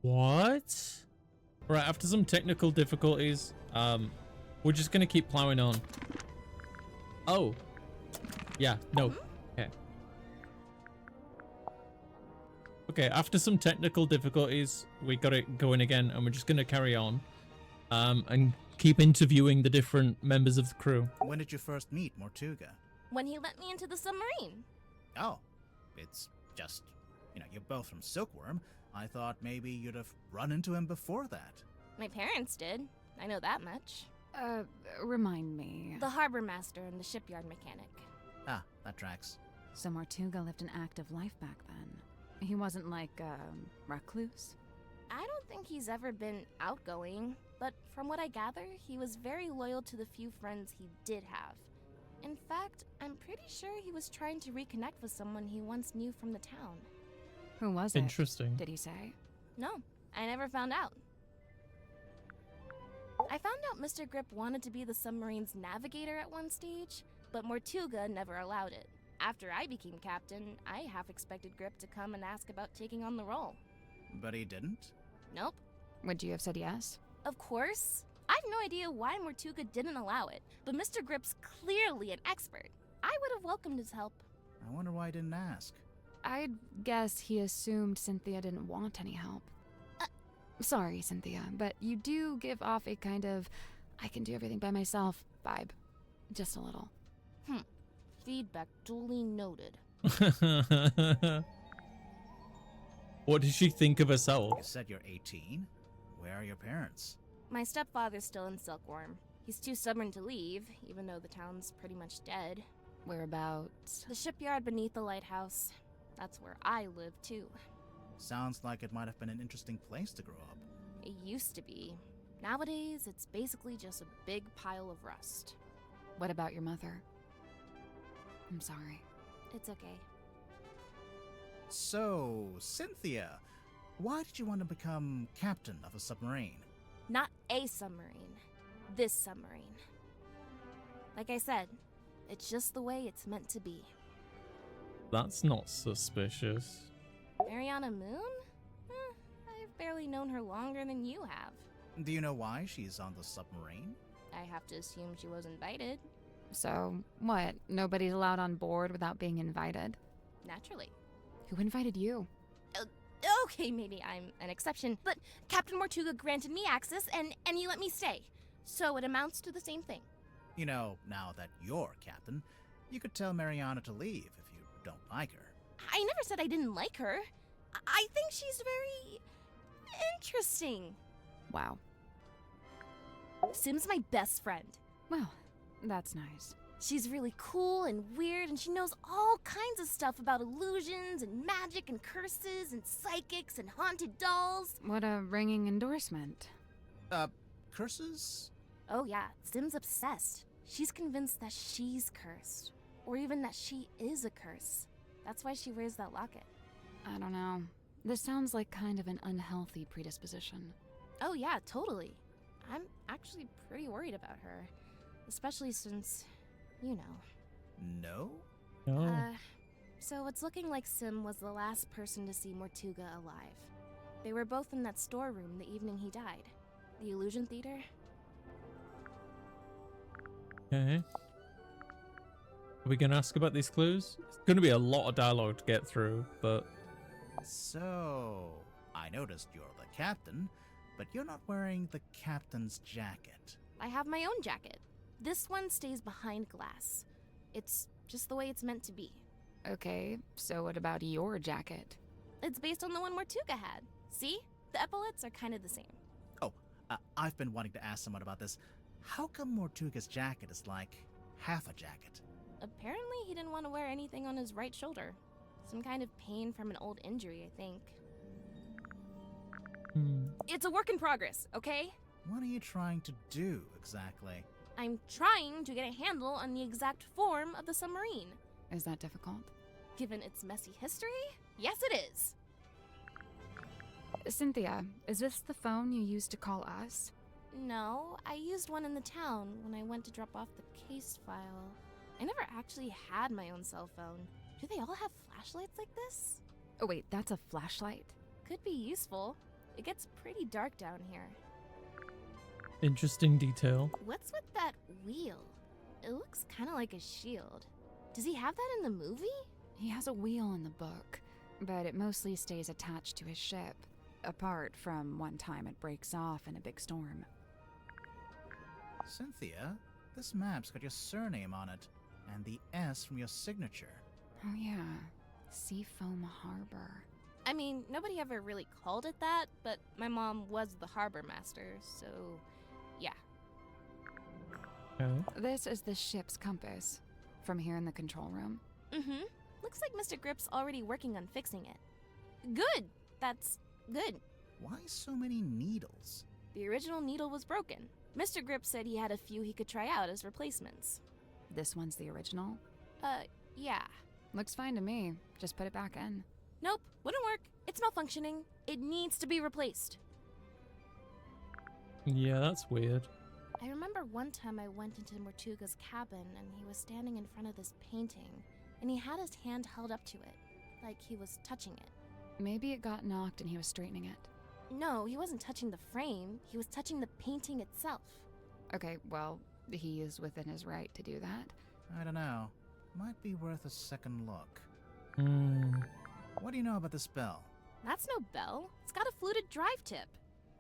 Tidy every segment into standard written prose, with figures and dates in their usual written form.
What? Right, after some technical difficulties, we're just gonna keep plowing on. Oh. Yeah, no. Okay. Okay, after some technical difficulties, we got it going again, and we're just gonna carry on. And keep interviewing the different members of the crew. When did you first meet Mortuga? When he let me into the submarine. Oh, it's just, you're both from Silkworm. I thought maybe you'd have run into him before that. My parents did. I know that much. Remind me. The harbor master and the shipyard mechanic. Ah, that tracks. So Mortuga lived an active life back then. He wasn't like, recluse? I don't think he's ever been outgoing, but from what I gather, he was very loyal to the few friends he did have. In fact, I'm pretty sure he was trying to reconnect with someone he once knew from the town. Who was it? Interesting. Did he say? No, I never found out. I found out Mr. Grip wanted to be the submarine's navigator at one stage, but Mortuga never allowed it. After I became captain, I half expected Grip to come and ask about taking on the role. But he didn't? Nope. Would you have said yes? Of course. I have no idea why Mortuga didn't allow it, but Mr. Grip's clearly an expert. I would have welcomed his help. I wonder why he didn't ask. I'd guess he assumed Cynthia didn't want any help. Sorry, Cynthia, but you do give off a kind of I can do everything by myself vibe. Just a little. Feedback duly noted. What did she think of herself? You said you're 18? Where are your parents? My stepfather's still in Silkworm. He's too stubborn to leave, even though the town's pretty much dead. Whereabouts? The shipyard beneath the lighthouse. That's where I live, too. Sounds like it might have been an interesting place to grow up. It used to be. Nowadays, it's basically just a big pile of rust. What about your mother? I'm sorry. It's okay. So, Cynthia, why did you want to become captain of a submarine? Not a submarine. This submarine. Like I said, it's just the way it's meant to be. That's not suspicious. Mariana Moon? I've barely known her longer than you have. Do you know why she's on the submarine? I have to assume she was invited. So, what? Nobody's allowed on board without being invited? Naturally. Who invited you? Okay, maybe I'm an exception, but Captain Mortuga granted me access and he let me stay. So it amounts to the same thing. Now that you're captain, you could tell Mariana to leave if you don't like her. I never said I didn't like her. I think she's very interesting. Wow. Sim's my best friend. Well, that's nice. She's really cool and weird, and she knows all kinds of stuff about illusions and magic and curses and psychics and haunted dolls. What a ringing endorsement. Curses? Oh yeah, Sim's obsessed. She's convinced that she's cursed, or even that she is a curse. That's why she wears that locket. I don't know. This sounds like kind of an unhealthy predisposition. Oh yeah, totally. I'm actually pretty worried about her, especially since, No? No. So it's looking like Sim was the last person to see Mortuga alive. They were both in that storeroom the evening he died. The Illusion Theater. Okay. Are we gonna ask about these clues? It's gonna be a lot of dialogue to get through, but... So, I noticed you're the captain, but you're not wearing the captain's jacket. I have my own jacket. This one stays behind glass. It's just the way it's meant to be. Okay, so what about your jacket? It's based on the one Mortuga had. See? The epaulets are kind of the same. Oh, I've been wanting to ask someone about this. How come Mortuga's jacket is like half a jacket? Apparently he didn't want to wear anything on his right shoulder. Some kind of pain from an old injury, I think. It's a work in progress, okay? What are you trying to do, exactly? I'm trying to get a handle on the exact form of the submarine. Is that difficult? Given its messy history, yes it is. Cynthia, is this the phone you used to call us? No, I used one in the town when I went to drop off the case file. I never actually had my own cell phone. Do they all have flashlights like this? Oh wait, that's a flashlight? Could be useful. It gets pretty dark down here. Interesting detail. What's with that wheel? It looks kind of like a shield. Does he have that in the movie? He has a wheel in the book, but it mostly stays attached to his ship, apart from one time it breaks off in a big storm. Cynthia, this map's got your surname on it, and the S from your signature. Oh yeah, Seafoam Harbor. I mean, nobody ever really called it that, but my mom was the harbor master, so yeah. Okay. This is the ship's compass, from here in the control room. Mm-hmm. Looks like Mr. Grip's already working on fixing it. Good! That's good. Why so many needles? The original needle was broken. Mr. Grip said he had a few he could try out as replacements. This one's the original. Yeah. Looks fine to me. Just put it back in. Nope, wouldn't work. It's malfunctioning. It needs to be replaced. Yeah, that's weird. I remember one time I went into Mortuga's cabin and he was standing in front of this painting, and he had his hand held up to it, like he was touching it. Maybe it got knocked and he was straightening it. No, he wasn't touching the frame, he was touching the painting itself. Okay, well, he is within his right to do that. I don't know. Might be worth a second look. What do you know about this bell? That's no bell. It's got a fluted drive tip.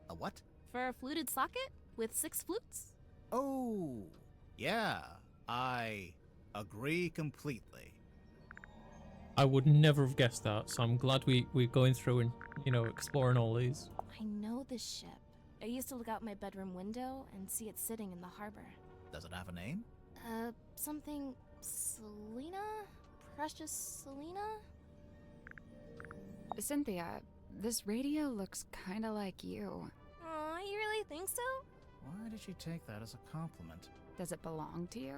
A what? For a fluted socket with 6 flutes. Oh, yeah. I agree completely. I would never have guessed that, so I'm glad we're going through and, exploring all these. I know this ship. I used to look out my bedroom window and see it sitting in the harbor. Does it have a name? Something Selena? Precious Selena? Cynthia, this radio looks kinda like you. Aw, you really think so? Why did you take that as a compliment? Does it belong to you?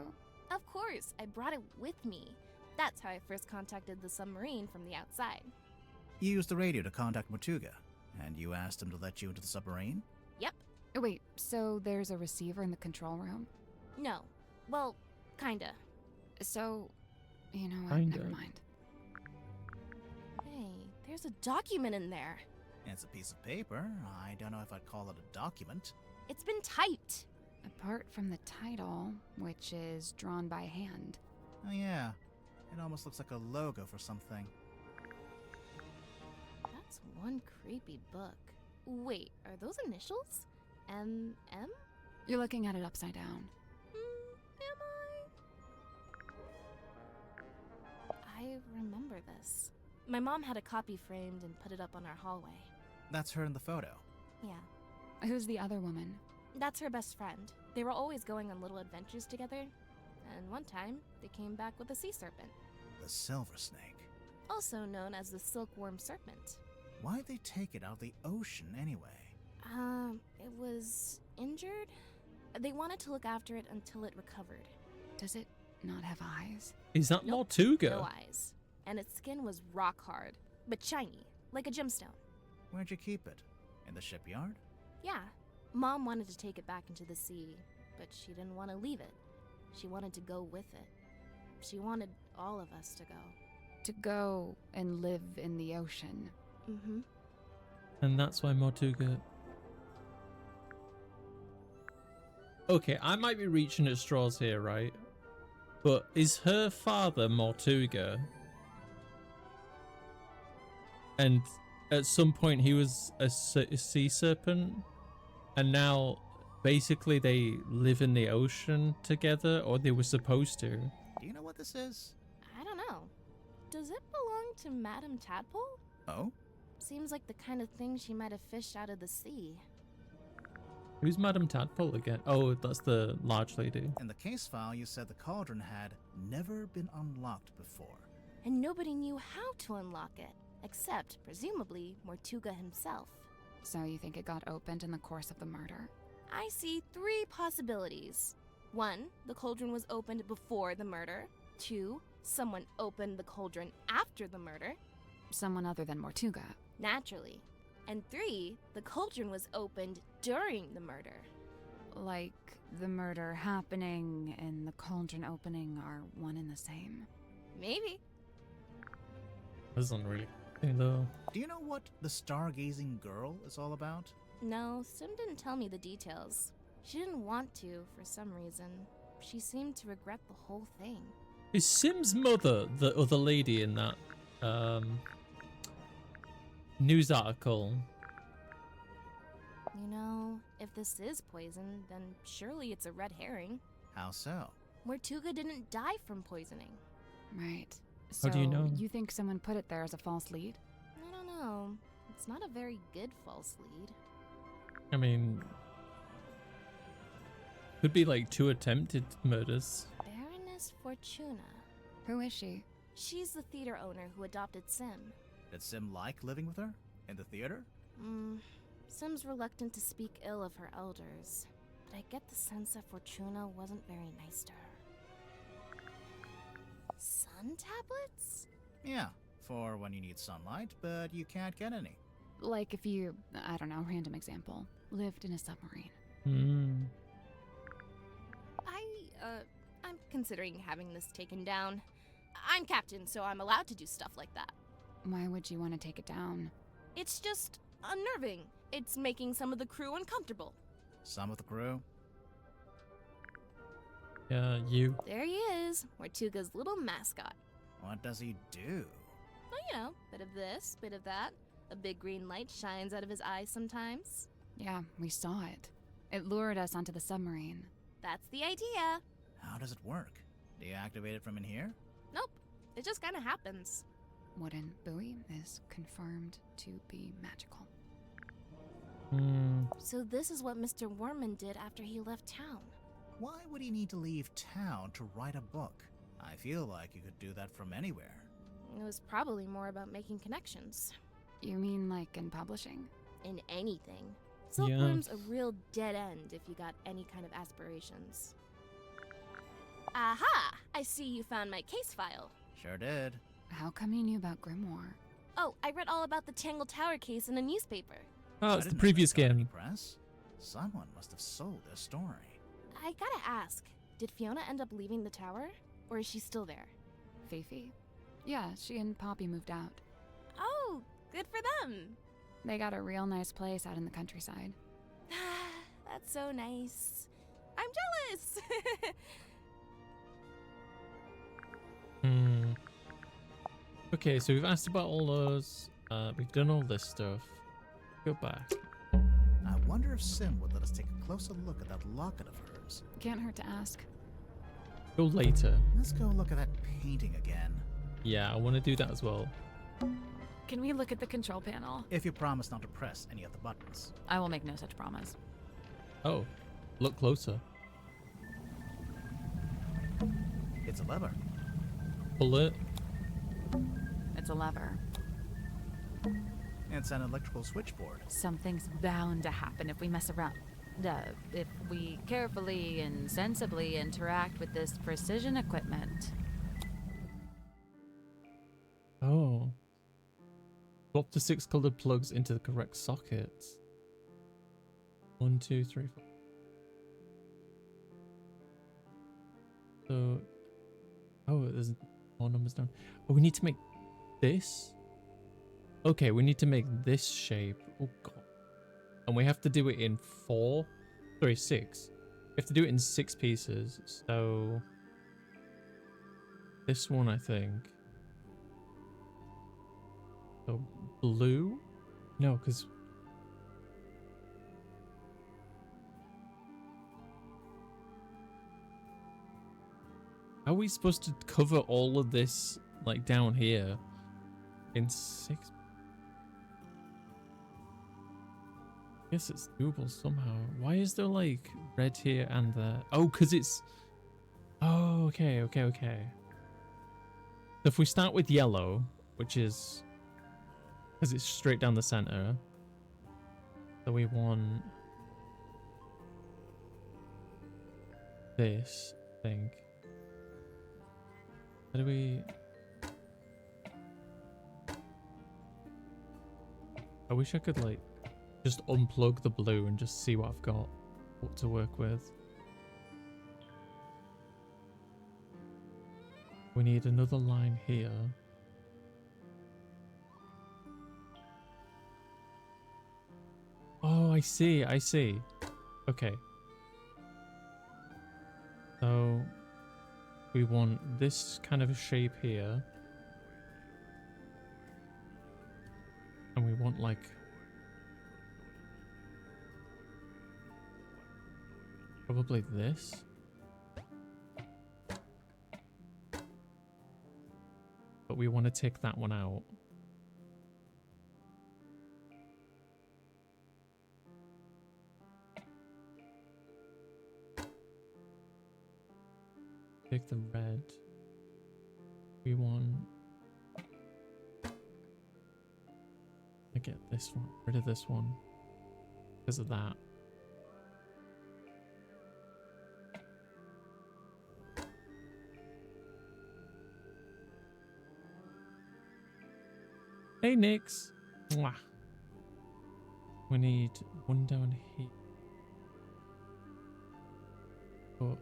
Of course, I brought it with me. That's how I first contacted the submarine from the outside. You used the radio to contact Mortuga, and you asked him to let you into the submarine? Yep. Wait, so there's a receiver in the control room? No. Well, kinda. So, you know what, Kinda. never mind. Hey, there's a document in there. It's a piece of paper. I don't know if I'd call it a document. It's been typed. Apart from the title, which is drawn by hand. Oh yeah, it almost looks like a logo for something. That's one creepy book. Wait, are those initials? M? You're looking at it upside down. Am I? I remember this. My mom had a copy framed and put it up on our hallway. That's her in the photo. Yeah. Who's the other woman? That's her best friend. They were always going on little adventures together. And one time, they came back with a sea serpent. The silver snake. Also known as the silkworm serpent. Why'd they take it out of the ocean anyway? It was injured? They wanted to look after it until it recovered. Does it not have eyes? Is that Nope, Mortuga? No eyes. And its skin was rock hard, but shiny, like a gemstone. Where'd you keep it? In the shipyard? Yeah. Mom wanted to take it back into the sea, but she didn't want to leave it. She wanted to go with it. She wanted all of us to go. To go and live in the ocean. Mm-hmm. And that's why Mortuga... Okay, I might be reaching at straws here, right? But is her father Mortuga? And at some point he was a sea serpent? And now, basically, they live in the ocean together, or they were supposed to. Do you know what this is? I don't know. Does it belong to Madame Tadpole? Oh? Seems like the kind of thing she might have fished out of the sea. Who's Madame Tadpole again? Oh, that's the large lady. In the case file, you said the cauldron had never been unlocked before. And nobody knew how to unlock it, except, presumably, Mortuga himself. So you think it got opened in the course of the murder? I see 3 possibilities. 1, the cauldron was opened before the murder. 2, someone opened the cauldron after the murder. Someone other than Mortuga. Naturally. And 3, the cauldron was opened during the murder. Like the murder happening and the cauldron opening are one and the same. Maybe. Doesn't really Hello. Do you know what the stargazing girl is all about? No, Sim didn't tell me the details. She didn't want to, for some reason. She seemed to regret the whole thing. Is Sim's mother the other lady in that news article? You know, if this is poison, then surely it's a red herring. How so? Mortuga didn't die from poisoning. Right. How do you know? You think someone put it there as a false lead? I don't know. It's not a very good false lead. I mean, could be like 2 attempted murders. Baroness Fortuna. Who is she? She's the theater owner who adopted Sim. Did Sim like living with her? In the theater? Sim's reluctant to speak ill of her elders, but I get the sense that Fortuna wasn't very nice to her. Sun tablets? Yeah, for when you need sunlight, but you can't get any. Like if you, I don't know, random example, lived in a submarine. Hmm. I'm considering having this taken down. I'm captain, so I'm allowed to do stuff like that. Why would you want to take it down? It's just unnerving. It's making some of the crew uncomfortable. Some of the crew? Yeah, you. There he is, Mortuga's little mascot. What does he do? Well, you know, bit of this, bit of that. A big green light shines out of his eyes sometimes. Yeah, we saw it. It lured us onto the submarine. That's the idea. How does it work? Do you activate it from in here? Nope, it just kind of happens. Wooden buoy is confirmed to be magical. Hmm. So this is what Mr. Worman did after he left town. Why would he need to leave town to write a book? I feel like you could do that from anywhere. It was probably more about making connections. You mean like in publishing? In anything. Silkworm's a real dead end if you got any kind of aspirations. Aha! I see you found my case file. Sure did. How come you knew about Grimoire? Oh, I read all about the Tangle Tower case in a newspaper. Oh, I it's the didn't know previous that got any game. press. Someone must have sold their story. I gotta ask, did Fiona end up leaving the tower? Or is she still there? Fifi? Yeah, she and Poppy moved out. Oh, good for them. They got a real nice place out in the countryside. That's so nice. I'm jealous. Hmm. Okay, so we've asked about all those. We've done all this stuff. Go back. I wonder if Sim would let us take a closer look at that locket of hers. Can't hurt to ask. Go later. Let's go look at that painting again. Yeah, I want to do that as well. Can we look at the control panel? If you promise not to press any of the buttons. I will make no such promise. Oh, look closer. It's a lever. Pull it. It's a lever. It's an electrical switchboard. Something's bound to happen if we mess around. If we carefully and sensibly interact with this precision equipment. Oh. Swap the 6 colored plugs into the correct sockets. 1, 2, 3, 4. So, oh, there's more numbers down. Oh, we need to make this. Okay, we need to make this shape. Oh god. And we have to do it in 6. We have to do it in 6 pieces. So, this one, I think. So, blue? No, because... How are we supposed to cover all of this, like, down here in 6? I guess it's doable somehow. Why is there, like, red here and there? Oh, because it's... Oh, okay. So if we start with yellow, which is... Because it's straight down the center. So we want... this, I think. How do we... I wish I could, like, just unplug the blue and just see what I've got, what to work with. We need another line here. I see. I see. Okay. So we want this kind of a shape here. And we want like probably this. But we want to take that one out. Take the red. We want... I get this one. Rid of this one. Because of that. Hey, Nix. Mwah. We need one down here. But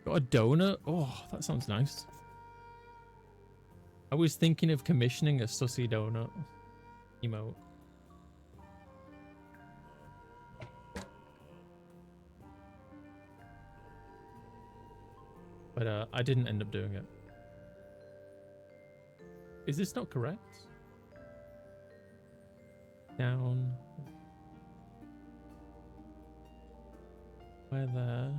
got a donut? Oh, that sounds nice. I was thinking of commissioning a sussy donut emote. But I didn't end up doing it. Is this not correct? Down. Where there?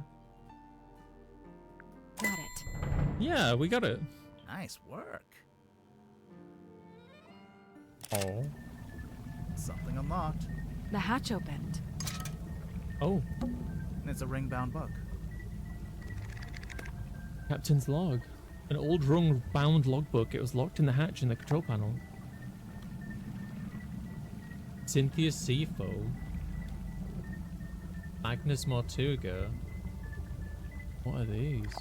Got it. Yeah, we got it. Nice work. Oh. Something unlocked. The hatch opened. Oh. It's a ring-bound book. Captain's log. An old rung-bound logbook. It was locked in the hatch in the control panel. Cynthia Seafoam. Magnus Mortuga. What are these?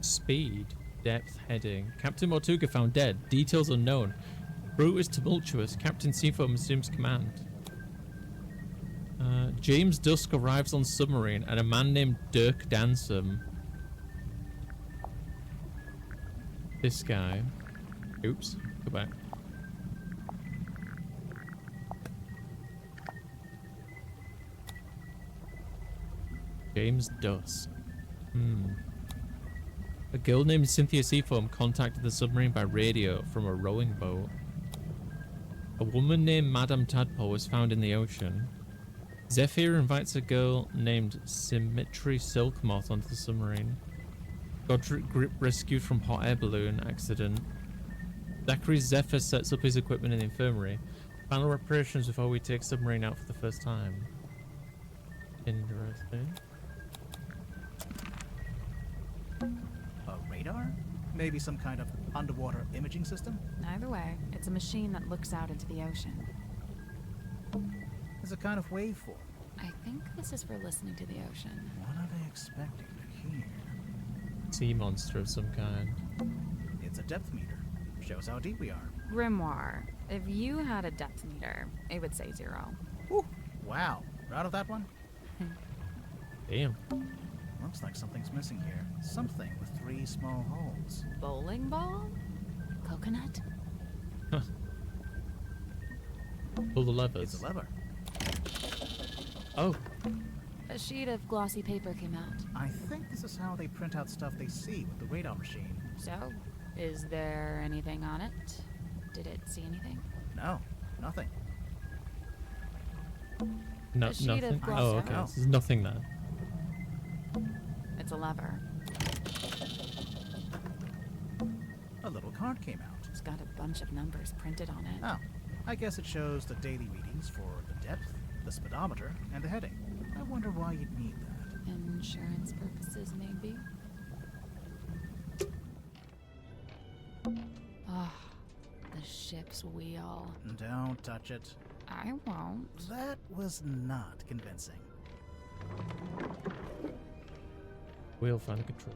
Speed. Depth heading. Captain Mortuga found dead. Details unknown. Route is tumultuous. Captain Seafoam assumes command. James Dusk arrives on submarine and a man named Dirk Dansom. This guy. Oops. Go back. James Dusk. A girl named Cynthia Seafoam contacted the submarine by radio from a rowing boat. A woman named Madame Tadpole was found in the ocean. Zephyr invites a girl named Symmetry Silkmoth onto the submarine. Godric Grip rescued from hot air balloon accident. Zachary Zephyr sets up his equipment in the infirmary. Final reparations before we take submarine out for the first time. Interesting. A radar? Maybe some kind of underwater imaging system? Either way, it's a machine that looks out into the ocean. It's a kind of waveform. I think this is for listening to the ocean. What are they expecting to hear? Sea monster of some kind. It's a depth meter. Shows how deep we are. Grimoire, if you had a depth meter, it would say 0. Whew. Wow. Proud of that one? Damn. Looks like something's missing here. Something with 3 small holes. Bowling ball? Coconut? Pull the levers. It's a lever. Oh. A sheet of glossy paper came out. I think this is how they print out stuff they see with the radar machine. So, is there anything on it? Did it see anything? No, nothing. No, A sheet of nothing. gloss- Oh, okay. Oh. There's nothing there. It's a lever. A little card came out. It's got a bunch of numbers printed on it. Oh, I guess it shows the daily readings for the depth, the speedometer, and the heading. I wonder why you'd need that. Insurance purposes, maybe. Oh, the ship's wheel. Don't touch it. I won't. That was not convincing. Wheel find the control.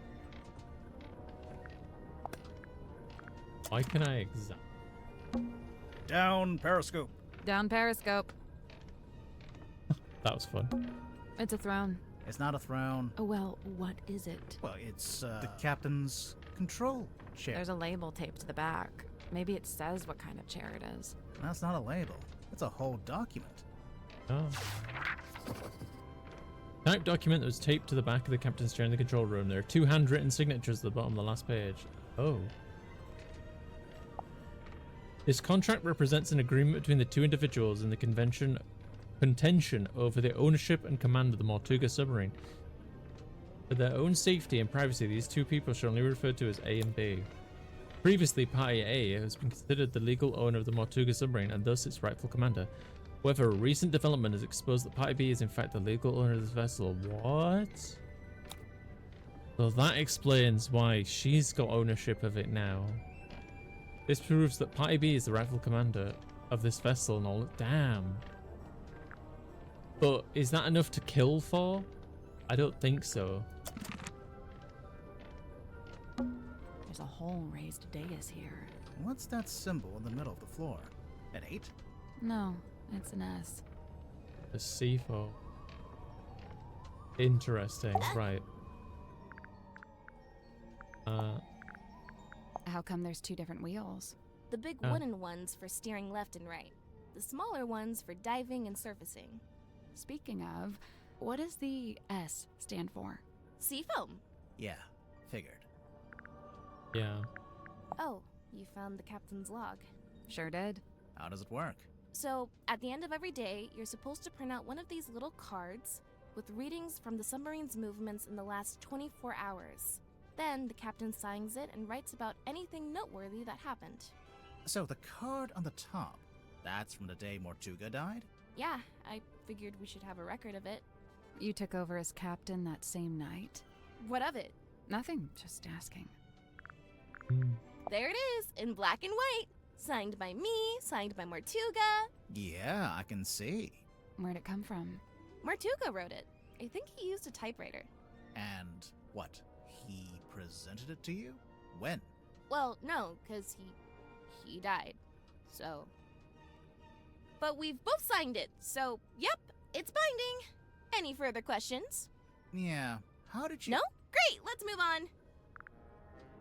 Why can I examine? Down periscope. Down periscope. That was fun. It's a throne. It's not a throne. Oh, well, what is it? Well, it's the captain's control chair. There's a label taped to the back. Maybe it says what kind of chair it is. That's not a label. It's a whole document. Oh. Typed document that was taped to the back of the captain's chair in the control room. There are 2 handwritten signatures at the bottom of the last page. Oh. This contract represents an agreement between the 2 individuals in the contention over the ownership and command of the Mortuga submarine. For their own safety and privacy, these 2 people shall only be referred to as A and B. Previously, Party A has been considered the legal owner of the Mortuga submarine and thus its rightful commander. However, a recent development has exposed that Party B is in fact the legal owner of this vessel. What? So that explains why she's got ownership of it now. This proves that Party B is the rightful commander of this vessel and all. Damn. But is that enough to kill for? I don't think so. There's a whole raised dais here. What's that symbol in the middle of the floor? An 8? No, it's an S. The C4. Interesting. Right. How come there's 2 different wheels? The big wooden ones for steering left and right. The smaller ones for diving and surfacing. Speaking of, what does the S stand for? Seafoam. Yeah, figured. Yeah. Oh, you found the captain's log. Sure did. How does it work? So, at the end of every day, you're supposed to print out one of these little cards with readings from the submarine's movements in the last 24 hours. Then, the captain signs it and writes about anything noteworthy that happened. So the card on the top, that's from the day Mortuga died? Yeah, I figured we should have a record of it. You took over as captain that same night? What of it? Nothing, just asking. There it is, in black and white. Signed by me, signed by Mortuga. Yeah, I can see. Where'd it come from? Mortuga wrote it. I think he used a typewriter. And what? He presented it to you? When? Well, no, because he died. So. But we've both signed it, so yep, it's binding. Any further questions? Yeah, how did you... No? Great, let's move on.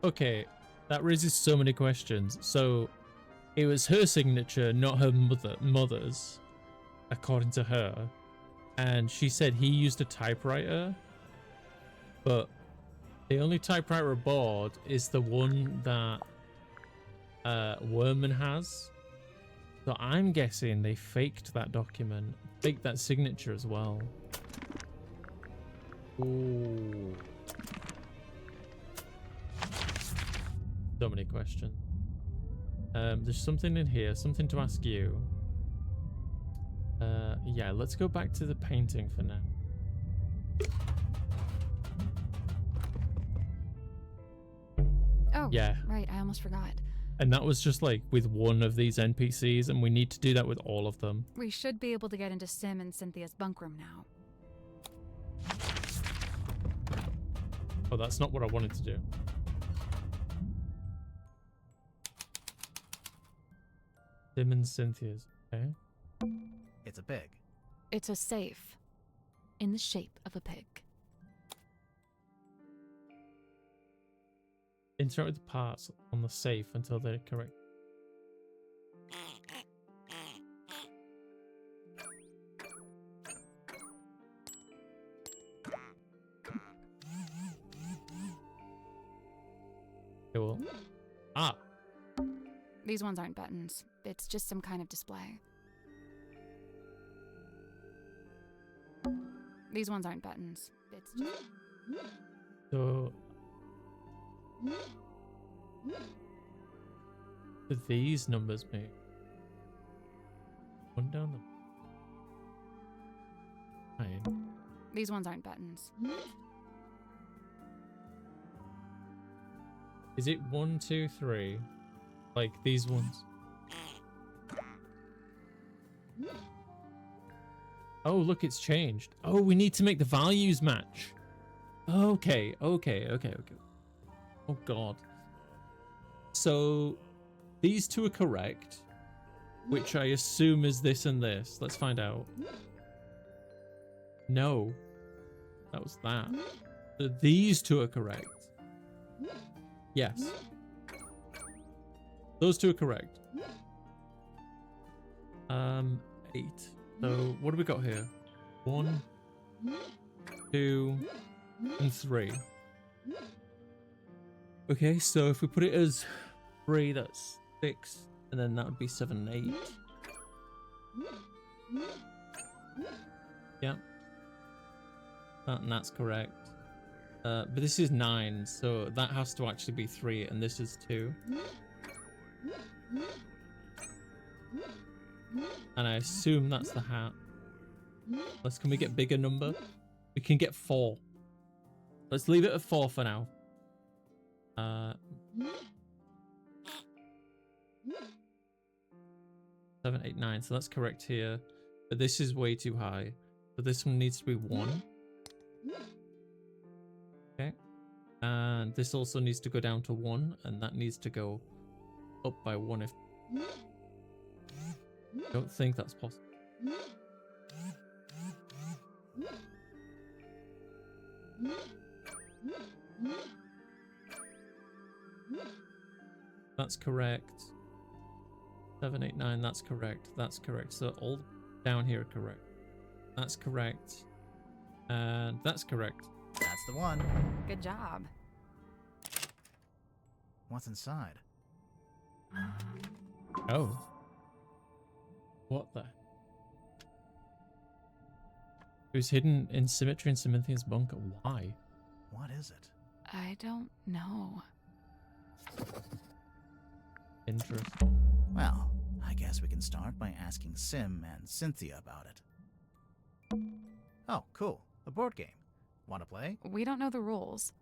Okay, that raises so many questions. So, it was her signature, not her mother's, according to her. And she said he used a typewriter, but the only typewriter aboard is the one that Worman has. So I'm guessing they faked that document, faked that signature as well. Ooh. So many questions. There's something in here, something to ask you. Yeah, let's go back to the painting for now. Oh, Yeah. right, I almost forgot. And that was just like with one of these NPCs, and we need to do that with all of them. We should be able to get into Sim and Cynthia's bunk room now. Oh, that's not what I wanted to do. Sim and Cynthia's. Okay. It's a pig. It's a safe in the shape of a pig. Interact with the parts on the safe until they're correct. Cool. Ah, These ones aren't buttons. It's just some kind of display. These ones aren't buttons. It's just... so do these numbers mean one down the line? These ones aren't buttons. Is it 1, 2, 3? Like these ones? Oh, look, it's changed. Oh, we need to make the values match. Okay. Oh, God. So, these two are correct, which I assume is this and this. Let's find out. No. That was that. So these two are correct. Yes. Those two are correct. 8. So what do we got here? 1, 2, and 3. Okay, so if we put it as 3, that's 6, and then that would be 7 and 8. Yep. And that's correct. But this is 9, so that has to actually be 3, and this is 2. And I assume that's the hat. Can we get bigger number? We can get 4. Let's leave it at 4 for now. 7, 8, 9. So that's correct here. But this is way too high. So this one needs to be 1. Okay. And this also needs to go down to 1. And that needs to go up by 1 if... I don't think that's possible. That's correct. 7, 8, 9, that's correct. That's correct. So all down here are correct. That's correct. And that's correct. That's the one. Good job. What's inside? Oh. What the? It was hidden in Symmetry and Cynthia's bunker. Why? What is it? I don't know. Interesting. Well, I guess we can start by asking Sim and Cynthia about it. Oh, cool. A board game. Want to play? We don't know the rules.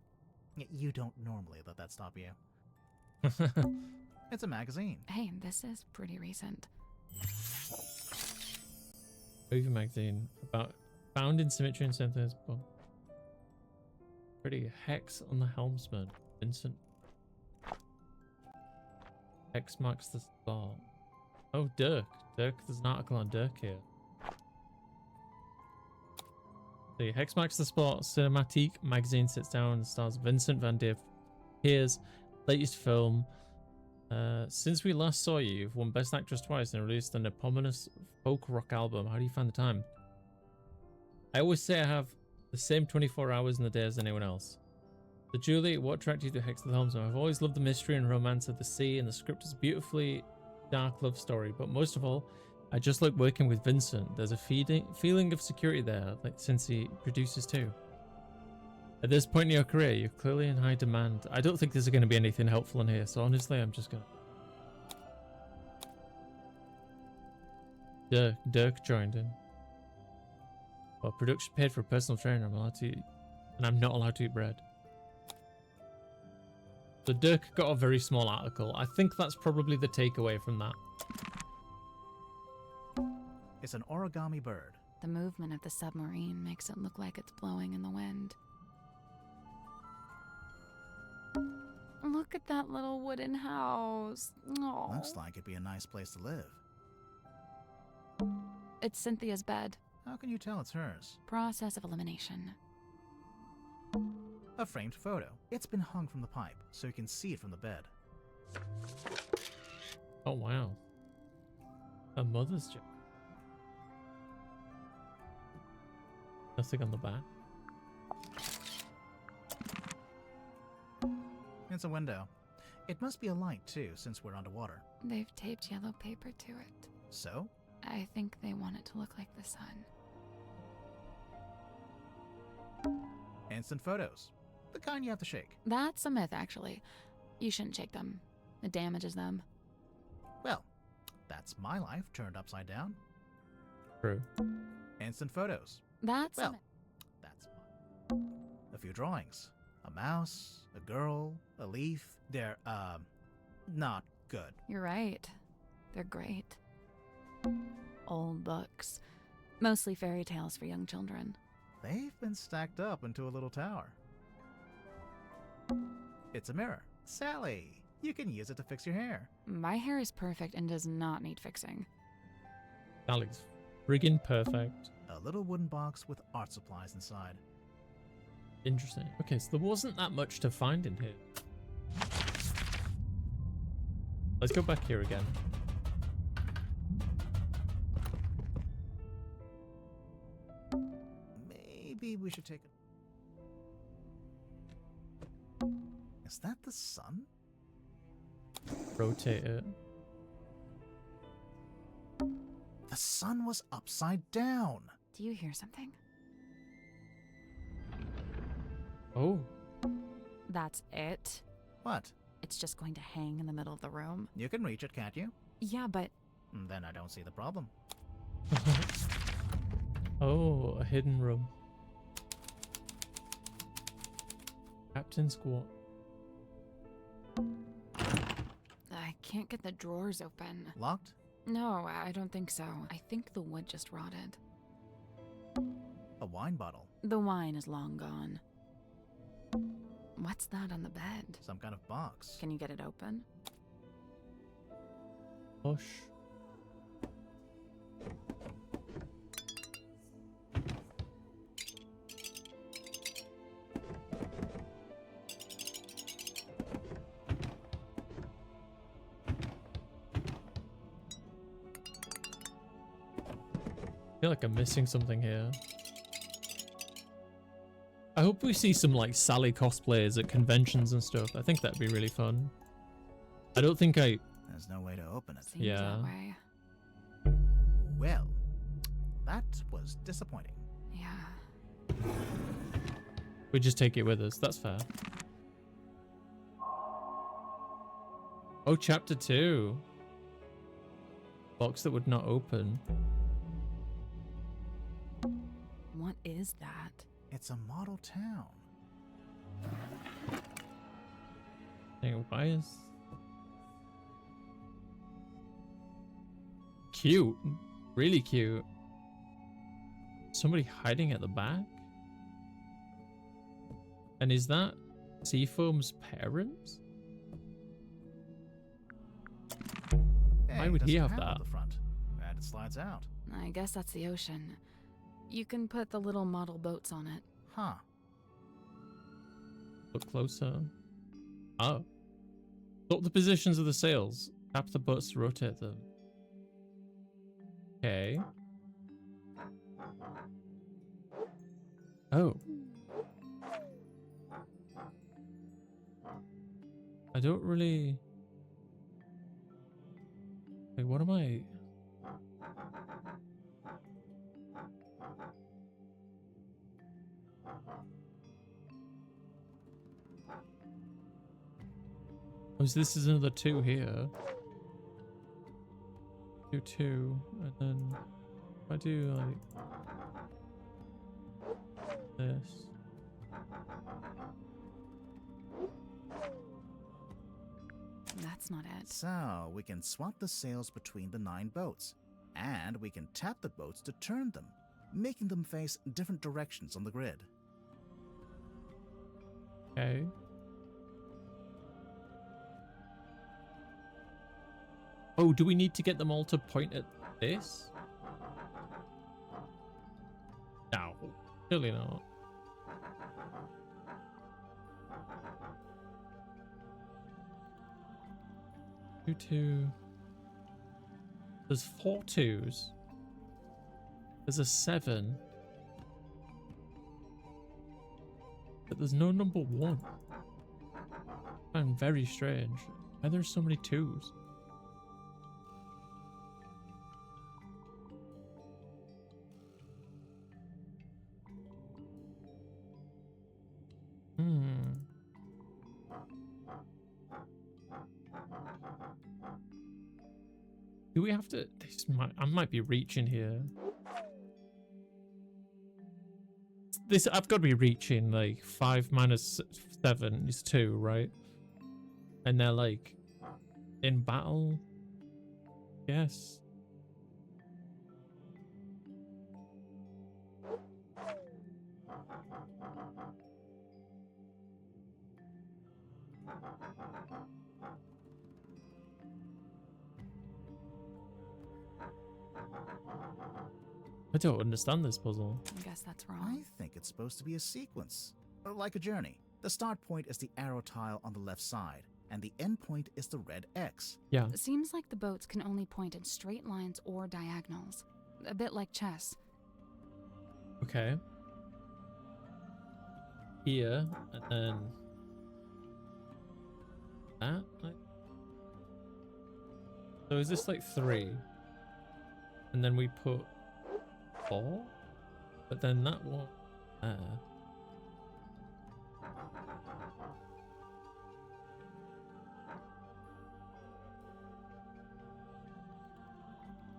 You don't normally let that stop you. It's a magazine. Hey, this is pretty recent. Movie magazine about found in Symmetry and Cynthia's bunker. Pretty hex on the helmsman. Vincent. X marks the spot. Oh, Dirk. Dirk, there's an article on Dirk here. The Hex marks the spot. Cinematique magazine sits down and stars Vincent van der Heer's latest film. Since we last saw you, you've won Best Actress twice and released an eponymous folk rock album. How do you find the time? I always say I have the same 24 hours in the day as anyone else. So Julie, what attracted you to Hex of the Helmsman? I've always loved the mystery and romance of the sea, and the script is a beautifully dark love story. But most of all, I just like working with Vincent. There's a feeling of security there, like since he produces too. At this point in your career, you're clearly in high demand. I don't think there's going to be anything helpful in here, so honestly, I'm just gonna... Dirk joined in. Well, production paid for a personal trainer. I'm allowed to eat, and I'm not allowed to eat bread. So Dirk got a very small article. I think that's probably the takeaway from that. It's an origami bird. The movement of the submarine makes it look like it's blowing in the wind. Look at that little wooden house. Aww. Looks like it'd be a nice place to live. It's Cynthia's bed. How can you tell it's hers? Process of elimination. A framed photo. It's been hung from the pipe, so you can see it from the bed. Oh, wow. A mother's joke. Nothing on the back. It's a window. It must be a light, too, since we're underwater. They've taped yellow paper to it. So? I think they want it to look like the sun. Instant photos. The kind you have to shake. That's a myth, actually. You shouldn't shake them. It damages them. Well, that's my life turned upside down. True. Instant photos. That's a Well, myth. that's mine. A few drawings. A mouse, a girl, a leaf. They're, not good. You're right. They're great. Old books. Mostly fairy tales for young children. They've been stacked up into a little tower. It's a mirror. Sally, you can use it to fix your hair. My hair is perfect and does not need fixing. Sally's friggin' perfect. A little wooden box with art supplies inside. Interesting. Okay, so there wasn't that much to find in here. Let's go back here again. Maybe we should take a... Is that the sun? Rotate it. The sun was upside down. Do you hear something? Oh. That's it? What? It's just going to hang in the middle of the room? You can reach it, can't you? Yeah, but Then I don't see the problem. Oh, a hidden room. Captain Squat. I can't get the drawers open. Locked? No, I don't think so. I think the wood just rotted. A wine bottle. the wine is long gone. What's that on the bed? Some kind of box. Can you get it open? Push. I feel like I'm missing something here. I hope we see some like Sally cosplayers at conventions and stuff. I think that'd be really fun. I don't think I... There's no way to open it. Seems Yeah. that way. Well, that was disappointing. Yeah. We just take it with us. That's fair. Oh, chapter 2. Box that would not open. What is that? It's a model town. Dang, why is... Cute. Really cute. Somebody hiding at the back? And is that Seafoam's parents? Why would he doesn't have handle that? The front, and it slides out. I guess that's the ocean. You can put the little model boats on it. Huh. Look closer. Oh. Swap the positions of the sails. Tap the boats to rotate them. Okay. Oh. I don't really... Wait, what am I... Oh, so this is another 2 here. 2, 2, and then if I do like this. That's not it. So, we can swap the sails between the 9 boats. And we can tap the boats to turn them, making them face different directions on the grid. Okay. Oh, do we need to get them all to point at this? No, surely not. Two, 2. There's 4 2s. There's a 7. But there's no number 1. I'm very strange. Why are there so many 2s? Do we have to... I might be reaching here. I've got to be reaching like 5 minus 7 is 2, right? And they're like in battle. Yes. I don't understand this puzzle. I guess that's I wrong. think it's supposed to be a sequence. Like a journey. The start point is the arrow tile on the left side, and the end point is the red X. Yeah. It seems like the boats can only point in straight lines or diagonals. A bit like chess. Okay. Here, and then that. So is this like 3? And then we put 4? But then that one there.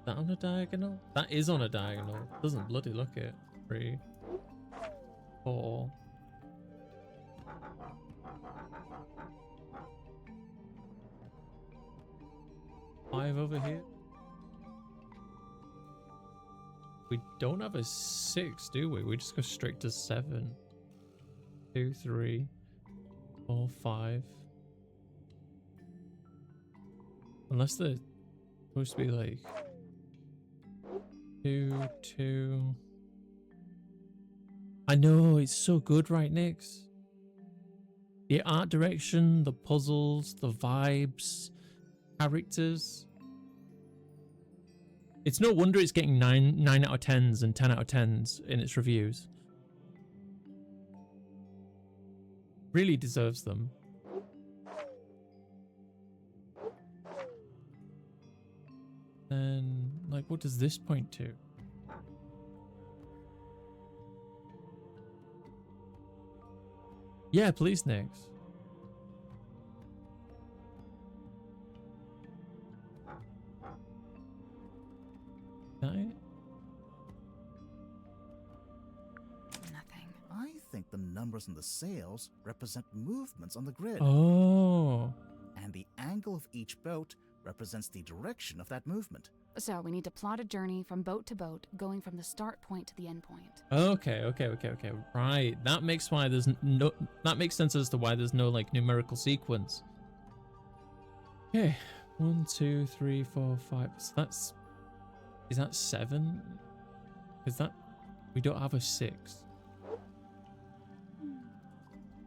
That on a diagonal? That is on a diagonal. Doesn't bloody look it. 3, 4. Five over here. We don't have a 6, do we? We just go straight to 7. 2, 3, 4, 5. Unless they're supposed to be like 2, 2. I know, it's so good, right, Nix? The art direction, the puzzles, the vibes, characters. It's no wonder it's getting 9 out of 10s and 10 out of 10s in its reviews. Really deserves them. Then, like, what does this point to? Yeah, please, Nix. That it? Nothing. I think the numbers on the sails represent movements on the grid, Oh. and the angle of each boat represents the direction of that movement. So we need to plot a journey from boat to boat, going from the start point to the end point. Okay. Right. That makes why there's no. That makes sense as to why there's no like numerical sequence. Okay. 1, 2, 3, 4, 5. So that's. Is that 7? Is that? We don't have a 6.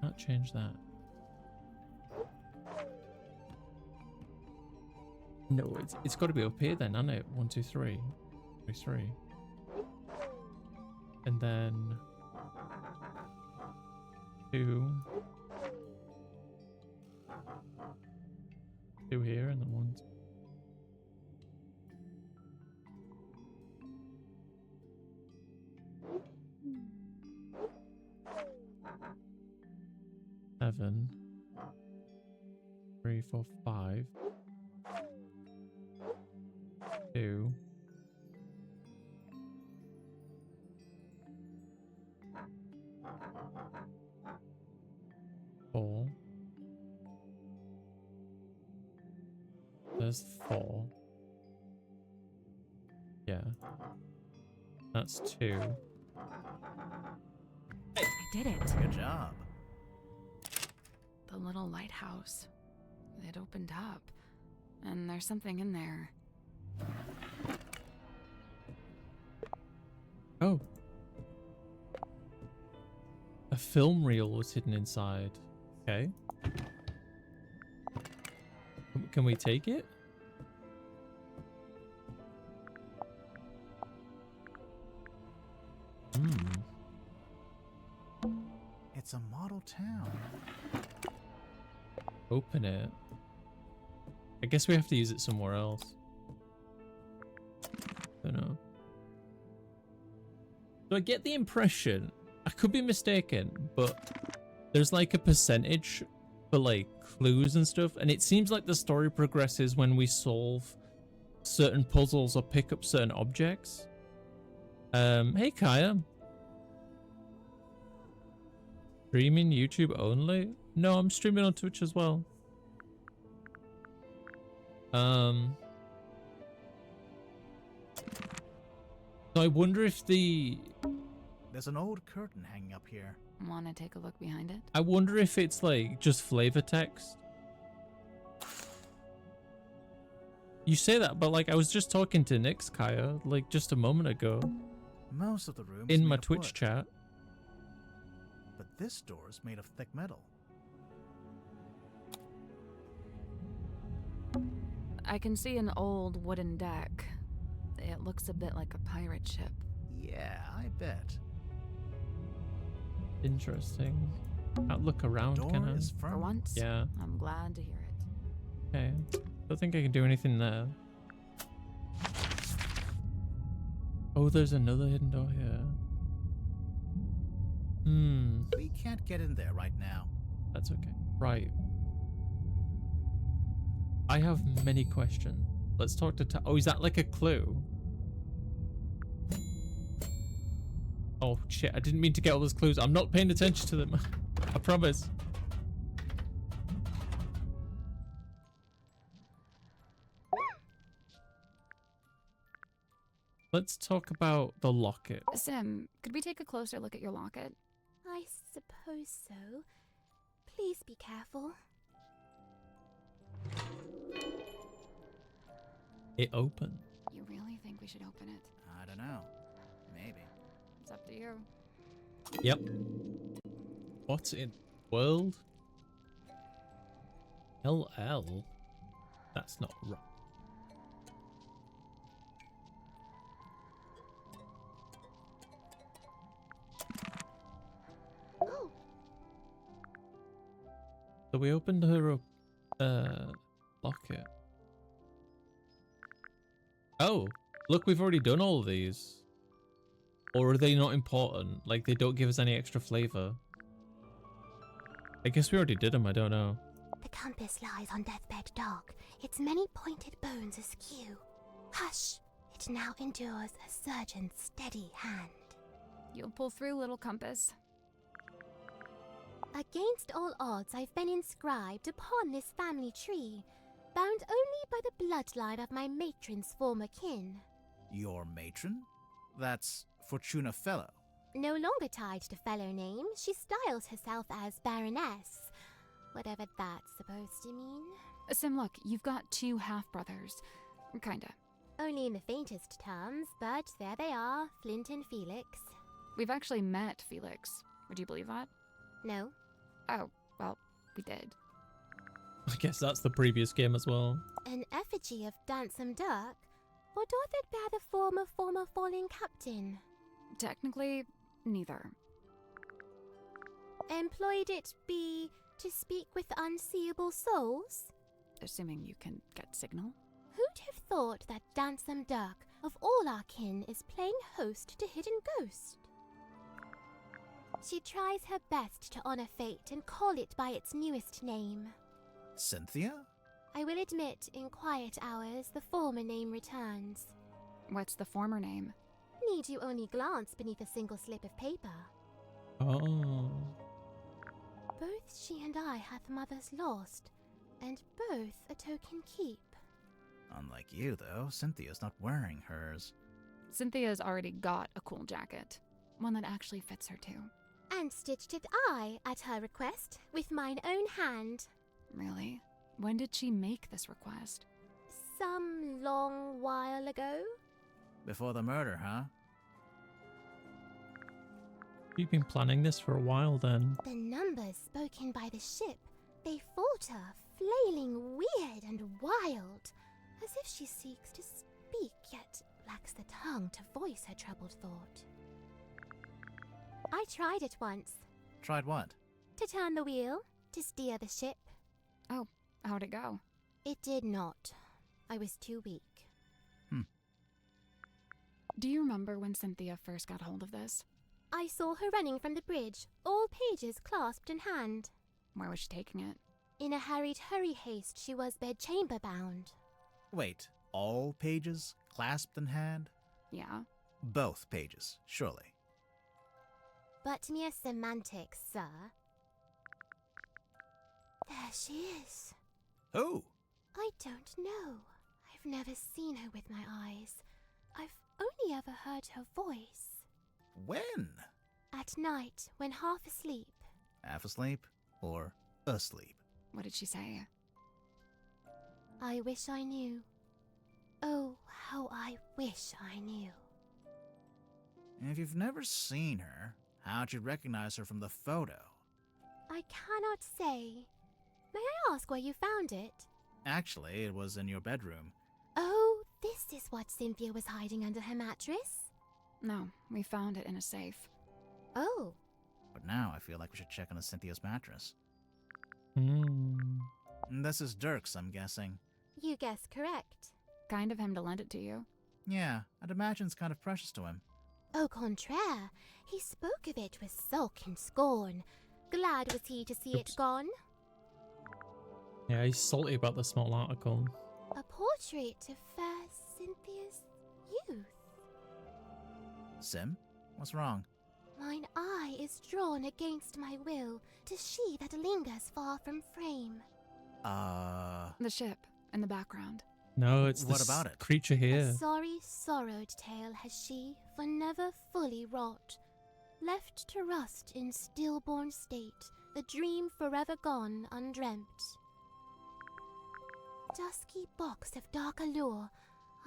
Can't change that. No, it's got to be up here then, hasn't it? 1, 2, 3. 3, 3. And then 2. 2 here, and then 1. 7. 3, 4, 5. 2. 4. There's 4. Yeah. That's 2. I did it. Good job. The little lighthouse. It opened up. And there's something in there. Oh. A film reel was hidden inside. Okay. Can we take it? It's a model town. Open it. I guess we have to use it somewhere else. Don't know. So I get the impression, I could be mistaken, but there's like a percentage for like clues and stuff, and it seems like the story progresses when we solve certain puzzles or pick up certain objects. Hey Kaya. Streaming YouTube only? No, I'm streaming on Twitch as well. So I wonder if There's an old curtain hanging up here. Want to take a look behind it? I wonder if it's like just flavor text. You say that, but like I was just talking to Nix, Kaya, like just a moment ago. Most of the rooms in made my of Twitch wood, chat. but this door is made of thick metal. I can see an old wooden deck. It looks a bit like a pirate ship. Yeah, I bet. Interesting. Can't look around, Door can I? is For firm. once, Yeah. I'm glad to hear it. Okay. Don't think I can do anything there. Oh, there's another hidden door here. We can't get in there right now. That's okay. Right. I have many questions. Let's talk to oh, is that like a clue? Oh shit, I didn't mean to get all those clues. I'm not paying attention to them. I promise. Let's talk about the locket. Sim, could we take a closer look at your locket? I suppose so. Please be careful. It opened. You really think we should open it? I don't know. Maybe. It's up to you. Yep. What's in world? LL? That's not right. Oh, So we opened her up, locket. Oh, look, we've already done all of these. Or are they not important? Like, they don't give us any extra flavor? I guess we already did them, I don't know. the compass lies on Deathbed Dock, its many pointed bones askew. Hush! It now endures a surgeon's steady hand. You'll pull through, little compass. Against all odds, I've been inscribed upon this family tree, bound only by the bloodline of my matron's former kin. Your matron? That's Fortuna Fellow. No longer tied to fellow name, she styles herself as Baroness, whatever that's supposed to mean. Sim, look, you've got two half-brothers. Kinda. Only in the faintest terms, but there they are, Flint and Felix. We've actually met Felix. Would you believe that? No, Oh, well, we did. I guess that's the previous game as well. an effigy of Dansome Dirk, or doth it bear the form of former fallen captain? Technically, neither. Employed it be to speak with unseeable souls? Assuming you can get signal. Who'd have thought that Dansome Dirk, of all our kin, is playing host to Hidden Ghost? She tries her best to honor fate and call it by its newest name. Cynthia? I will admit, in quiet hours, the former name returns. What's the former name? Need you only glance beneath a single slip of paper? Oh. Both she and I hath mothers lost, and both a token keep. Unlike you, though, Cynthia's not wearing hers. Cynthia's already got a cool jacket. One that actually fits her, too. And stitched it I, at her request, with mine own hand. Really? When did she make this request? Some long while ago. Before the murder, huh? You've been planning this for a while then. The numbers spoken by the ship, they falter, flailing weird and wild, as if she seeks to speak, yet lacks the tongue to voice her troubled thought. I tried it once, Tried what? to turn the wheel, to steer the ship. Oh, how'd it go? It did not. I was too weak. Do you remember when Cynthia first got hold of this? I saw her running from the bridge, all pages clasped in hand. Where was she taking it? In a hurried hurry haste, she was bedchamber bound. Wait, all pages clasped in hand? Yeah. Both pages, surely. But mere semantics, sir. There she is. Who? I don't know. I've never seen her with my eyes. I've only ever heard her voice. When? At night, when half asleep. Half asleep or asleep? What did she say? I wish I knew. Oh, how I wish I knew. If you've never seen her, how'd you recognize her from the photo? I cannot say. May I ask where you found it? Actually, it was in your bedroom. Oh, this is what Cynthia was hiding under her mattress? No, we found it in a safe. Oh, But now I feel like we should check on Cynthia's mattress. Hmm. This is Dirk's, I'm guessing. you guessed correct. Kind of him to lend it to you. Yeah, I'd imagine it's kind of precious to him. Au contraire, he spoke of it with sulk and scorn. Glad was he to see Oops. it gone. Yeah, he's salty about the small article. A portrait of fair Cynthia's youth. Sim? What's wrong? Mine eye is drawn against my will to she that lingers far from frame. The ship in the background. No, it's What this about it? creature here. A sorry, sorrowed tale has she, for never fully wrought. Left to rust in stillborn state, the dream forever gone undreamt. Dusky box of dark allure,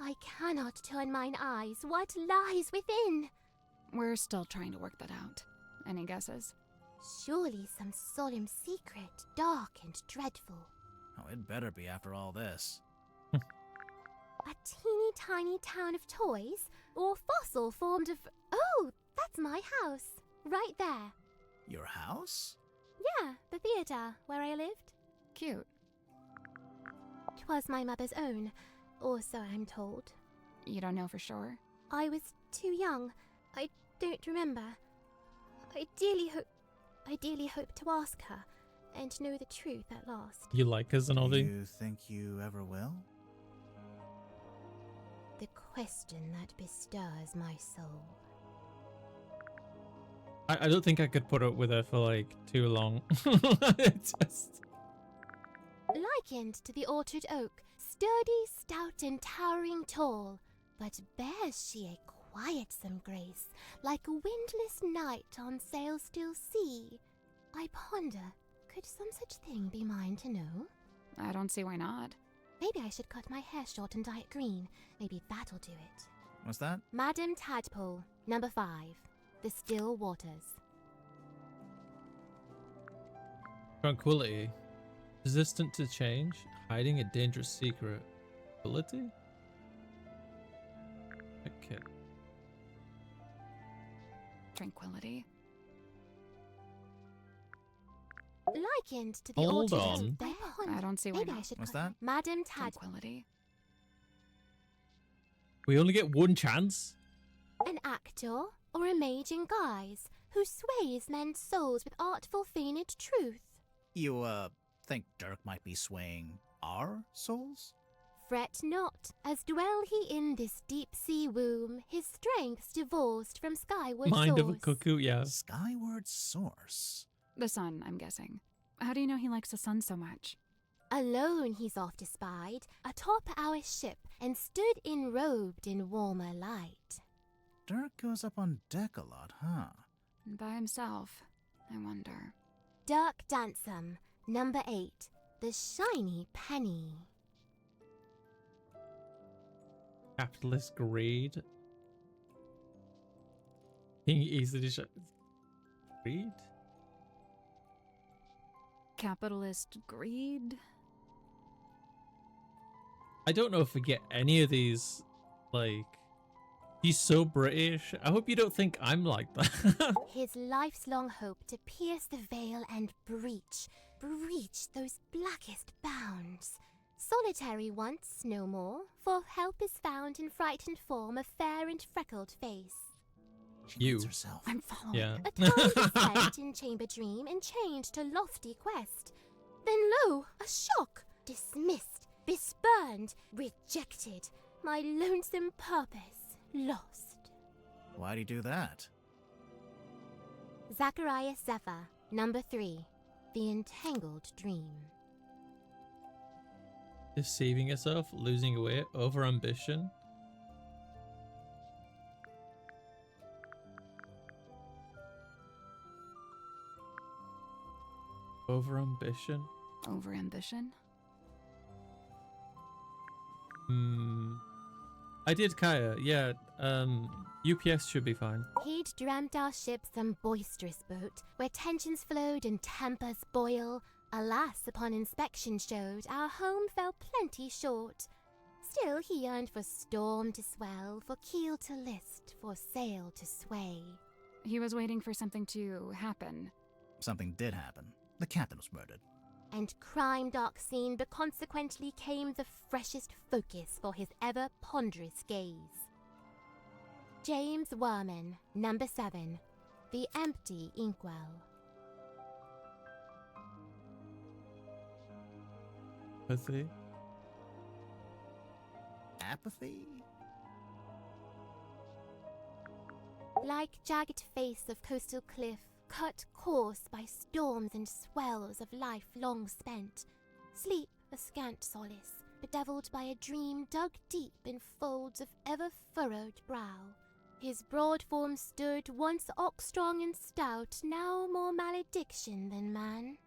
I cannot turn mine eyes. What lies within? We're still trying to work that out. Any guesses? Surely some solemn secret, dark and dreadful. Oh, it better be after all this. A teeny tiny town of toys, or fossil formed of... Oh, that's my house. Right there. Your house? Yeah, the theatre where I lived. Cute. 'Twas my mother's own, or so I'm told. You don't know for sure? I was too young. I don't remember. I dearly hope to ask her and know the truth at last. You like us and all Do the... you think you ever will? The question that bestirs my soul. I don't think I could put up with her for like too long. It's just... Likened to the orchard oak, sturdy, stout, and towering tall, but bears she a quietsome grace, like a windless night on sail-still sea. I ponder, could some such thing be mine to know? I don't see why not. Maybe I should cut my hair short and dye it green. Maybe that'll do it. What's that? Madam Tadpole, number 5. The Still Waters. Tranquility. Resistant to change. Hiding a dangerous secret. Ability? Okay. Tranquility. Likened to the Hold orchard on. oak. I ponder, I don't see why maybe I not. should What's cut that? Madam Tadpole. Tranquility. We only get one chance? An actor or a mage in guise who sways men's souls with artful feigned truth. You, think Dirk might be swaying our souls? Fret not, as dwell he in this deep sea womb, his strengths divorced from skyward Mind source. of a cuckoo, yeah. Skyward source. The sun, I'm guessing. How do you know he likes the sun so much? Alone he's oft espied, atop our ship, and stood enrobed in warmer light. Dirk goes up on deck a lot, huh? And by himself, I wonder. Dirk Dansum, number 8, the shiny penny. Capitalist greed. Being easily greed? Capitalist greed? I don't know if we get any of these. Like, he's so British. I hope you don't think I'm like that. His life's long hope to pierce the veil and breach those blackest bounds. Solitary once, no more, for help is found in frightened form of fair and freckled face. She You. gets herself. I'm following. Yeah. A tongue is set in chamber dream and chained to lofty quest. Then lo, a shock! Dismissed, bespurned, rejected, my lonesome purpose lost. Why'd he do that? Zachariah Zephyr, number 3, The Entangled Dream. Deceiving yourself, losing weight, over ambition. Over ambition. Over ambition? I did Kaya, yeah. UPS should be fine. He'd dreamt our ship some boisterous boat, where tensions flowed and tempers boil. Alas, upon inspection showed, our home fell plenty short. Still he yearned for storm to swell, for keel to list, for sail to sway. He was waiting for something to happen. Something did happen. The captain was murdered. And crime dark scene, but consequently came the freshest focus for his ever ponderous gaze. James Werman, number 7, The Empty Inkwell. Apathy. Apathy? Like jagged face of coastal cliff, cut coarse by storms and swells of life long spent. Sleep a scant solace, bedeviled by a dream dug deep in folds of ever-furrowed brow. His broad form stood, once ox-strong and stout, now more malediction than man.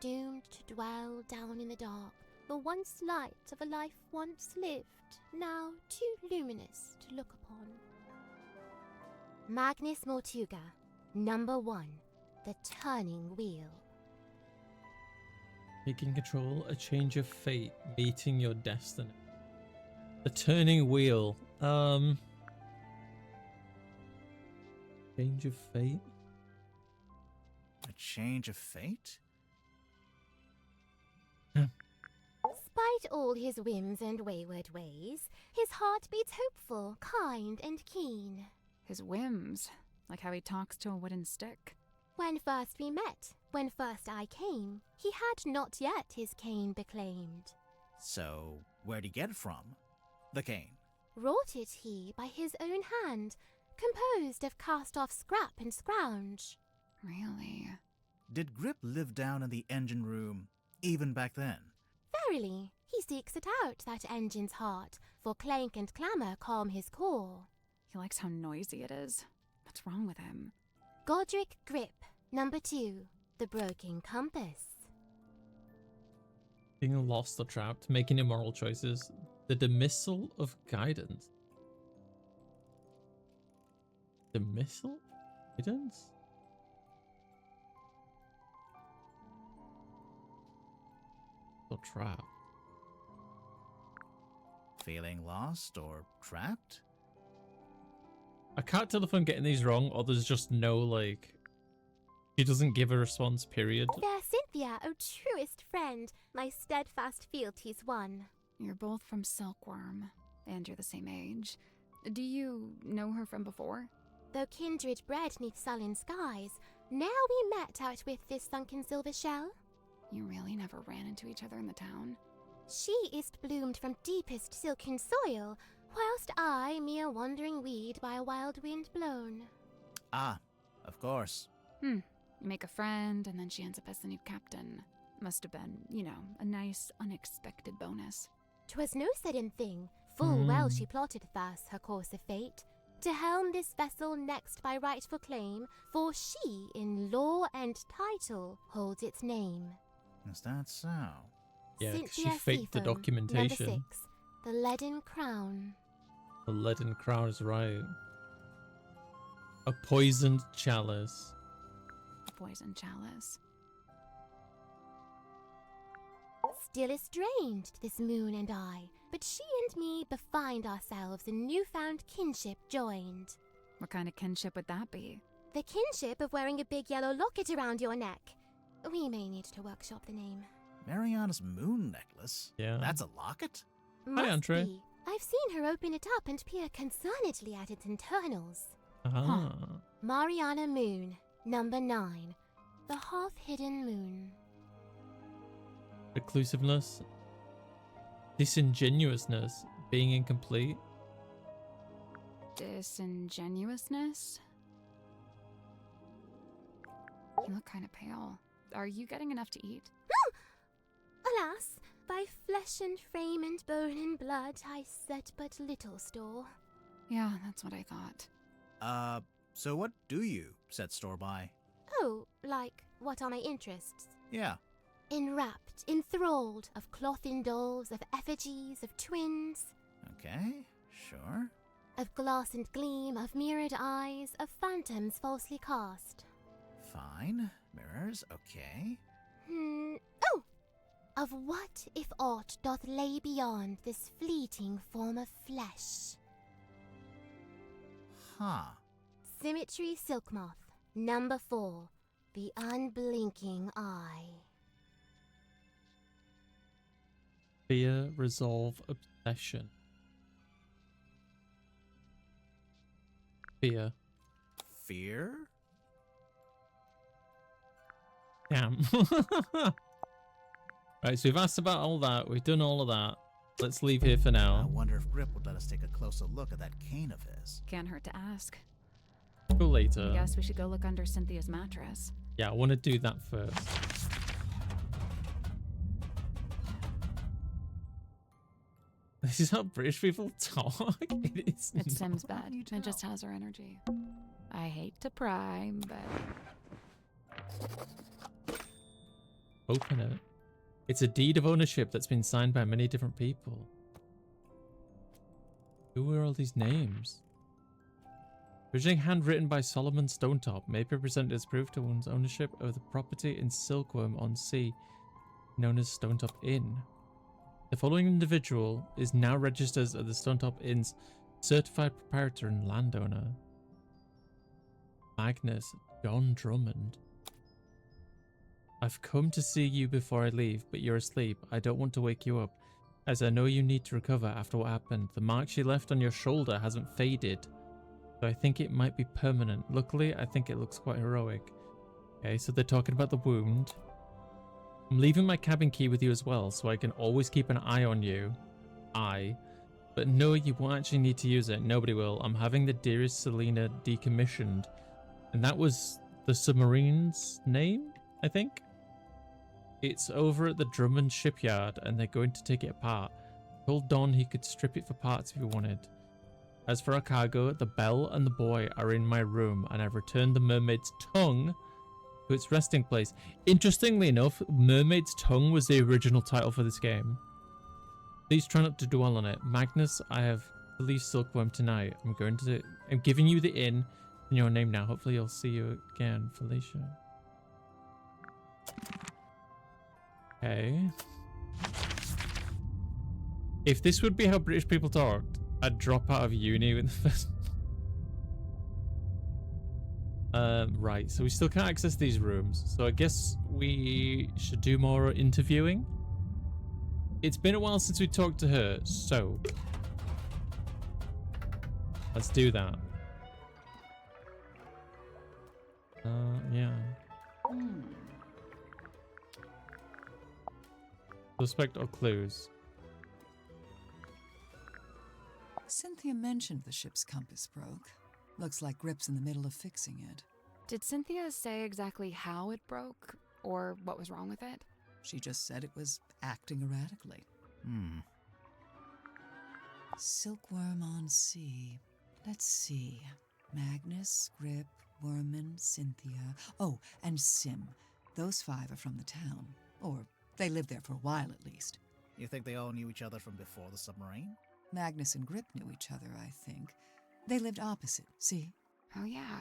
Doomed to dwell down in the dark, the once light of a life once lived, now too luminous to look upon. Magnus Mortuga, number 1, The Turning Wheel. Taking control, a change of fate, meeting your destiny. The turning wheel. Change of fate? A change of fate? Despite all his whims and wayward ways, his heart beats hopeful, kind, and keen. His whims, like how he talks to a wooden stick. When first we met, when first I came, he had not yet his cane beclaimed. So, where'd he get it from? The cane. Wrought it he by his own hand, composed of cast-off scrap and scrounge. Really? Did Grip live down in the engine room, even back then? Verily, he seeks it out, that engine's heart, for clank and clamour calm his core. He likes how noisy it is. What's wrong with him? Godric Grip, number 2, The Broken Compass. Being lost or trapped, making immoral choices. The dismissal of guidance. Dismissal? Guidance? Or trapped? Feeling lost or trapped? I can't tell if I'm getting these wrong or there's just no, like... He doesn't give a response, period. Fair Cynthia, O truest friend, my steadfast fealty's won. You're both from Silkworm, and you're the same age. Do you know her from before? Though kindred bred neath sullen skies, now we met out with this sunken silver shell. You really never ran into each other in the town? She is bloomed from deepest silken soil, whilst I, mere wandering weed by a wild wind blown. Ah, of course. You make a friend, and then she ends up as the new captain. Must have been, you know, a nice, unexpected bonus. 'Twas no sudden thing, full well she plotted thus her course of fate, to helm this vessel next by rightful claim, for she, in law and title, holds its name. Is that so? Yeah, 'cause she Cynthia faked the Seafoam, documentation. Number 6, The Leaden Crown. The leaden crown is right. A poisoned chalice. Poison chalice. Still estranged, this moon and I, but she and me befind ourselves in newfound kinship joined. What kind of kinship would that be? The kinship of wearing a big yellow locket around your neck. We may need to workshop the name. Mariana's moon necklace? Yeah. That's a locket? Must Andre. be. I've seen her open it up and peer concernedly at its internals. Ah. Mariana Moon, number 9, The Half-Hidden Moon. Reclusiveness. Disingenuousness. Being incomplete. Disingenuousness? You look kind of pale. Are you getting enough to eat? Alas, by flesh and frame and bone and blood I set but little store. Yeah, that's what I thought. So what do you set store by? Oh, like, what are my interests? Yeah. Enwrapped, enthralled, of cloth in dolls, of effigies, of twins. Okay, sure. of glass and gleam, of mirrored eyes, of phantoms falsely cast. Fine. Mirrors, okay. Oh! Of what if aught doth lay beyond this fleeting form of flesh? Huh. Symmetry Silk Moth, number 4, the unblinking eye. Fear, resolve, obsession. Fear. Fear? Damn. Right, so we've asked about all that. We've done all of that. Let's leave here for I now. wonder if Grip would let us take a closer look at that cane of his. Can't hurt to ask. Go later. I guess we should go look under Cynthia's mattress. Yeah, I want to do that first. This is how British people talk. It is It's not. Sim's How bed. can you It just tell? has her energy. I hate to pry, but Open it. It's a deed of ownership that's been signed by many different people. Who are all these names? Originally handwritten by Solomon Stonetop, may be presented as proof to one's ownership of the property in Silkworm on Sea, known as Stonetop Inn. The following individual is now registered as the Stonetop Inn's certified proprietor and landowner. Magnus John Drummond. I've come to see you before I leave, but you're asleep. I don't want to wake you up, as I know you need to recover after what happened. The mark she left on your shoulder hasn't faded, so I think it might be permanent. Luckily, I think it looks quite heroic. Okay, so they're talking about the wound. I'm leaving my cabin key with you as well, so I can always keep an eye on you. But no, you won't actually need to use it. Nobody will. I'm having the Dearest Selena decommissioned. And that was the submarine's name, I think? It's over at the Drummond shipyard, and they're going to take it apart. Told Don he could strip it for parts if he wanted. As for our cargo, the bell and the boy are in my room, and I've returned the mermaid's tongue to its resting place. Interestingly enough, Mermaid's Tongue was the original title for this game. Please try not to dwell on it. Magnus, I have to leave Silkworm tonight. I'm giving you the inn in your name now. Hopefully I'll see you again, Felicia. Okay. If this would be how British people talked, I'd drop out of uni with the first. Right, so we still can't access these rooms. So I guess we should do more interviewing. It's been a while since we talked to her, so let's do that. Yeah. Suspect or clues? Cynthia mentioned the ship's compass broke. Looks like Grip's in the middle of fixing it. did Cynthia say exactly how it broke or what was wrong with it? She just said it was acting erratically. Silkworm on sea. Let's see. Magnus, Grip, Worman, Cynthia. Oh, and Sim. Those 5 are from the town. Or they lived there for a while at least. You think they all knew each other from before the submarine? Magnus and Grip knew each other, I think. They lived opposite, see? Oh, yeah.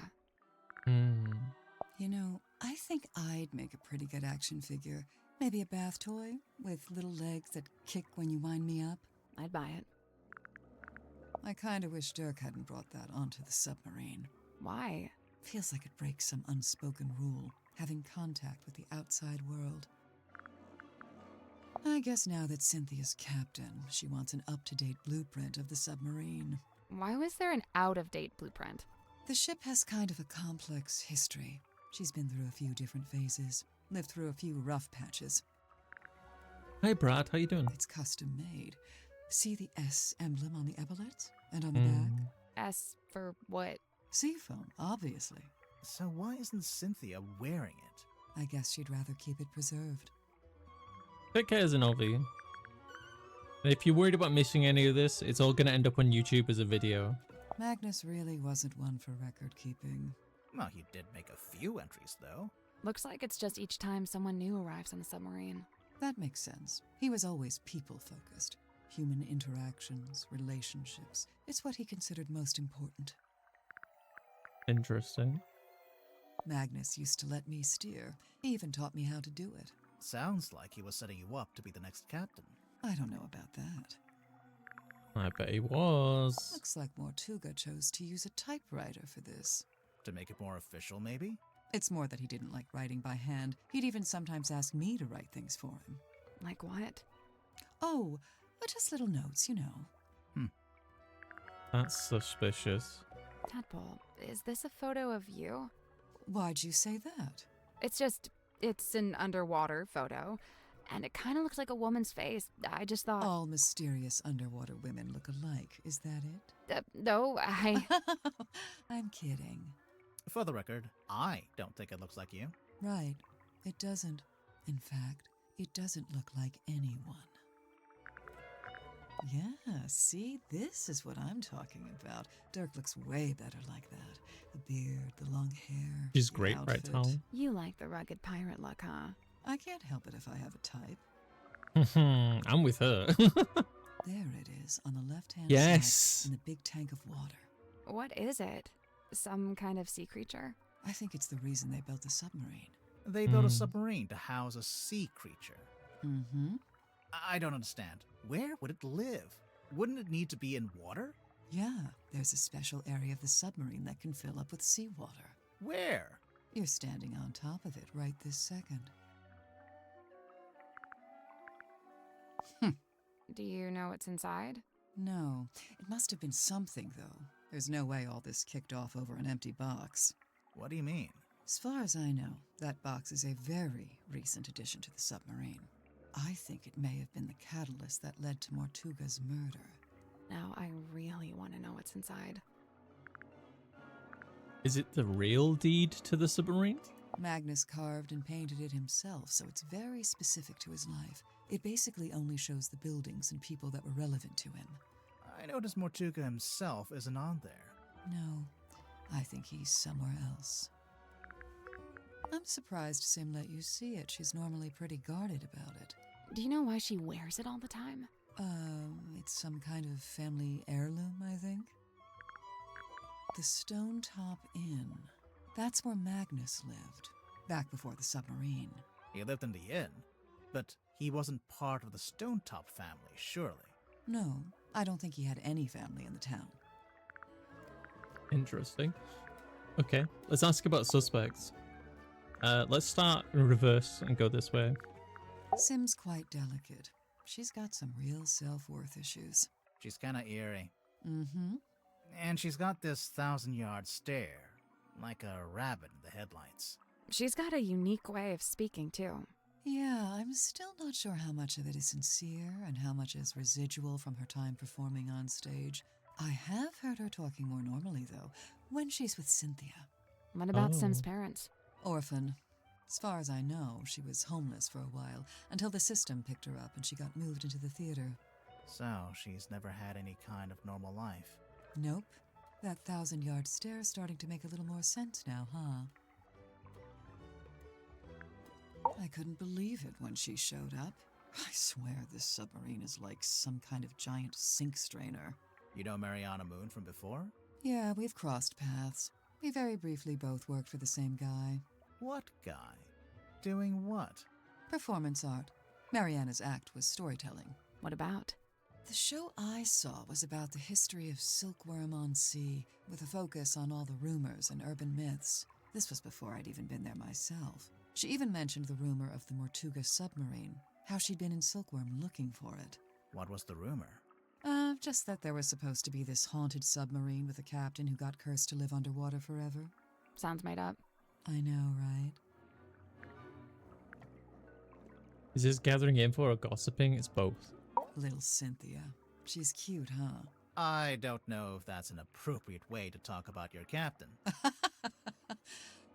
You know, I think I'd make a pretty good action figure. Maybe a bath toy with little legs that kick when you wind me up. I'd buy it. I kind of wish Dirk hadn't brought that onto the submarine. Why? Feels like it breaks some unspoken rule, having contact with the outside world. I guess now that Cynthia's captain, she wants an up-to-date blueprint of the submarine. Why was there an out-of-date blueprint? The ship has kind of a complex history. She's been through a few different phases, lived through a few rough patches. Hi Brad, how you doing? It's custom made. See the S emblem on the epaulets? And on the back? S for what? Seafoam, obviously. So why isn't Cynthia wearing it? I guess she'd rather keep it preserved. Take care as an LV. And if you're worried about missing any of this, it's all going to end up on YouTube as a video. Magnus really wasn't one for record keeping. Well, he did make a few entries, though. Looks like it's just each time someone new arrives on the submarine. That makes sense. He was always people-focused. human interactions, relationships. It's what he considered most important. Interesting. Magnus used to let me steer. He even taught me how to do it. Sounds like he was setting you up to be the next captain. I don't know about that. I bet he was. Looks like Mortuga chose to use a typewriter for this. To make it more official, maybe? It's more that he didn't like writing by hand. He'd even sometimes ask me to write things for him. Like what? Oh, just little notes, you know. That's suspicious. Tadpole, is this a photo of you? Why'd you say that? It's an underwater photo, and it kind of looks like a woman's face. I just thought... All mysterious underwater women look alike, is that it? No, I'm kidding. For the record, I don't think it looks like you. Right, it doesn't. In fact, it doesn't look like anyone. Yeah, see, this is what I'm talking about. Dirk looks way better like that. The beard, the long hair. She's the great, right, outfit. Tom? You like the rugged pirate look, huh? I can't help it if I have a type. I'm with her. There it is, on the left-hand Yes. side, in the big tank of water. What is it? Some kind of sea creature? I think it's the reason they built the submarine. They built a submarine to house a sea creature. Mm-hmm. I don't understand. Where would it live? Wouldn't it need to be in water? Yeah, there's a special area of the submarine that can fill up with seawater. Where? You're standing on top of it right this second. Do you know what's inside? No, it must have been something, though. There's no way all this kicked off over an empty box. What do you mean? As far as I know, that box is a very recent addition to the submarine. I think it may have been the catalyst that led to Mortuga's murder. Now I really want to know what's inside. Is it the real deed to the submarine? Magnus carved and painted it himself, so it's very specific to his life. It basically only shows the buildings and people that were relevant to him. I noticed Mortuga himself isn't on there. No, I think he's somewhere else. I'm surprised Sim let you see it. She's normally pretty guarded about it. Do you know why she wears it all the time? It's some kind of family heirloom, I think. The Stone Top Inn. That's where Magnus lived, back before the submarine. He lived in the inn, but he wasn't part of the Stonetop family, surely. No, I don't think he had any family in the town. Interesting. Okay, let's ask about suspects. Let's start in reverse and go this way. Sim's quite delicate. She's got some real self-worth issues. She's kinda eerie. Mm-hmm. And she's got this 1,000-yard stare, like a rabbit in the headlights. She's got a unique way of speaking, too. Yeah, I'm still not sure how much of it is sincere and how much is residual from her time performing on stage. I have heard her talking more normally, though, when she's with Cynthia. What about Oh. Sim's parents? Orphan. As far as I know, she was homeless for a while, until the system picked her up and she got moved into the theater. So, she's never had any kind of normal life. Nope. That 1,000-yard stare's starting to make a little more sense now, huh? I couldn't believe it when she showed up. I swear this submarine is like some kind of giant sink strainer. You know Mariana Moon from before? Yeah, we've crossed paths. We very briefly both worked for the same guy. What guy? Doing what? Performance art. Mariana's act was storytelling. What about? The show I saw was about the history of Silkworm on Sea, with a focus on all the rumors and urban myths. This was before I'd even been there myself. She even mentioned the rumor of the Mortuga submarine, how she'd been in Silkworm looking for it. What was the rumor? Just that there was supposed to be this haunted submarine with a captain who got cursed to live underwater forever. Sounds made up. I know, right? Is this gathering info or gossiping? It's both. Little Cynthia. She's cute, huh? I don't know if that's an appropriate way to talk about your captain.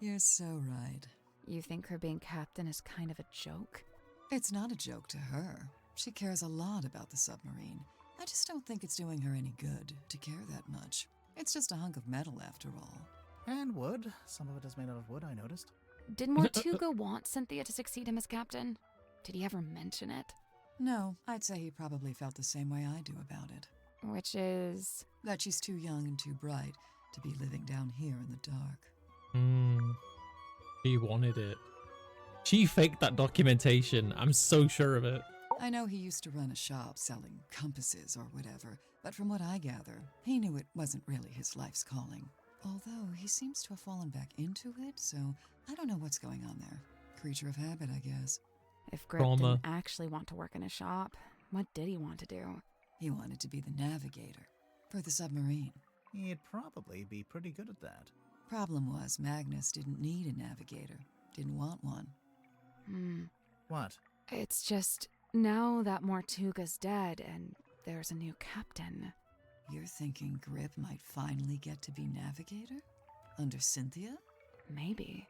You're so right. You think her being captain is kind of a joke? It's not a joke to her. She cares a lot about the submarine. I just don't think it's doing her any good to care that much. It's just a hunk of metal after all. And wood. Some of it is made out of wood, I noticed. Did Mortuga want Cynthia to succeed him as captain? Did he ever mention it? No, I'd say he probably felt the same way I do about it. Which is... That she's too young and too bright to be living down here in the dark. She wanted it. She faked that documentation. I'm so sure of it. I know he used to run a shop selling compasses or whatever, but from what I gather, he knew it wasn't really his life's calling. Although he seems to have fallen back into it, so I don't know what's going on there. Creature of habit, I guess. If Grip Trauma. didn't actually want to work in a shop, what did he want to do? He wanted to be the navigator for the submarine. He'd probably be pretty good at that. Problem was, Magnus didn't need a navigator. Didn't want one. What? It's just, now that Mortuga's dead and there's a new captain. You're thinking Grip might finally get to be navigator? Under Cynthia? Maybe.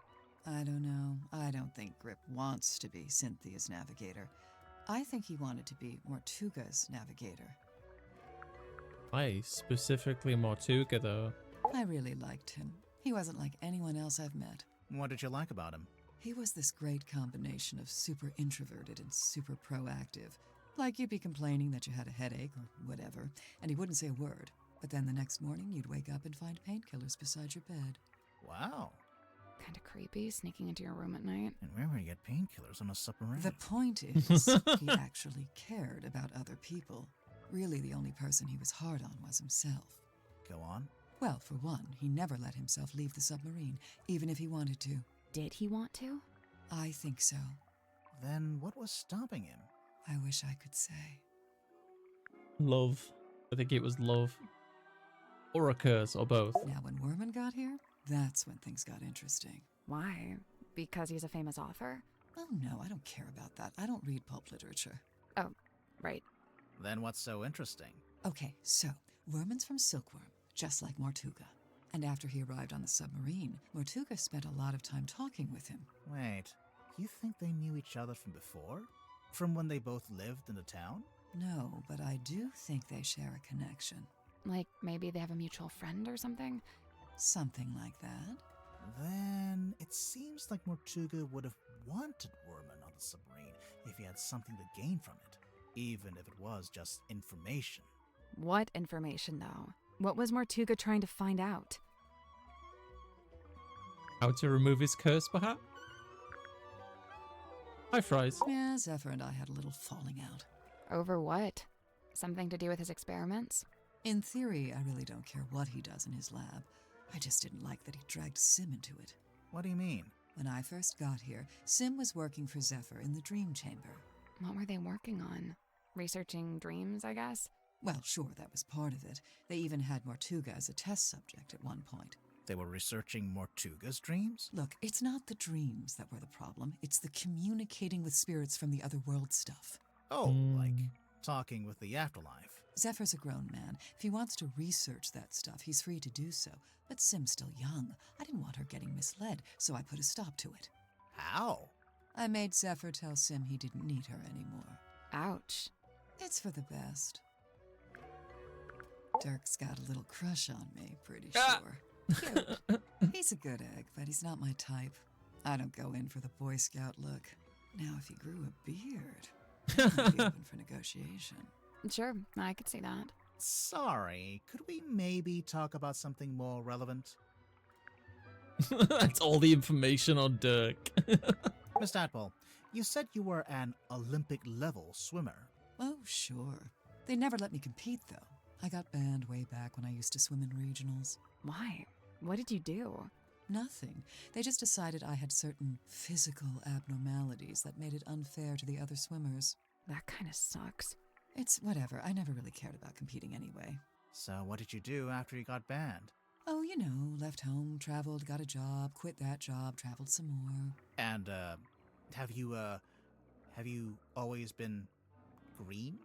I don't know. I don't think Grip wants to be Cynthia's navigator. I think he wanted to be Mortuga's navigator. Why specifically Mortuga though? I really liked him. He wasn't like anyone else I've met. What did you like about him? He was this great combination of super introverted and super proactive. Like you'd be complaining that you had a headache or whatever, and he wouldn't say a word. But then the next morning you'd wake up and find painkillers beside your bed. Wow. Kind of creepy, sneaking into your room at night. And where would you get painkillers on a submarine? The point is, he actually cared about other people. Really, the only person he was hard on was himself. Go on. Well, for one, he never let himself leave the submarine, even if he wanted to. Did he want to? I think so. Then what was stopping him? I wish I could say. Love. I think it was love. Or a curse, or both. Now, when Werman got here, that's when things got interesting. Why? Because he's a famous author? Oh no, I don't care about that. I don't read pulp literature. Oh, right. Then what's so interesting? Okay, so, Werman's from Silkworm, just like Mortuga. And after he arrived on the submarine, Mortuga spent a lot of time talking with him. Wait, you think they knew each other from before? From when they both lived in the town? No, but I do think they share a connection. Like, maybe they have a mutual friend or something? Something like that. Then it seems like Mortuga would have wanted Werman on the submarine if he had something to gain from it, even if it was just information. What information, though? What was Mortuga trying to find out? How to remove his curse, perhaps? Hi, Fries. Yeah, Zephyr and I had a little falling out. Over what? Something to do with his experiments? In theory, I really don't care what he does in his lab. I just didn't like that he dragged Sim into it. What do you mean? When I first got here, Sim was working for Zephyr in the Dream Chamber. What were they working on? Researching dreams, I guess? Well, sure, that was part of it. They even had Mortuga as a test subject at one point. They were researching Mortuga's dreams? Look, it's not the dreams that were the problem. It's the communicating with spirits from the other world stuff. Oh, like talking with the afterlife. Zephyr's a grown man. If he wants to research that stuff, he's free to do so. But Sim's still young. I didn't want her getting misled, so I put a stop to it. How? I made Zephyr tell Sim he didn't need her anymore. Ouch. It's for the best. Dirk's got a little crush on me, pretty sure. Cute. He's a good egg, but he's not my type. I don't go in for the Boy Scout look. Now, if he grew a beard, I'd be open for negotiation. Sure, I could see that. Sorry, could we maybe talk about something more relevant? That's all the information on Dirk. Miss Tadpole, you said you were an Olympic-level swimmer. Oh, sure. They never let me compete, though. I got banned way back when I used to swim in regionals. Why? What did you do? Nothing. They just decided I had certain physical abnormalities that made it unfair to the other swimmers. That kind of sucks. It's whatever. I never really cared about competing anyway. So what did you do after you got banned? Oh, you know, left home, traveled, got a job, quit that job, traveled some more. And, have you always been green?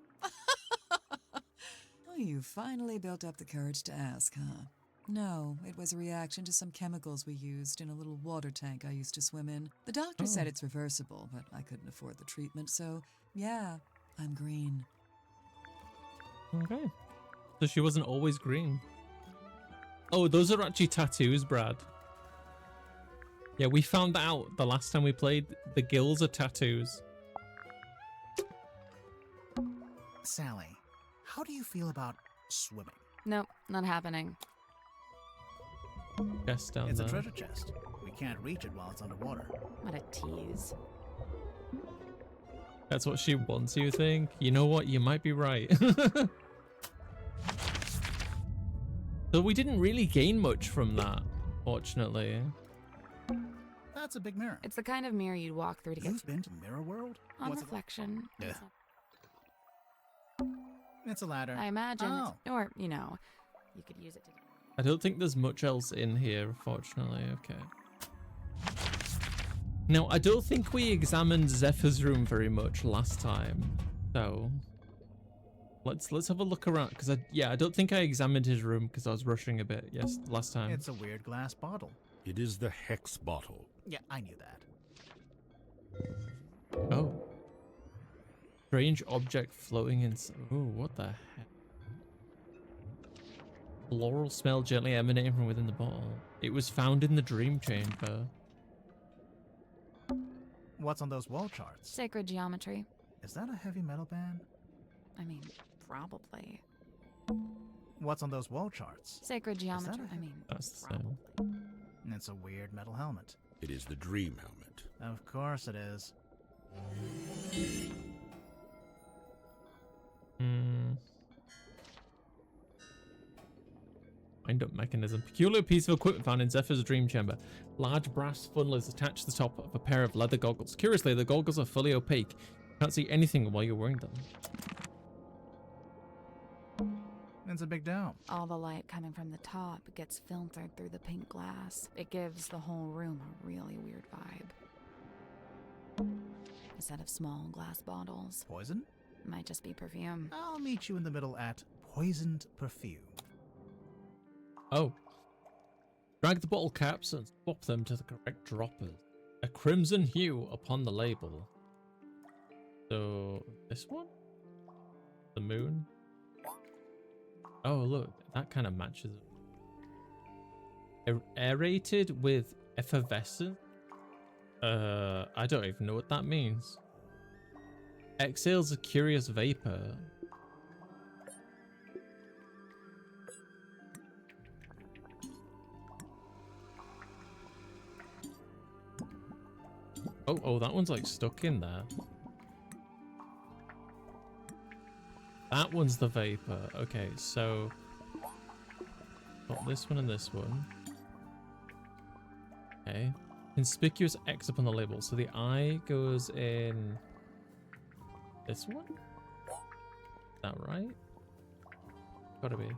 Oh, you finally built up the courage to ask, huh? No, it was a reaction to some chemicals we used in a little water tank I used to swim in. The doctor said it's reversible, but I couldn't afford the treatment, so yeah, I'm green. Okay. So she wasn't always green. Oh, those are actually tattoos, Brad. Yeah, we found that out the last time we played. The gills are tattoos. Sally, how do you feel about swimming? Nope, not happening. Chest down It's there. a treasure chest. We can't reach it while it's underwater. What a tease. That's what she wants, you think? You know what? You might be right. So we didn't really gain much from that, fortunately. That's a big mirror. It's the kind of mirror you'd walk through to get You've been to Mirror World? on What's it like? reflection. Yeah. It's a ladder. I imagine. Oh. Or, you know, you could use it to... I don't think there's much else in here, unfortunately. Okay. Now, I don't think we examined Zephyr's room very much last time, so let's have a look around. Because I don't think I examined his room because I was rushing a bit. Yes, last time. It's a weird glass bottle. It is the hex bottle. Yeah, I knew that. Oh. Strange object floating in. Oh, what the heck? Floral smell gently emanating from within the bottle. It was found in the dream chamber. What's on those wall charts? Sacred geometry. Is that a heavy metal band? I mean, Probably. What's on those wall charts? sacred geometry. a- I mean, That's the same. It's a weird metal helmet. It is the dream helmet. Of course it is. Wind-up mechanism. Peculiar piece of equipment found in Zephyr's dream chamber. Large brass funnel is attached to the top of a pair of leather goggles. Curiously, the goggles are fully opaque. You can't see anything while you're wearing them. It's a big dome. All the light coming from the top gets filtered through the pink glass. It gives the whole room a really weird vibe. A set of small glass bottles. Poison? Might just be perfume. I'll meet you in the middle at poisoned perfume. Oh. Drag the bottle caps and swap them to the correct droppers. A crimson hue upon the label. So, this one? The moon? Oh, look, that kind of matches. Aerated with effervescent? I don't even know what that means. Exhales a curious vapor. Oh, that one's like stuck in there. That one's the vapor. Okay, so got this one and this one. Okay. Conspicuous X upon the label. So the eye goes in this one? Is that right? Gotta be.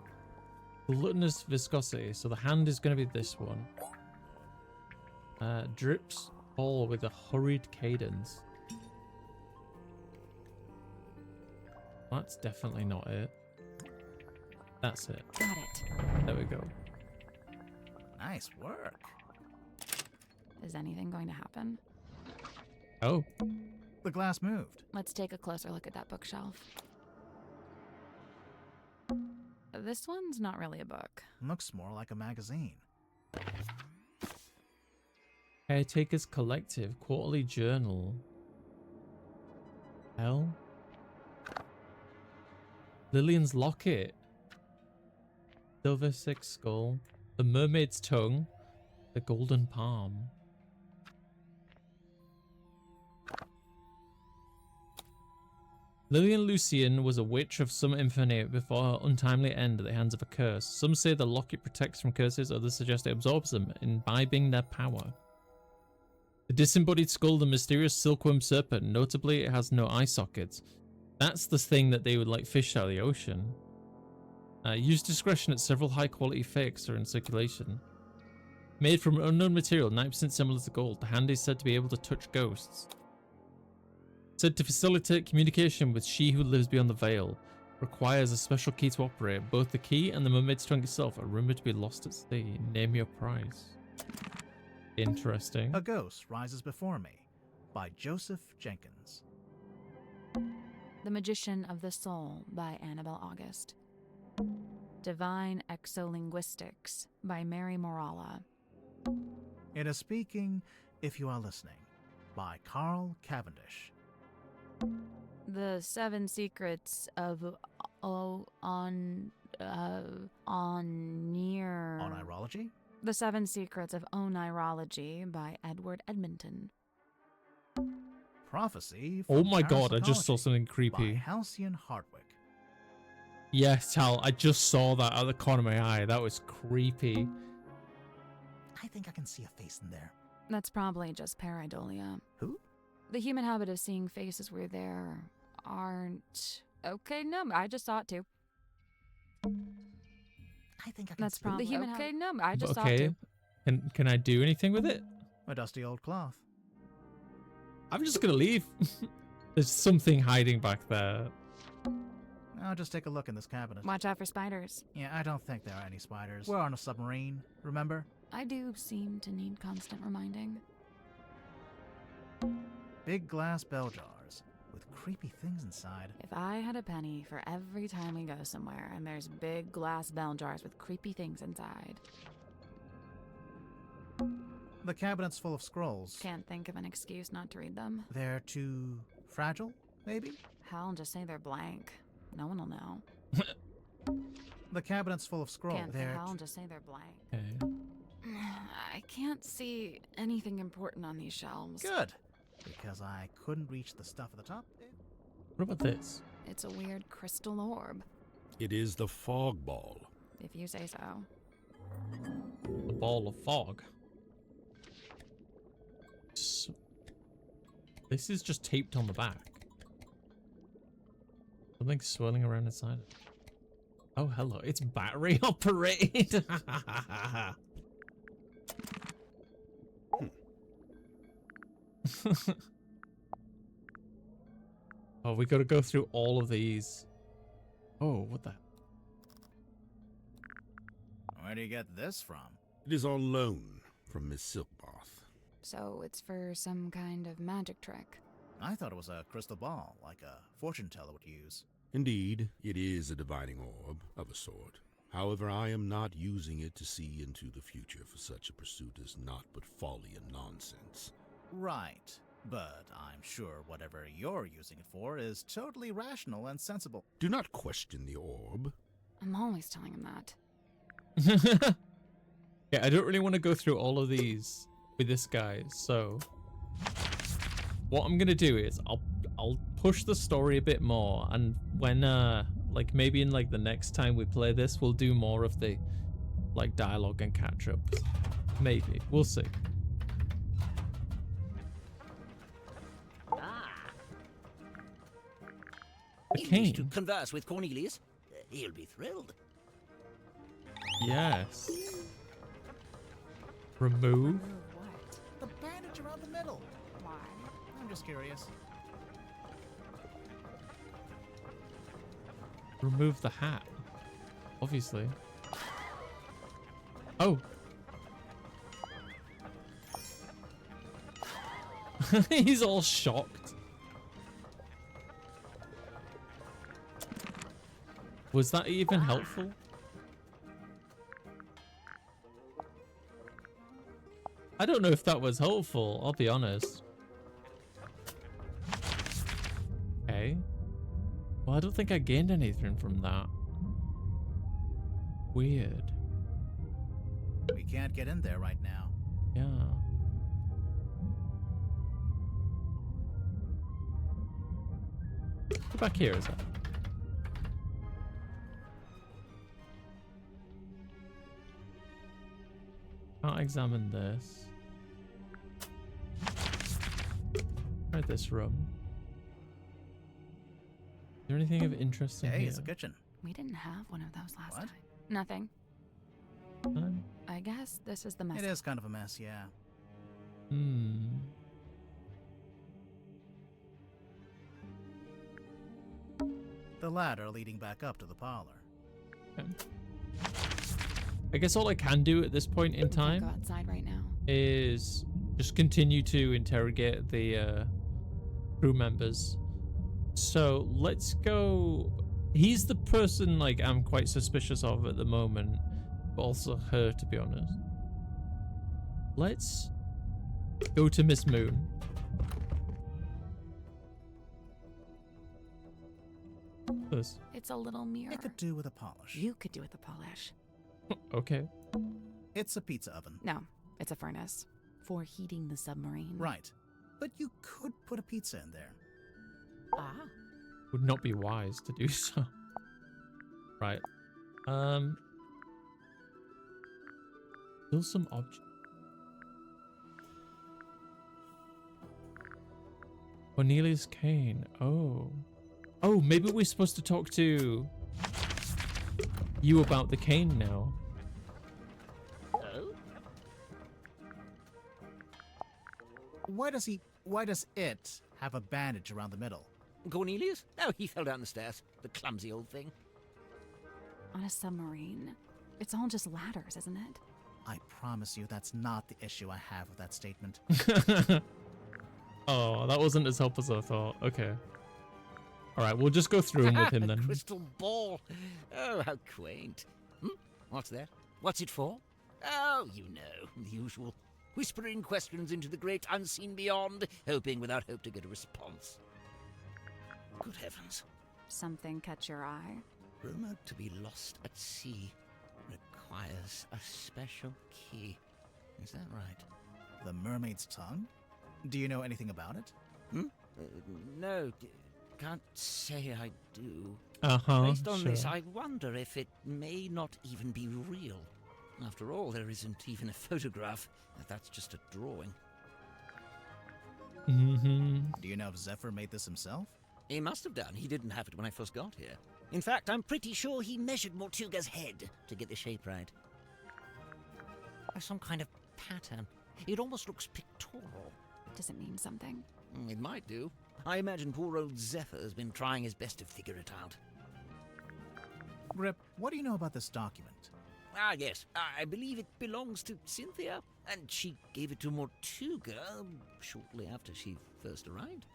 Gluttonous viscosity. So the hand is gonna be this one. Drips all with a hurried cadence. That's definitely not it. That's it. Got it. There we go. Nice work. Is anything going to happen? Oh, The glass moved. let's take a closer look at that bookshelf. This one's not really a book. Looks more like a magazine. Caretakers Collective Quarterly Journal. Hell. Lillian's Locket. Silver Six Skull. The Mermaid's Tongue. The Golden Palm. Lillian Lucian was a witch of some infamy before her untimely end at the hands of a curse. Some say the locket protects from curses, others suggest it absorbs them, imbibing their power. The disembodied skull, the mysterious silkworm serpent, notably it has no eye sockets. That's the thing that they would like fish out of the ocean. Use discretion at several high quality fakes are in circulation. Made from unknown material, 9% similar to gold, the hand is said to be able to touch ghosts. Said to facilitate communication with she who lives beyond the veil. Requires a special key to operate. Both the key and the mermaid's tongue itself are rumored to be lost at sea. Name your price. Interesting. A Ghost Rises Before Me by Joseph Jenkins. The Magician of the Soul by Annabelle August. Divine Exolinguistics by Mary Morala. It is Speaking If You Are Listening by Carl Cavendish. The 7 secrets of Onirology? The 7 Secrets of Onirology by Edward Edmonton. Prophecy Oh from my god, I just saw Parapsychology something by creepy. Halcyon Hardwick. Yes, Tal, I just saw that out of the corner of my eye. That was creepy. I think I can see a face in there. That's probably just pareidolia. Who? The human habit of seeing faces where there aren't... Okay, no, I just saw it too. I think I can That's see probably... a Okay, no, I just saw it Okay, too. can I do anything with it? dusty old cloth. I'm just gonna leave. There's something hiding back there. I'll just take a look in this cabinet. Watch out for spiders. Yeah, I don't think there are any spiders. We're on a submarine, remember? I do seem to need constant reminding. Big glass bell jars with creepy things inside. If I had a penny for every time we go somewhere and there's big glass bell jars with creepy things inside. The cabinet's full of scrolls. Can't think of an excuse not to read them. They're too fragile, maybe? Hell, just say they're blank. No one will know. The cabinet's full of scrolls. Can't They're hell, just say they're blank. Okay. I can't see anything important on these shelves. good, because I couldn't reach the stuff at the top. What about this? It's a weird crystal orb, It is the fog ball. if you say so. The ball of fog. So, this is just taped on the back. Something's swirling around inside it. Oh, hello. It's battery operated. Oh, we gotta go through all of these. Oh, what the? Where do you get this from? It is on loan from Miss Silkmoth. So it's for some kind of magic trick. I thought it was a crystal ball, like a fortune teller would use. Indeed, it is a divining orb of a sort. However, I am not using it to see into the future, for such a pursuit is not but folly and nonsense. Right, but I'm sure whatever you're using it for is totally rational and sensible. Do not question the orb. I'm always telling him that. Yeah, I don't really want to go through all of these with this guy, so what I'm gonna do is I'll push the story a bit more, and when like maybe in like the next time we play this, we'll do more of the like dialogue and catch up. Maybe we'll see. The You wish to king. converse with Cornelius? He'll be thrilled. Yes. Remove. What? The bandage around the middle. Why? I'm just curious. Remove the hat. Obviously. Oh. He's all shocked. Was that even helpful? I don't know if that was helpful, I'll be honest. Okay. Well, I don't think I gained anything from that. Weird. We can't get in there right now. Yeah. Go back here, is that? Can't examine this. Try this room. Is there anything of interest in Hey, here? it's a kitchen. We didn't have one of those last What? time. Nothing. No? I guess this is the mess. It is kind of a mess, yeah. Hmm. The ladder leading back up to the parlor. Okay. I guess all I can do at this point in Go time outside right now. is just continue to interrogate the crew members. So let's go. He's the person like I'm quite suspicious of at the moment, but also her, to be honest. Let's go to Miss Moon. This. It's a little mirror. It could do with a polish. You could do with the polish. Okay. It's a pizza oven. No, it's a furnace. For heating the submarine. Right. But you could put a pizza in there. Ah. Would not be wise to do so. Right. Still some object. Cornelius Kane. Oh. Oh, maybe we're supposed to talk to you about the cane now. Oh? Why does it have a bandage around the middle? Cornelius? Oh, he fell down the stairs. The clumsy old thing. On a submarine. It's all just ladders, isn't it? I promise you that's not the issue I have with that statement. Oh, that wasn't as helpful as I thought. Okay. Alright, we'll just go through them with him A then. crystal ball. Oh, how quaint. What's that? What's it for? Oh, you know, the usual. Whispering questions into the great unseen beyond, hoping without hope to get a response. Good heavens. Something catch your eye? Rumored to be lost at sea. Requires a special key. Is that right? The mermaid's tongue? Do you know anything about it? No, can't say I do. Uh-huh, Based on this, sure. I wonder if it may not even be real. After all, there isn't even a photograph. That's just a drawing. Mm-hmm. Do you know if Zephyr made this himself? He must have done. He didn't have it when I first got here. In fact, I'm pretty sure he measured Mortuga's head to get the shape right. There's some kind of pattern. It almost looks pictorial. Does it mean something? It might do. I imagine poor old Zephyr's been trying his best to figure it out. Grip, what do you know about this document? Ah, yes. I believe it belongs to Cynthia, and she gave it to Mortuga shortly after she first arrived.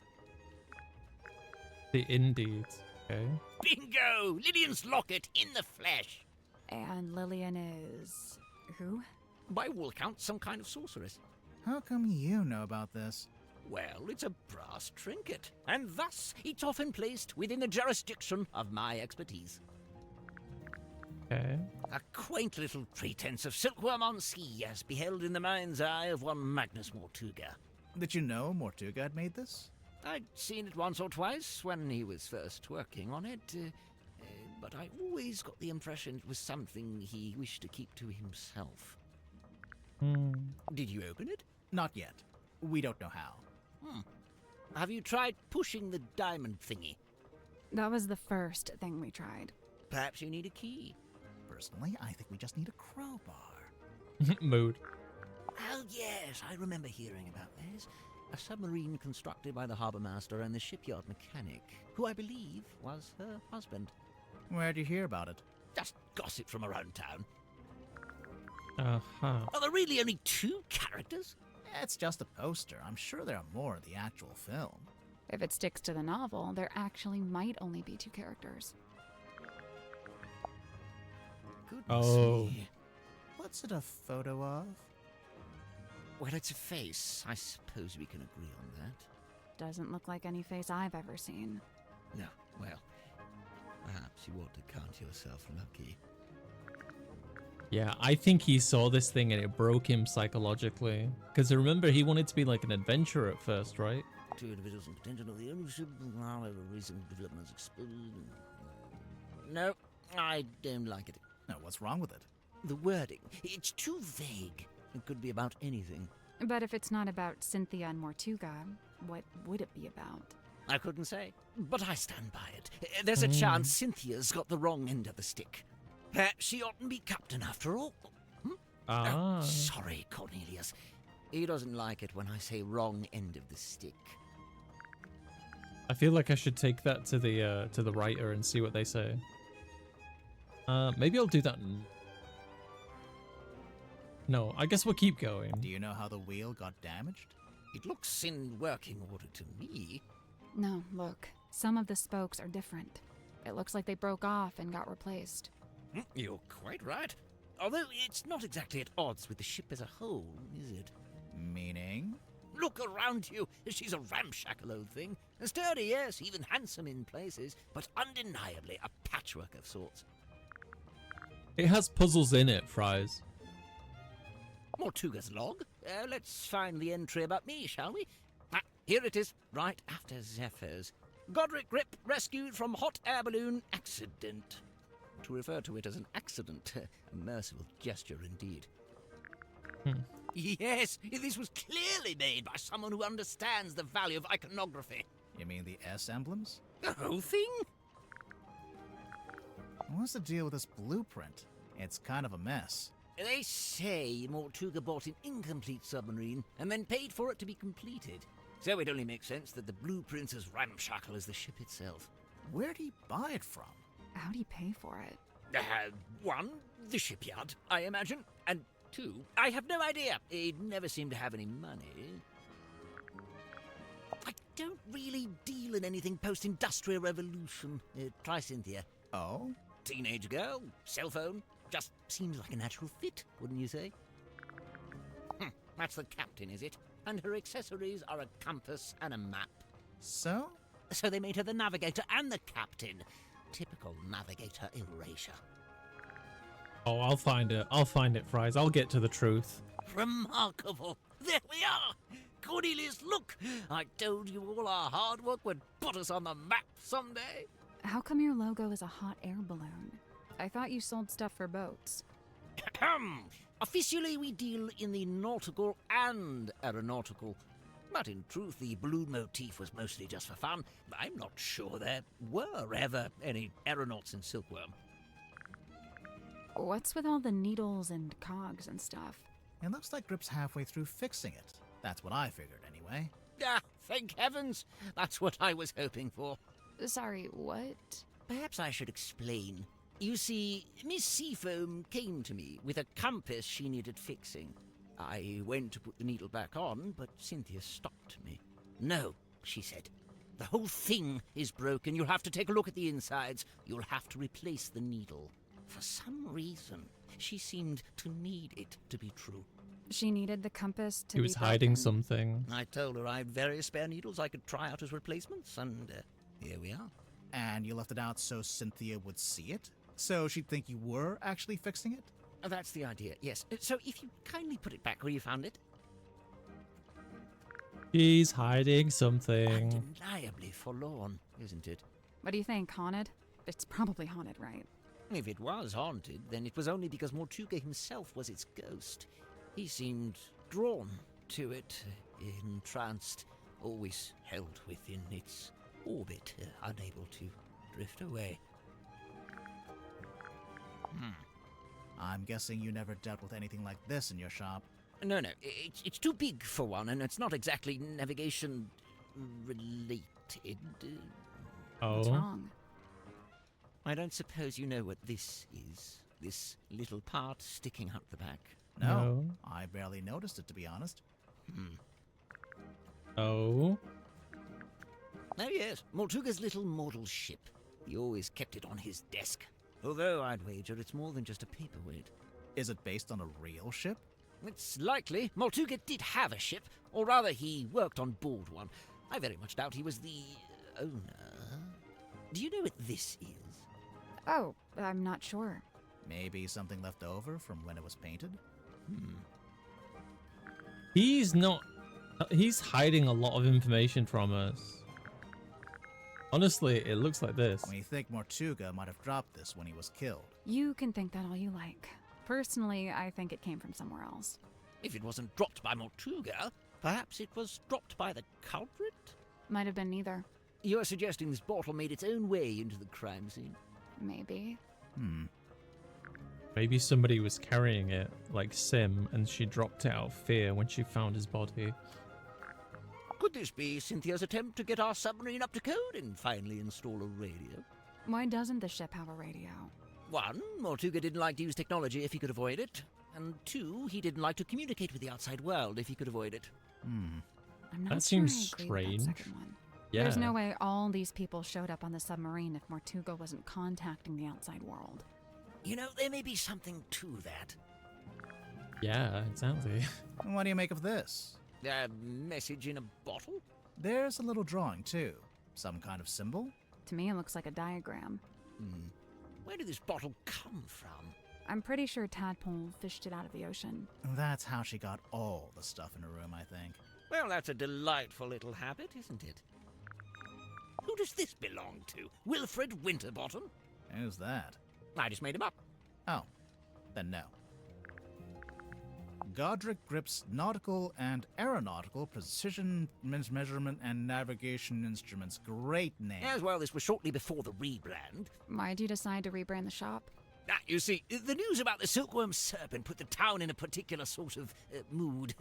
The Indeed. Okay. Bingo! Lillian's locket in the flesh! And Lillian is... who? By all accounts, some kind of sorceress. How come you know about this? Well, it's a brass trinket, and thus it's often placed within the jurisdiction of my expertise. Okay. A quaint little pretense of silkworm on sea, as beheld in the mind's eye of one Magnus Mortuga. Did you know Mortuga had made this? I'd seen it once or twice when he was first working on it, but I always got the impression it was something he wished to keep to himself. Did you open it? Not yet. We don't know how. Have you tried pushing the diamond thingy? That was the first thing we tried. Perhaps you need a key. Personally, I think we just need a crowbar. Mood. Oh, yes, I remember hearing about this. A submarine constructed by the harbour master and the shipyard mechanic, who I believe was her husband. Where'd you hear about it? Just gossip from around town. Uh-huh. Are there really only 2 characters? It's just a poster. I'm sure there are more in the actual film. If it sticks to the novel, there actually might only be 2 characters. Goodness Oh. me. What's it a photo of? Well, it's a face. I suppose we can agree on that. Doesn't look like any face I've ever seen. No, well, perhaps you ought to count yourself lucky. Yeah, I think he saw this thing and it broke him psychologically. Because remember, he wanted to be like an adventurer at first, right? 2 individuals in potential of the ownership, however, recent developments exposed. No, I don't like it. No, what's wrong with it? The wording, it's too vague. It could be about anything. But if it's not about Cynthia and Mortuga, what would it be about? I couldn't say, but I stand by it. There's a chance Cynthia's got the wrong end of the stick. Perhaps she oughtn't be captain after all. Ah. Oh, sorry, Cornelius. He doesn't like it when I say wrong end of the stick. I feel like I should take that to the writer and see what they say. Maybe I'll do that. No, I guess we'll keep going. Do you know how the wheel got damaged? It looks in working order to me. No, look. Some of the spokes are different. It looks like they broke off and got replaced. You're quite right. Although it's not exactly at odds with the ship as a whole, is it? Meaning? Look, Look around you. She's a ramshackle old thing. Sturdy, yes, even handsome in places, but undeniably a patchwork of sorts. It has puzzles in it, Fries. Mortuga's log. Let's find the entry about me, shall we? Ah, here it is, right after Zephyr's. Godric Grip rescued from hot air balloon accident. To refer to it as an accident, a merciful gesture indeed. Yes, this was clearly made by someone who understands the value of iconography. You mean the S emblems? The whole thing? What's the deal with this blueprint? It's kind of a mess. They say Mortuga bought an incomplete submarine and then paid for it to be completed. So it only makes sense that the blueprint's as ramshackle as the ship itself. Where'd he buy it from? How'd he pay for it? One, the shipyard, I imagine. And two, I have no idea. He'd never seemed to have any money. I don't really deal in anything post-industrial revolution. Try Cynthia. Oh? Teenage girl, cell phone. Just seems like a natural fit, wouldn't you say? That's the captain, is it? And her accessories are a compass and a map. So? So they made her the navigator and the captain. Typical navigator erasure. Oh, I'll find it. I'll find it, Fries. I'll get to the truth. Remarkable. There we are. Cornelius, look. I told you all our hard work would put us on the map someday. How come your logo is a hot air balloon? I thought you sold stuff for boats. Officially, we deal in the nautical and aeronautical. But in truth, the balloon motif was mostly just for fun. I'm not sure there were ever any aeronauts in Silkworm. What's with all the needles and cogs and stuff? It looks like Grip's halfway through fixing it. That's what I figured, anyway. Ah, thank heavens. That's what I was hoping for. Sorry, what? Perhaps I should explain. You see, Miss Seafoam came to me with a compass she needed fixing. I went to put the needle back on, but Cynthia stopped me. No, she said. The whole thing is broken. You'll have to take a look at the insides. You'll have to replace the needle. For some reason, she seemed to need it to be true. She needed the compass to He was hiding something. I told her I had various spare needles I could try out as replacements, and here we are. And you left it out so Cynthia would see it? So she'd think you were actually fixing it? That's the idea, yes. So if you kindly put it back where you found it. He's hiding something. Undeniably forlorn, isn't it? What do you think, haunted? It's probably haunted, right? If it was haunted, then it was only because Mortuga himself was its ghost. He seemed drawn to it, entranced, always held within its orbit, unable to drift away. I'm guessing you never dealt with anything like this in your shop. No, it's too big for one, and it's not exactly navigation related. What's Oh. wrong? I don't suppose you know what this is. This little part sticking out the back. No, I barely noticed it, to be honest. Oh. Oh yes, Mortuga's little model ship. He always kept it on his desk. Although I'd wager it's more than just a paperweight. Is it based on a real ship? It's likely. Mortuga did have a ship, or rather he worked on board one. I very much doubt he was the owner. Do you know what this is? Oh, I'm not sure. Maybe something left over from when it was painted? He's not... He's hiding a lot of information from us. Honestly, it looks like this. We think Mortuga might have dropped this when he was killed. You can think that all you like. Personally, I think it came from somewhere else. If it wasn't dropped by Mortuga, perhaps it was dropped by the culprit? Might have been neither. You're suggesting this bottle made its own way into the crime scene? Maybe. Maybe somebody was carrying it, like Sim, and she dropped it out of fear when she found his body. Could this be Cynthia's attempt to get our submarine up to code and finally install a radio? Why doesn't the ship have a radio? One, Mortuga didn't like to use technology if he could avoid it. And two, he didn't like to communicate with the outside world if he could avoid it. I'm not That sure seems I agree with that strange. second one. Yeah. There's no way all these people showed up on the submarine if Mortuga wasn't contacting the outside world. You know, there may be something to that. Yeah, exactly. What do you make of this? A message in a bottle? There's a little drawing, too. Some kind of symbol? To me, it looks like a diagram. Where did this bottle come from? I'm pretty sure Tadpole fished it out of the ocean. That's how she got all the stuff in her room, I think. Well, that's a delightful little habit, isn't it? Who does this belong to? Wilfred Winterbottom? Who's that? I just made him up. Oh, then no. Godric Grip's nautical and aeronautical precision measurement and navigation instruments. Great name. As well, this was shortly before the rebrand. Why'd you decide to rebrand the shop? You see, the news about the silkworm serpent put the town in a particular sort of mood.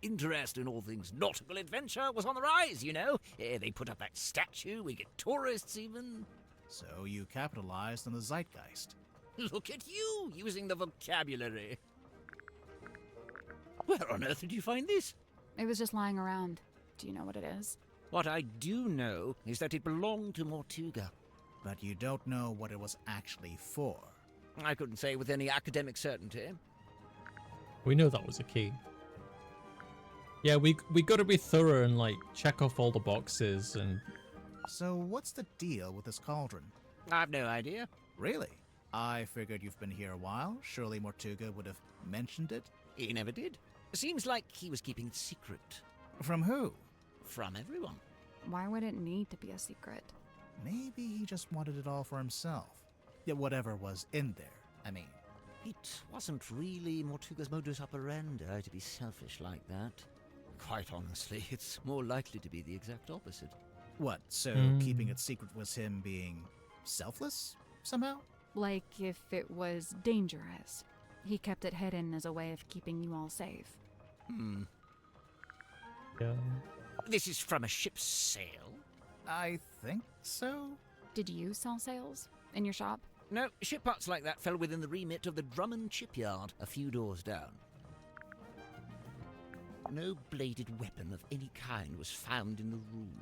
Interest in all things nautical adventure was on the rise, you know. They put up that statue, we get tourists even. So you capitalized on the zeitgeist. Look at you, using the vocabulary. Where on earth did you find this? It was just lying around. Do you know what it is? What I do know is that it belonged to Mortuga. But you don't know what it was actually for. I couldn't say with any academic certainty. We know that was a key. Yeah, we got to be thorough and like check off all the boxes and. So what's the deal with this cauldron? I've no idea. Really? I figured you've been here a while. Surely Mortuga would have mentioned it. He never did. Seems like he was keeping it secret. From who? From everyone. Why would it need to be a secret? Maybe he just wanted it all for himself. Yet whatever was in there, I mean. It wasn't really Mortuga's modus operandi to be selfish like that. Quite honestly, it's more likely to be the exact opposite. What, so keeping it secret was him being selfless, somehow? Like if it was dangerous. He kept it hidden as a way of keeping you all safe. Yeah. This is from a ship's sail? I think so. Did you sell sails in your shop? No, ship parts like that fell within the remit of the Drummond shipyard, a few doors down. No bladed weapon of any kind was found in the room.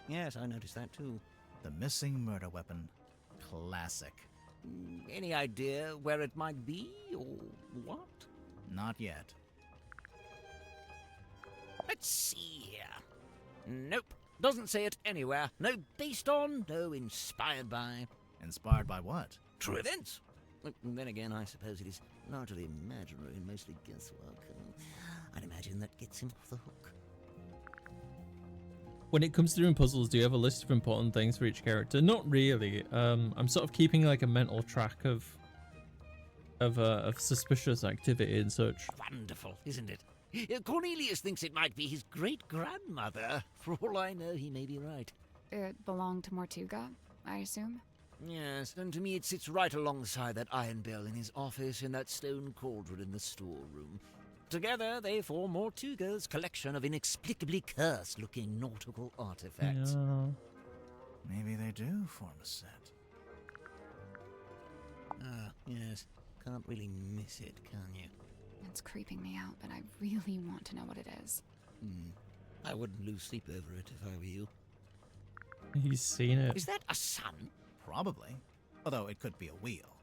Yes, I noticed that too. The missing murder weapon. Classic. Any idea where it might be, or what? Not yet. Let's see here. Nope, doesn't say it anywhere. No based on, no inspired by. Inspired by what? True events. Then again, I suppose it is largely imaginary and mostly guesswork. I'd imagine that gets him off the hook. When it comes to doing puzzles, do you have a list of important things for each character? Not really. I'm sort of keeping like a mental track of suspicious activity and such. Wonderful, isn't it? Cornelius thinks it might be his great-grandmother. For all I know, he may be right. It belonged to Mortuga, I assume? Yes, and to me it sits right alongside that iron bell in his office and that stone cauldron in the storeroom. Together, they form Mortuga's collection of inexplicably cursed-looking nautical artifacts. Yeah. Maybe they do form a set. Ah, yes. Can't really miss it, can you? It's creeping me out, but I really want to know what it is. I wouldn't lose sleep over it if I were you. He's seen it. Is that a sun? Probably. Although it could be a wheel.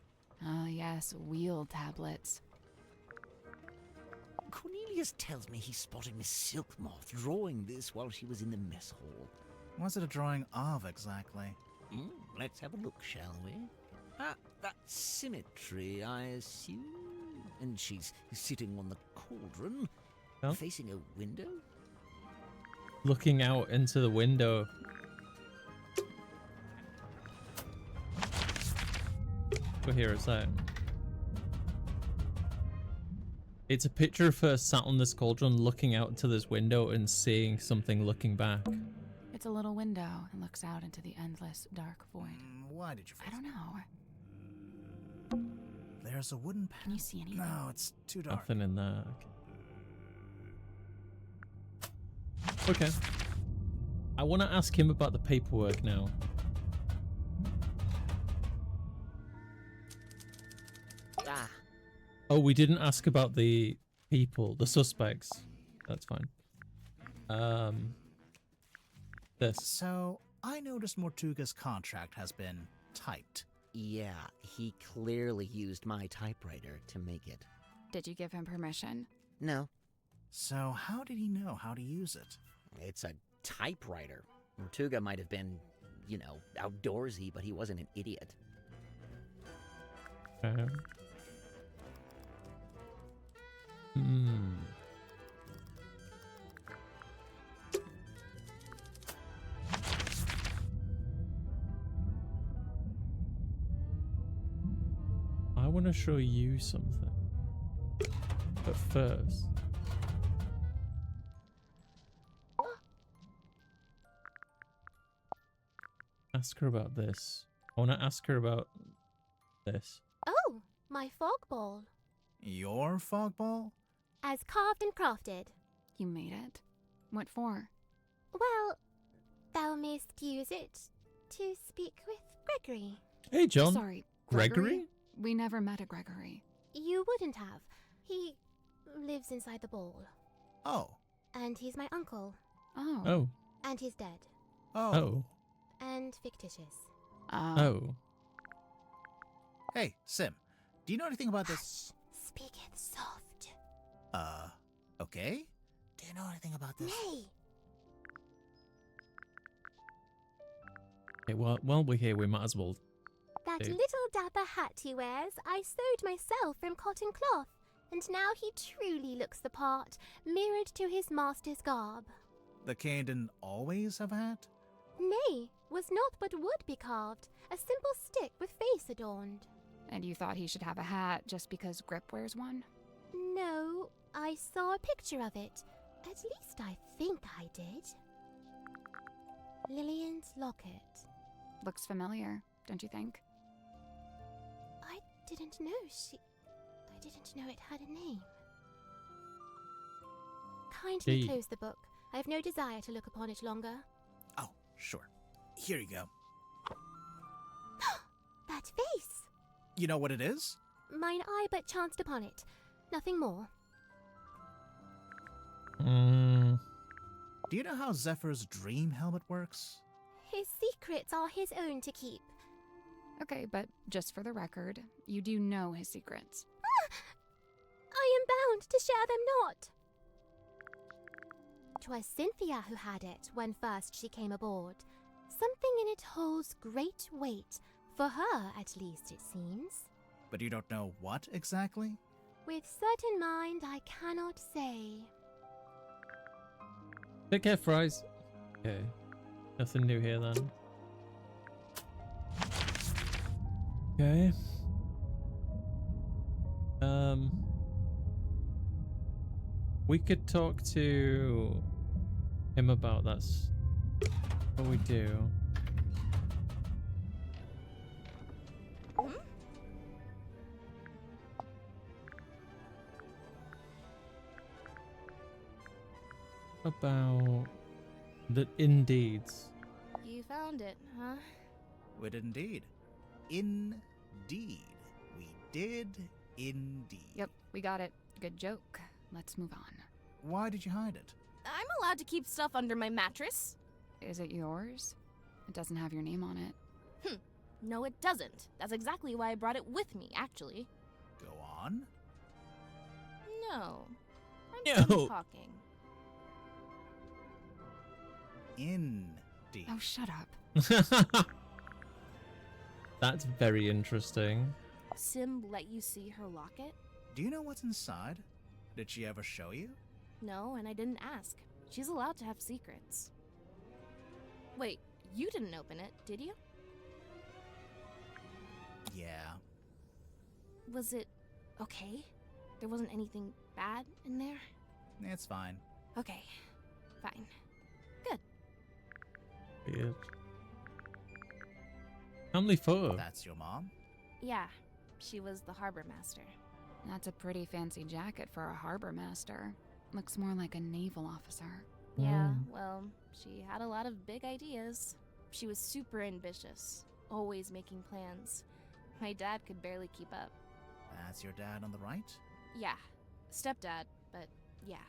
Oh, yes, wheel tablets. Cornelius tells me he spotted Miss Silkmoth drawing this while she was in the mess hall. What's it a drawing of, exactly? Let's have a look, shall we? Ah, that symmetry, I assume. And she's sitting on the cauldron, facing a window? Looking out into the window. We'll hear a sound. It's a picture of her sat on this cauldron looking out into this window and seeing something looking back. It's a little window and looks out into the endless dark void. Why did you I don't know. There's a wooden panel. Can you see anything? No, it's too dark. Nothing in there. Okay. I want to ask him about the paperwork now. Ah. Oh, we didn't ask about the people, the suspects. That's fine. This. So, I noticed Mortuga's contract has been typed. Yeah, he clearly used my typewriter to make it. Did you give him permission? No. So how did he know how to use it? It's a typewriter. Tortuga might have been, you know, outdoorsy, but he wasn't an idiot. I want to show you something. But first... ask her about this. I want to ask her about this. Oh, my fog ball. Your fog ball? As carved and crafted. You made it? What for? Well, thou mayst use it to speak with Gregory. Hey, John. Sorry, Gregory? We never met a Gregory. You wouldn't have. He lives inside the ball. Oh. And he's my uncle. Oh. Oh. And he's dead. Oh. Oh. And fictitious. Oh. Hey, Sim, do you know anything about this? Hush, speaketh soft. Okay? Do you know anything about this? Nay. Okay, well, while we're here, we might as well... That do. little dapper hat he wears, I sewed myself from cotton cloth, and now he truly looks the part, mirrored to his master's garb. The cane didn't always have a hat? Nay, was not but wood be carved, a simple stick with face adorned. And you thought he should have a hat just because Grip wears one? No, I saw a picture of it. At least I think I did. Lillian's locket. Looks familiar, don't you think? I didn't know I didn't know it had a name. Kindly Gee. close the book. I have no desire to look upon it longer. Oh, sure. Here you go. That face! You know what it is? Mine eye but chanced upon it. Nothing more. Do you know how Zephyr's dream helmet works? His secrets are his own to keep. Okay, but just for the record, you do know his secrets. I am bound to share them not. 'Twas Cynthia who had it when first she came aboard. Something in it holds great weight, for her at least it seems. But you don't know what exactly? With certain mind I cannot say. Take care, fries. Okay. Nothing new here then. Okay. We could talk to him about that. What we do. About the indeeds. You found it, huh? We did indeed. Indeed. We did indeed. Yep, we got it. Good joke. Let's move on. Why did you hide it? I'm allowed to keep stuff under my mattress. Is it yours? It doesn't have your name on it. No, it doesn't. That's exactly why I brought it with me, actually. Go on. No. I'm No. done talking. Indeed. Oh, shut up. That's very interesting. Sim let you see her locket? Do you know what's inside? Did she ever show you? No, and I didn't ask. She's allowed to have secrets. Wait, you didn't open it, did you? Yeah. Was it okay? There wasn't anything bad in there? It's fine. Okay, fine. Weird. Family photo. That's your mom? Yeah, she was the harbor master. That's a pretty fancy jacket for a harbor master. Looks more like a naval officer. Yeah, well, she had a lot of big ideas. She was super ambitious, always making plans. My dad could barely keep up. That's your dad on the right? Yeah, stepdad, but yeah.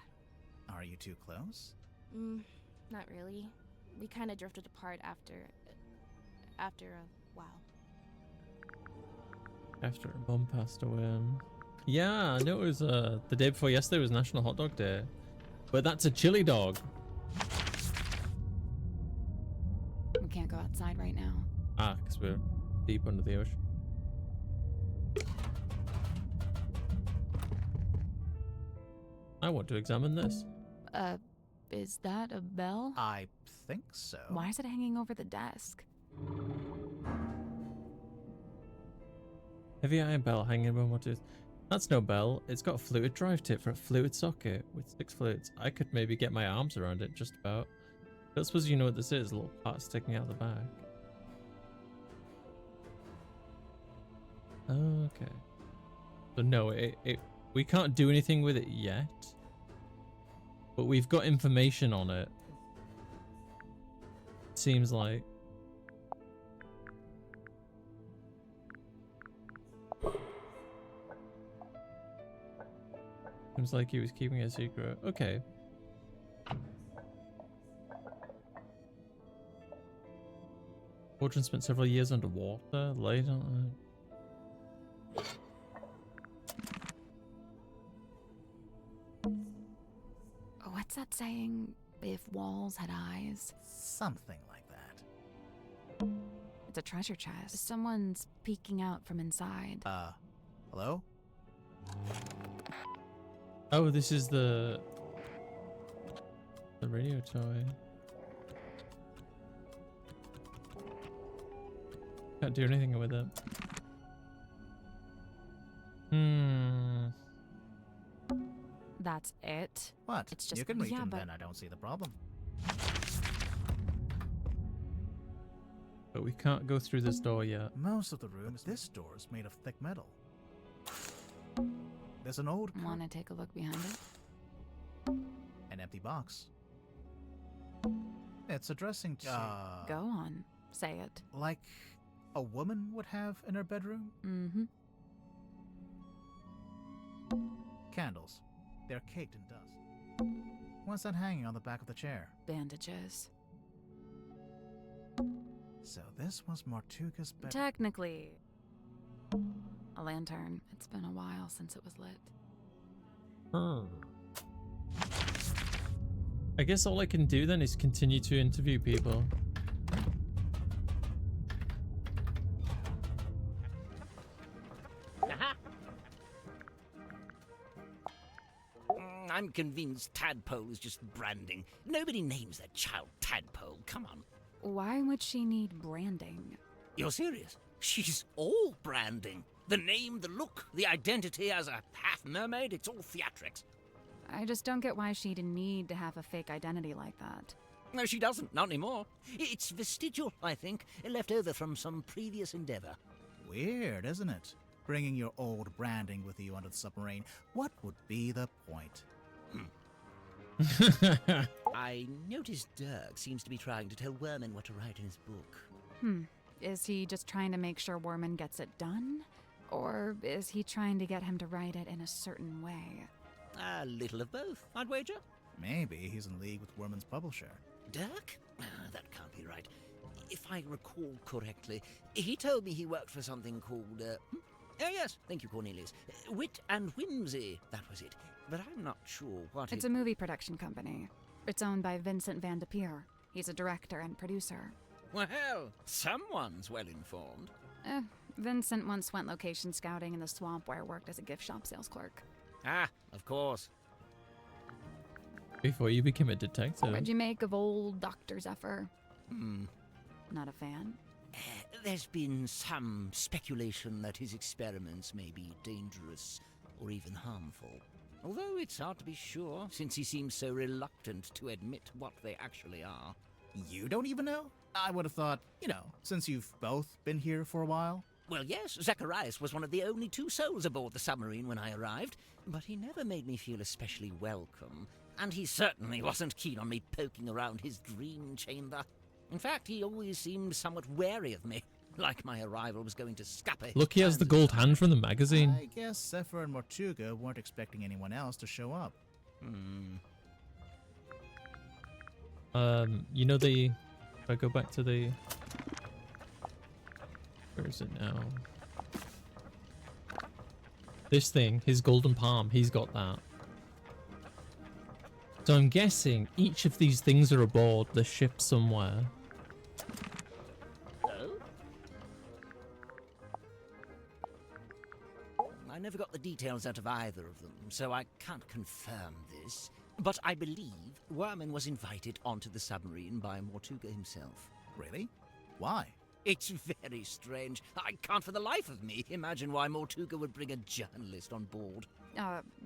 Are you too close? Not really. We kind of drifted apart after a while. After her mum passed away. Yeah, I know it was the day before yesterday was National Hot Dog Day. But that's a chili dog. We can't go outside right now. Ah, because we're deep under the ocean. I want to examine this. Is that a bell? I think so. Why is it hanging over the desk? Heavy iron bell hanging above my tooth. That's no bell. It's got a fluid drive tip for a fluid socket with 6 fluids. I could maybe get my arms around it just about. I don't suppose you know what this is. A little part sticking out the back. Okay. So no, we can't do anything with it yet. But we've got information on it. Seems like. Seems like he was keeping a secret. Okay. Fortune spent several years underwater. Later. What's that saying? If walls had eyes? Something like that. It's a treasure chest. Someone's peeking out from inside. Hello? Oh, this is the radio toy. Can't do anything with it. That's it? What? It's just- you can reach yeah, him, but- then I don't see the problem. But we can't go through this door yet. Most of the rooms, this door is made of thick metal. There's an old Want to take a look behind it? an empty box. It's addressing to Go on. Say it. like a woman would have in her bedroom. Mm-hmm. Candles. They're caked in dust. What's that hanging on the back of the chair? Bandages. So this was Martuga's bed. Technically, a lantern. It's been a while since it was lit. I guess all I can do then is continue to interview people. I'm convinced Tadpole is just branding. Nobody names their child Tadpole. Come on. Why would she need branding? You're serious? She's all branding. The name, the look, the identity as a half mermaid, it's all theatrics. I just don't get why she'd need to have a fake identity like that. No, she doesn't. Not anymore. It's vestigial, I think, left over from some previous endeavor. Weird, isn't it? Bringing your old branding with you onto the submarine. What would be the point? I noticed Dirk seems to be trying to tell Werman what to write in his book. Is he just trying to make sure Worman gets it done? Or is he trying to get him to write it in a certain way? A little of both, I'd wager. Maybe he's in league with Worman's publisher. Dirk? That can't be right. If I recall correctly, he told me he worked for something called, oh yes, thank you, Cornelius. Wit and Whimsy, that was it. But I'm not sure what It's a movie production company. It's owned by Vincent Van de Peer. He's a director and producer. Well, someone's well informed. Vincent once went location scouting in the swamp where I worked as a gift shop sales clerk. Ah, of course. Before you became a detective. What'd you make of old Dr. Zephyr? Hmm. Not a fan? There's been some speculation that his experiments may be dangerous or even harmful. Although it's hard to be sure, since he seems so reluctant to admit what they actually are. You don't even know? I would have thought, since you've both been here for a while. Well, yes, Zacharias was one of the only 2 souls aboard the submarine when I arrived, but he never made me feel especially welcome, and he certainly wasn't keen on me poking around his dream chamber. In fact, he always seemed somewhat wary of me, like my arrival was going to scupper his Look, he has the plans. gold hand from the magazine. I guess Zephyr and Martuga weren't expecting anyone else to show up. If I go back to the... Where is it now? This thing, his golden palm, he's got that. So I'm guessing each of these things are aboard the ship somewhere. Oh? I never got the details out of either of them, so I can't confirm this. But I believe Werman was invited onto the submarine by Mortuga himself. Really? Why? It's very strange. I can't for the life of me imagine why Mortuga would bring a journalist on board.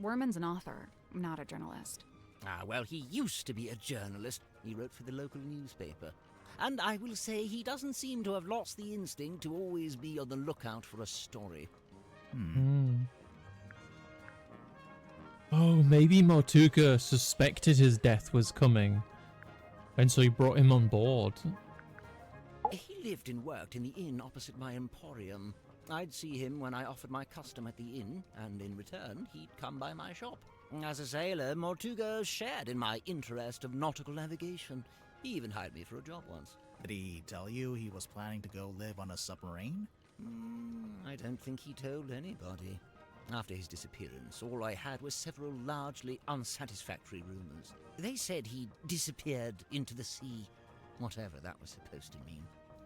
Werman's an author, not a journalist. Ah, well, he used to be a journalist. He wrote for the local newspaper. And I will say he doesn't seem to have lost the instinct to always be on the lookout for a story. Oh, maybe Mortuga suspected his death was coming, and so he brought him on board. He lived and worked in the inn opposite my emporium. I'd see him when I offered my custom at the inn, and in return, he'd come by my shop. As a sailor, Mortuga shared in my interest of nautical navigation. He even hired me for a job once. Did he tell you he was planning to go live on a submarine? I don't think he told anybody. After his disappearance, all I had was several largely unsatisfactory rumors. They said he'd disappeared into the sea, whatever that was supposed to mean.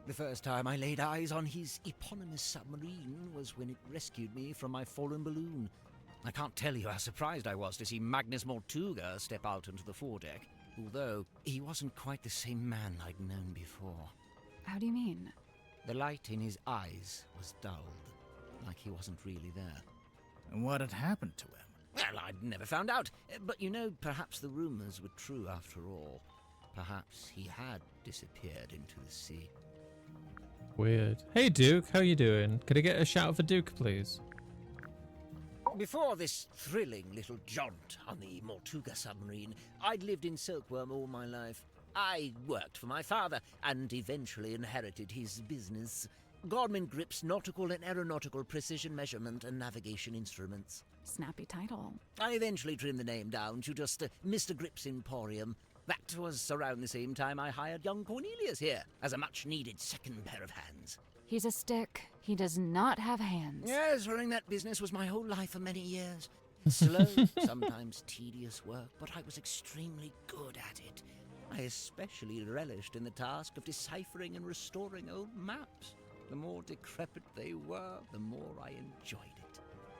The first time I laid eyes on his eponymous submarine was when it rescued me from my fallen balloon. I can't tell you how surprised I was to see Magnus Mortuga step out onto the foredeck, although he wasn't quite the same man I'd known before. How do you mean? The light in his eyes was dulled, like he wasn't really there. And what had happened to him? Well, I'd never found out, but you know, perhaps the rumors were true after all. Perhaps he had disappeared into the sea. Weird. Hey Duke, how you doing? Could I get a shout out for Duke, please? Before this thrilling little jaunt on the Mortuga submarine, I'd lived in Silkworm all my life. I worked for my father and eventually inherited his business. Gorman Grip's nautical and aeronautical precision measurement and navigation instruments. Snappy title. I eventually trimmed the name down to just Mr. Grip's Emporium. That was around the same time I hired young Cornelius here as a much-needed second pair of hands. He's a stick. He does not have hands. Yes, running that business was my whole life for many years. Slow, sometimes tedious work, but I was extremely good at it. I especially relished in the task of deciphering and restoring old maps. The more decrepit they were, the more I enjoyed it.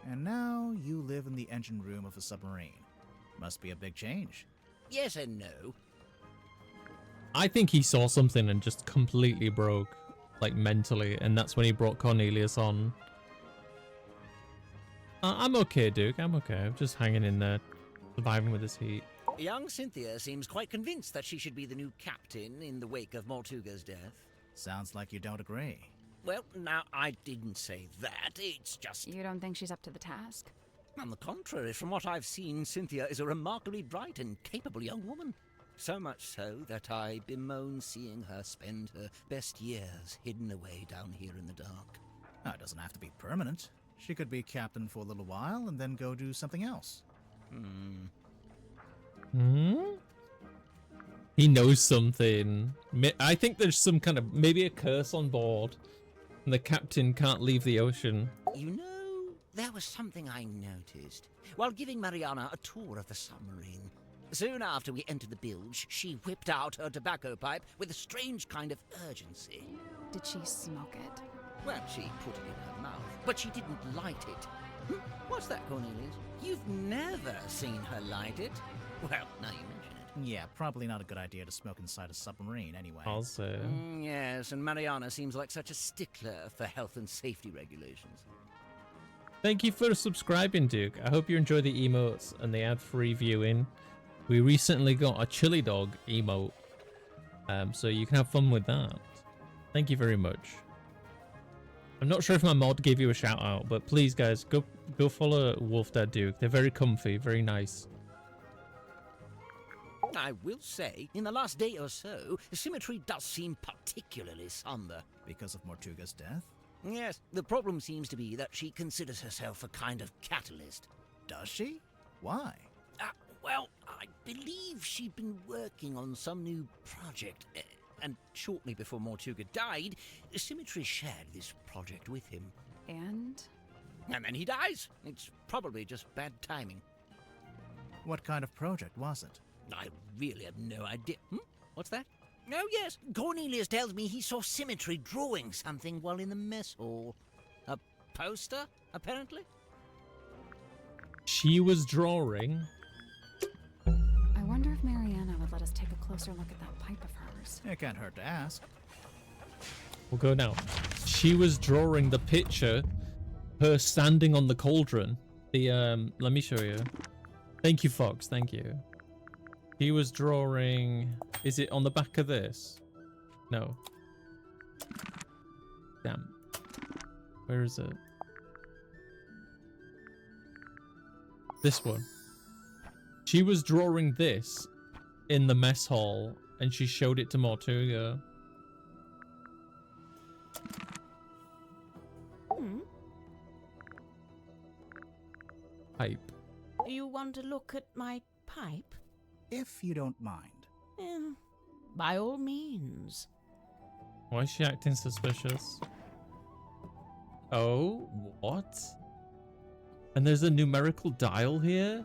And now you live in the engine room of a submarine. Must be a big change. Yes and no. I think he saw something and just completely broke, like mentally, and that's when he brought Cornelius on. I'm okay, Duke. I'm okay. I'm just hanging in there, surviving with this heat. Young Cynthia seems quite convinced that she should be the new captain in the wake of Mortuga's death. Sounds like you don't agree. Well, now, I didn't say that. It's just... You don't think she's up to the task? On the contrary, from what I've seen, Cynthia is a remarkably bright and capable young woman. So much so that I bemoan seeing her spend her best years hidden away down here in the dark. It doesn't have to be permanent. She could be captain for a little while and then go do something else. He knows something. I think there's some kind of, maybe a curse on board, and the captain can't leave the ocean. You know, there was something I noticed while giving Mariana a tour of the submarine. Soon after we entered the bilge, she whipped out her tobacco pipe with a strange kind of urgency. Did she smoke it? Well, she put it in her mouth, but she didn't light it. What's that, Cornelius? You've never seen her light it? Well, now you mention it. Yeah, probably not a good idea to smoke inside a submarine anyway. Also, Yes, and Mariana seems like such a stickler for health and safety regulations. thank you for subscribing, Duke. I hope you enjoy the emotes and the ad-free viewing. We recently got a chili dog emote, so you can have fun with that. Thank you very much. I'm not sure if my mod gave you a shout out, but please, guys, go follow Wolf Dad Duke. They're very comfy, very nice. I will say, in the last day or so, Symmetry does seem particularly somber. Because of Mortuga's death? Yes, the problem seems to be that she considers herself a kind of catalyst. Does she? Why? Well, I believe she'd been working on some new project, and shortly before Mortuga died, Symmetry shared this project with him. And? And then he dies. It's probably just bad timing. What kind of project was it? I really have no idea. What's that? Oh, yes. Cornelius tells me he saw Symmetry drawing something while in the mess hall. A poster, apparently? She was drawing. I wonder if Mariana would let us take a closer look at that pipe of hers. It can't hurt to ask. We'll go now. She was drawing the picture, her standing on the cauldron. Let me show you. Thank you, Fox. Thank you. He was drawing. Is it on the back of this? No. Damn. Where is it? This one. She was drawing this in the mess hall, and she showed it to Mortuga. Pipe. You want to look at my pipe? If you don't mind. By all means. Why is she acting suspicious? Oh, what? And there's a numerical dial here?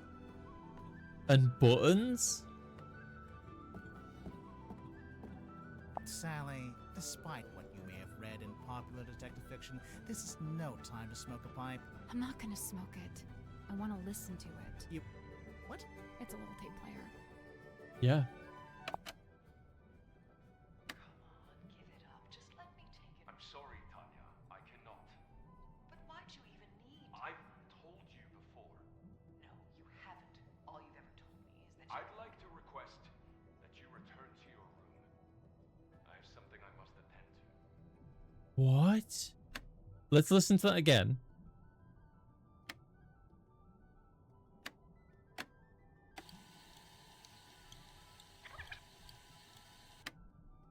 And buttons? Sally, despite what you may have read in popular detective fiction, this is no time to smoke a pipe. I'm not gonna smoke it. I want to listen to it. You... what? It's a little tape player. Yeah. Give it up. Just let me take it. I'm sorry, Tanya. I cannot. But why'd you even need? I've told you before. No, you haven't. All you've ever told me is that I'd like to request that you return to your room. I have something I must attend to. What? Let's listen to that again.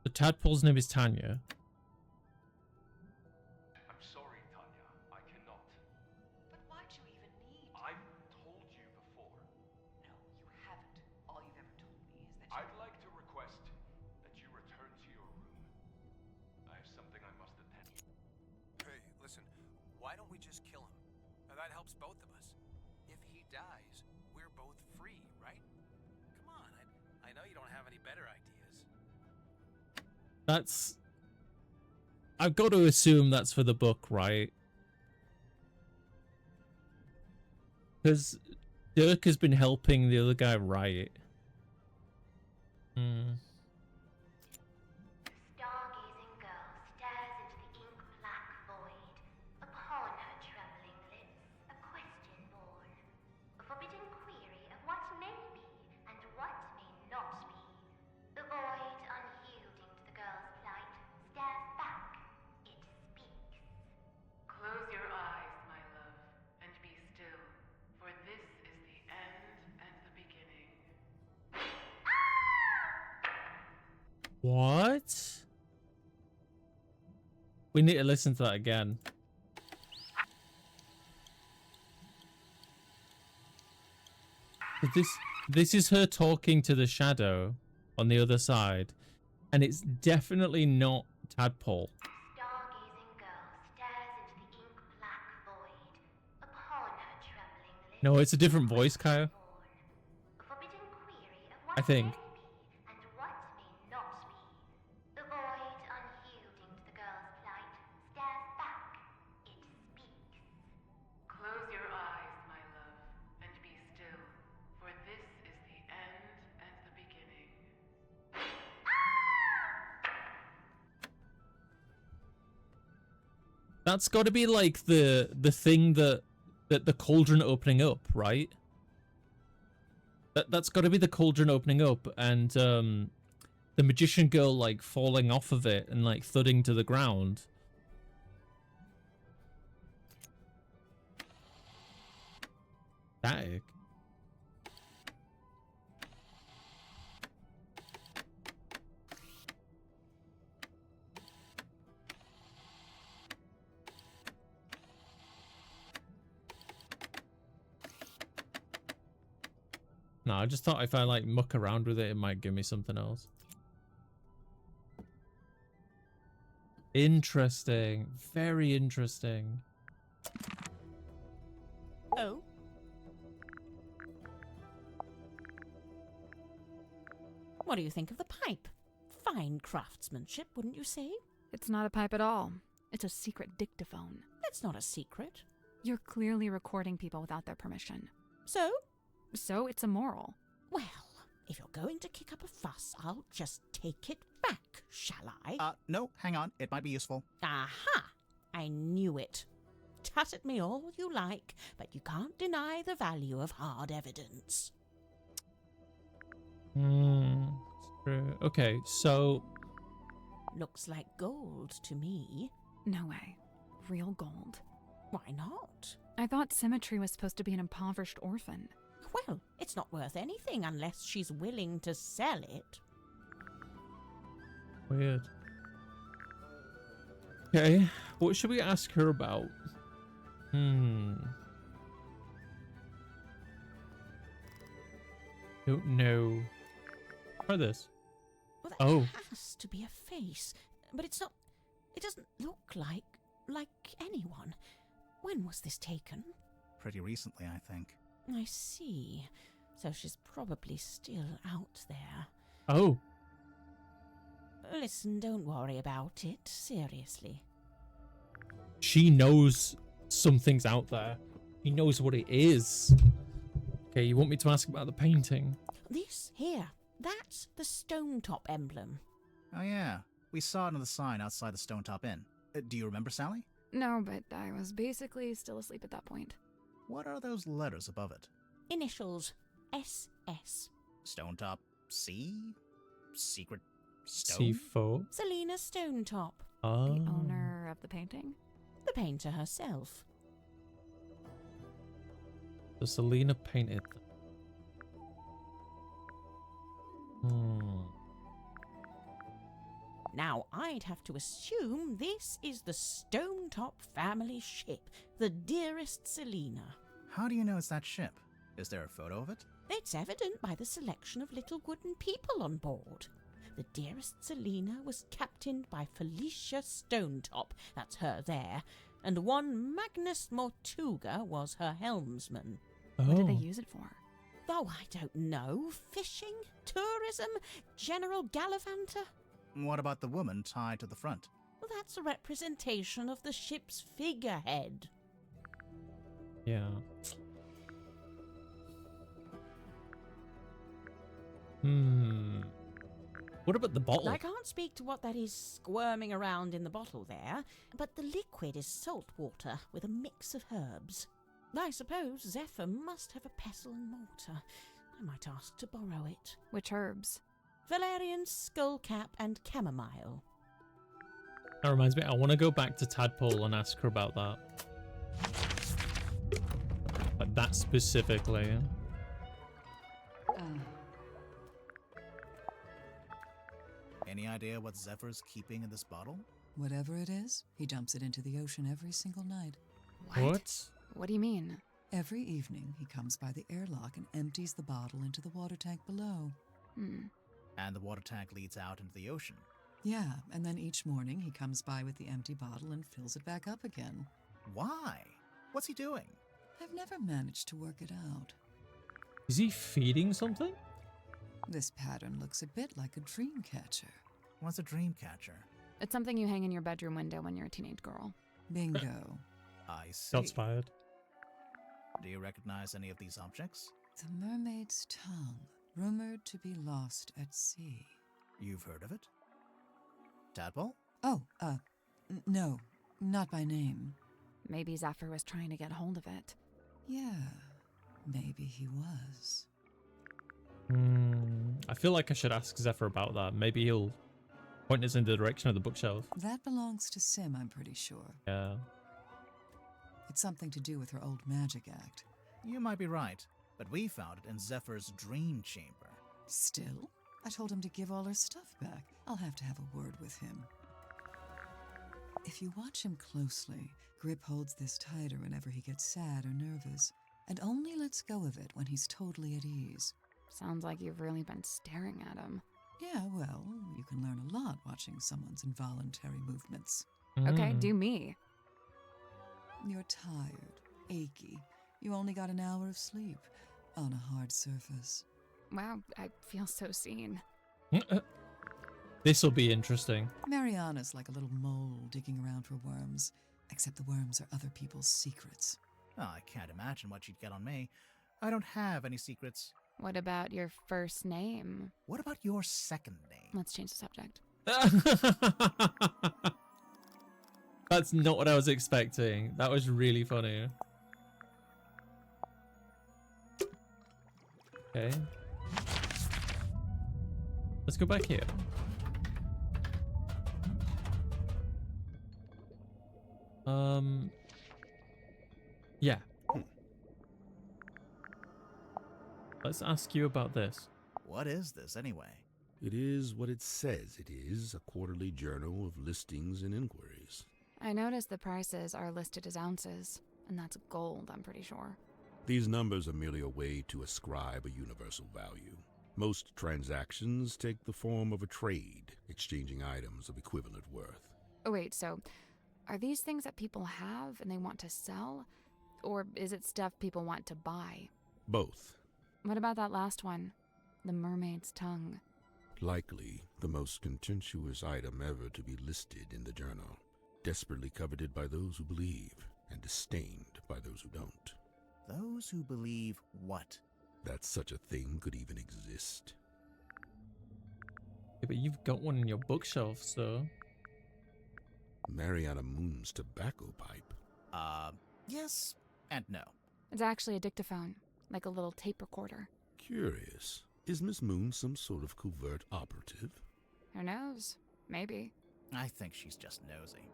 The tadpole's name is Tanya. I'm sorry, Tanya. I cannot. But why'd you even need? I've told you before. No, you haven't. All you've ever told me is that I'd like to request that you return to your room. I have something I must attend to. Hey, listen. Why don't we just kill him? Now, that helps both of us. If he dies, we're both free, right? Come on. I know you don't have any better ideas. That's... I've got to assume that's for the book, right? Because Dirk has been helping the other guy write. Stargazing girl stares into the ink-black void. Upon her trembling lips, a question born. A forbidden query of what may be and what may not be. The void, unyielding to the girl's plight, stares back. It speaks. Close your eyes, my love, and be still, for this is the end and the beginning. What? We need to listen to that again. This is her talking to the shadow on the other side, and it's definitely not Tadpole. Stargazing girl stares into the ink-black void. Upon her trembling lips, No, it's a different voice, Kyle. a forbidden query of what I think. may be and what may not be. The void, unyielding to the girl's plight, stares back. It speaks. Close your eyes, my love, and be still, for this is the end and the beginning. That's got to be like the thing that the cauldron opening up, right? That's got to be the cauldron opening up, and the magician girl like falling off of it and like thudding to the ground. Static. No, I just thought if I like muck around with it, it might give me something else. Interesting. Very interesting. Oh? What do you think of the pipe? Fine craftsmanship, wouldn't you say? It's not a pipe at all. It's a secret dictaphone. That's not a secret. You're clearly recording people without their permission. So? So it's immoral. Well, if you're going to kick up a fuss, I'll just take it back, shall I? No, hang on. It might be useful. Aha! I knew it. Tut at me all you like, but you can't deny the value of hard evidence. True. Okay, so... Looks like gold to me. No way. Real gold. Why not? I thought Symmetry was supposed to be an impoverished orphan. Well, it's not worth anything unless she's willing to sell it. Weird. Okay, what should we ask her about? Don't know. Try this. Well, that Oh. has to be a face, but it's not. It doesn't look like anyone. When was this taken? Pretty recently, I think. I see. So she's probably still out there. Oh. Listen, don't worry about it. Seriously. She knows something's out there. He knows what it is. Okay, you want me to ask about the painting? This here. That's the stone top emblem. Oh yeah, we saw it on the sign outside the Stone Top Inn. Do you remember, Sally? No, but I was basically still asleep at that point. What are those letters above it? Initials. SS. Stone Top C? Secret Stone? C4. Selena Stonetop. Oh. The owner of the painting? The painter herself. So Selena painted. Now, I'd have to assume this is the Stonetop family ship, the Dearest Selena. How do you know it's that ship? Is there a photo of it? It's evident by the selection of little wooden people on board. The Dearest Selena was captained by Felicia Stonetop, that's her there, and one Magnus Mortuga was her helmsman. What did they use it for? Oh, I don't know. Fishing? Tourism? General Gallivanter? What about the woman tied to the front? Well, that's a representation of the ship's figurehead. Yeah. What about the bottle? I can't speak to what that is squirming around in the bottle there, but the liquid is salt water with a mix of herbs. I suppose Zephyr must have a pestle and mortar. I might ask to borrow it. Which herbs? Valerian, skullcap, and chamomile. That reminds me, I want to go back to Tadpole and ask her about that. Like that specifically. Any idea what Zephyr's keeping in this bottle? Whatever it is, he dumps it into the ocean every single night. What? What do you mean? Every evening, he comes by the airlock and empties the bottle into the water tank below. And the water tank leads out into the ocean. Yeah, and then each morning he comes by with the empty bottle and fills it back up again. Why? What's he doing? I've never managed to work it out. Is he feeding something? This pattern looks a bit like a dream catcher. What's a dream catcher? It's something you hang in your bedroom window when you're a teenage girl. Bingo. I see. Shots fired. Do you recognize any of these objects? The mermaid's tongue, rumored to be lost at sea. You've heard of it? Tadpole? Oh, no, not by name. Maybe Zephyr was trying to get hold of it. Yeah, maybe he was. I feel like I should ask Zephyr about that. Maybe he'll point us in the direction of the bookshelf. That belongs to Sim, I'm pretty sure. Yeah. It's something to do with her old magic act. You might be right, but we found it in Zephyr's dream chamber. Still? I told him to give all her stuff back. I'll have to have a word with him. If you watch him closely, Grip holds this tighter whenever he gets sad or nervous, and only lets go of it when he's totally at ease. Sounds like you've really been staring at him. Yeah, well, you can learn a lot watching someone's involuntary movements. Okay, do me. You're tired, achy. You only got an hour of sleep on a hard surface. Wow, I feel so seen. This'll be interesting. Mariana's like a little mole digging around for worms, except the worms are other people's secrets. Oh, I can't imagine what you'd get on me. I don't have any secrets. What about your first name? What about your second name? Let's change the subject. That's not what I was expecting. That was really funny. Okay. Let's go back here. Yeah. Let's ask you about this. What is this, anyway? It is what it says it is, a quarterly journal of listings and inquiries. I noticed the prices are listed as ounces, and that's gold, I'm pretty sure. These numbers are merely a way to ascribe a universal value. Most transactions take the form of a trade, exchanging items of equivalent worth. Oh, wait, so are these things that people have and they want to sell? Or is it stuff people want to buy? Both. What about that last one? The mermaid's tongue. Likely the most contentious item ever to be listed in the journal. Desperately coveted by those who believe, and disdained by those who don't. Those who believe what? That such a thing could even exist. Yeah, but you've got one in your bookshelf, so... Mariana Moon's tobacco pipe. Yes and no. It's actually a dictaphone, like a little tape recorder. Curious. Is Miss Moon some sort of covert operative? Who knows? Maybe. I think she's just nosy.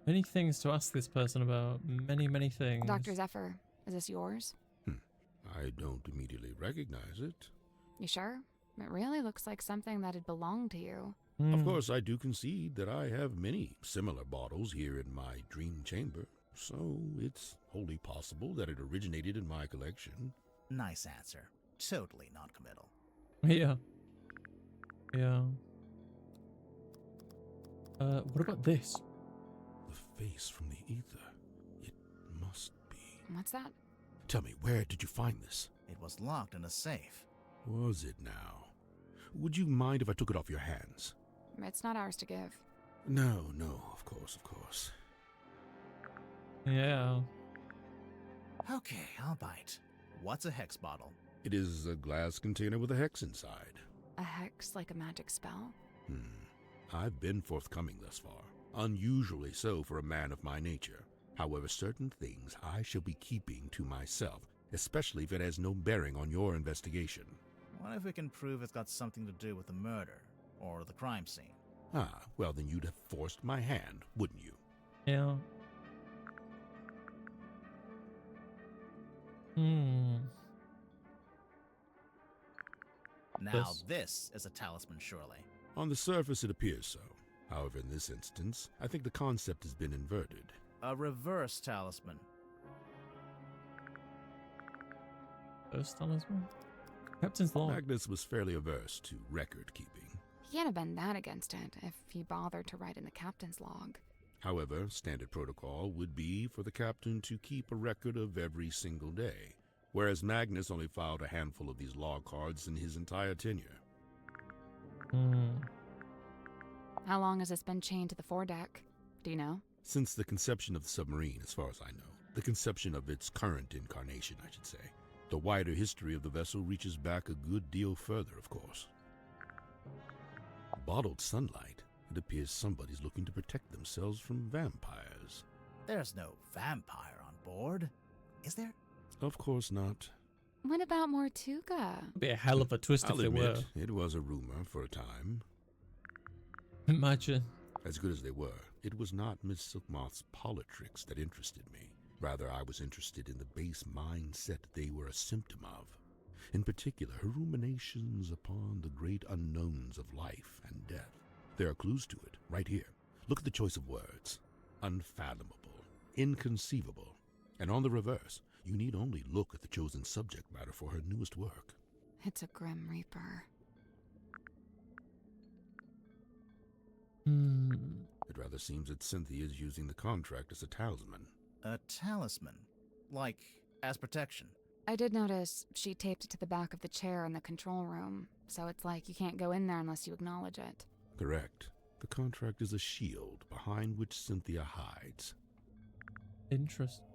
Many things to ask this person about. Many, many things. Dr. Zephyr, is this yours? I don't immediately recognize it. You sure? It really looks like something that'd belong to you. Of course, I do concede that I have many similar bottles here in my dream chamber, so it's wholly possible that it originated in my collection. Nice answer. Totally non-committal. Yeah. Yeah. What about this? The face from the ether. It must be. What's that? Tell me, where did you find this? It was locked in a safe. Was it now? Would you mind if I took it off your hands? It's not ours to give. No, of course. Yeah. Okay, I'll bite. What's a hex bottle? It is a glass container with a hex inside. A hex like a magic spell? I've been forthcoming thus far. Unusually so for a man of my nature. However, certain things I shall be keeping to myself, especially if it has no bearing on your investigation. What if we can prove it's got something to do with the murder, or the crime scene? Well then you'd have forced my hand, wouldn't you? Yeah. Now this is a talisman, surely. On the surface it appears so. However, in this instance, I think the concept has been inverted. A reverse talisman. First talisman? Captain's log. Magnus was fairly averse to record keeping. He can't have been that against it if he bothered to write in the captain's log. However, standard protocol would be for the captain to keep a record of every single day, whereas Magnus only filed a handful of these log cards in his entire tenure. How long has this been chained to the foredeck? Do you know? Since the conception of the submarine, as far as I know. The conception of its current incarnation, I should say. The wider history of the vessel reaches back a good deal further, of course. Bottled sunlight. It appears somebody's looking to protect themselves from vampires. There's no vampire on board, is there? Of course not. What about Mortuga? It'd be a hell of a twist I'll if they admit, were. it was a rumor for a time. Imagine. As good as they were, it was not Miss Silkmoth's politricks that interested me. Rather, I was interested in the base mindset they were a symptom of. In particular, her ruminations upon the great unknowns of life and death. There are clues to it, right here. Look at the choice of words. Unfathomable. Inconceivable. And on the reverse, you need only look at the chosen subject matter for her newest work. It's a Grim Reaper. It rather seems that Cynthia is using the contract as a talisman. A talisman? Like, as protection? I did notice she taped it to the back of the chair in the control room, so it's like you can't go in there unless you acknowledge it. Correct. The contract is a shield behind which Cynthia hides. Interesting.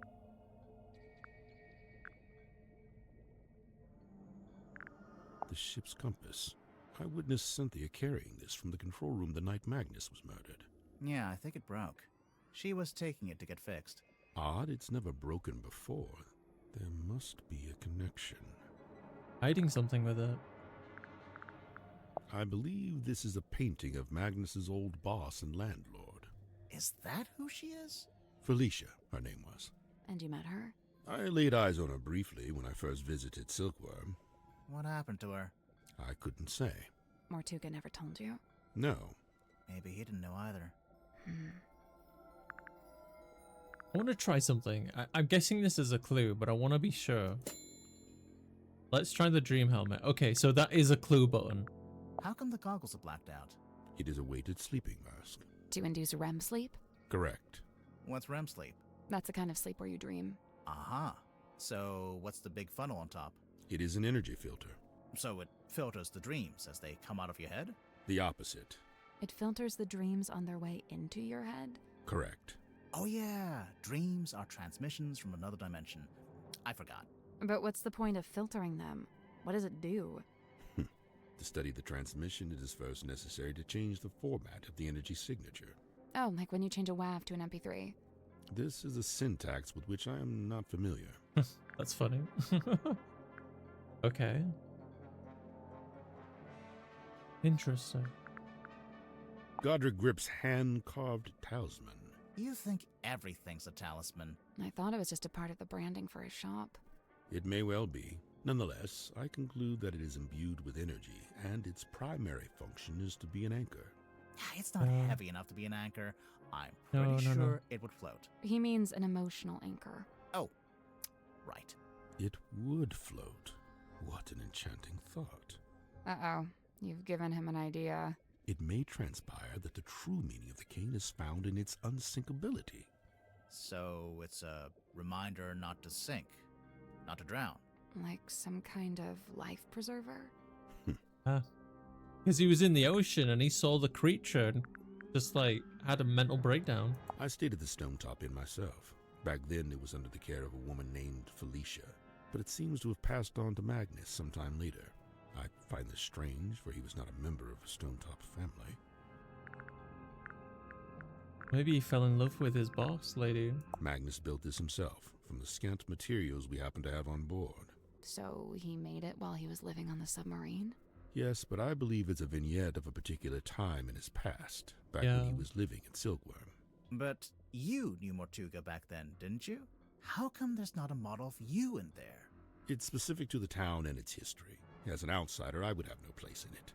The ship's compass. I witnessed Cynthia carrying this from the control room the night Magnus was murdered. Yeah, I think it broke. She was taking it to get fixed. Odd, it's never broken before. There must be a connection. Hiding something with it. I believe this is a painting of Magnus's old boss and landlord. Is that who she is? Felicia, her name was. And you met her? I laid eyes on her briefly when I first visited Silkworm. What happened to her? I couldn't say. Mortuga never told you? No. Maybe he didn't know either. I want to try something. I'm guessing this is a clue, but I want to be sure. Let's try the dream helmet. Okay, so that is a clue button. How come the goggles are blacked out? It is a weighted sleeping mask. To induce REM sleep? Correct. What's REM sleep? That's the kind of sleep where you dream. Aha. So what's the big funnel on top? It is an energy filter. So it filters the dreams as they come out of your head? The opposite. It filters the dreams on their way into your head? Correct. Oh yeah, dreams are transmissions from another dimension. I forgot. But what's the point of filtering them? What does it do? To study the transmission, it is first necessary to change the format of the energy signature. Oh, like when you change a WAV to an MP3. This is a syntax with which I am not familiar. That's funny. Okay. Interesting. Godric Grip's hand-carved talisman. You think everything's a talisman. I thought it was just a part of the branding for his shop. It may well be. Nonetheless, I conclude that it is imbued with energy, and its primary function is to be an anchor. It's not heavy enough to be an anchor. I'm pretty sure it would float. He means an emotional anchor. Oh, right. It would float. What an enchanting thought. Uh-oh. You've given him an idea. It may transpire that the true meaning of the cane is found in its unsinkability. So it's a reminder not to sink, not to drown. Like some kind of life preserver? Because he was in the ocean and he saw the creature and just like had a mental breakdown. I stayed at the Stone Top Inn myself. Back then it was under the care of a woman named Felicia, but it seems to have passed on to Magnus sometime later. I find this strange, for he was not a member of a Stone Top family. Maybe he fell in love with his boss lady. Magnus built this himself, from the scant materials we happened to have on board. So he made it while he was living on the submarine? Yes, but I believe it's a vignette of a particular time in his past, back when he was living in Silkworm. But you knew Mortuga back then, didn't you? How come there's not a model of you in there? It's specific to the town and its history. As an outsider, I would have no place in it.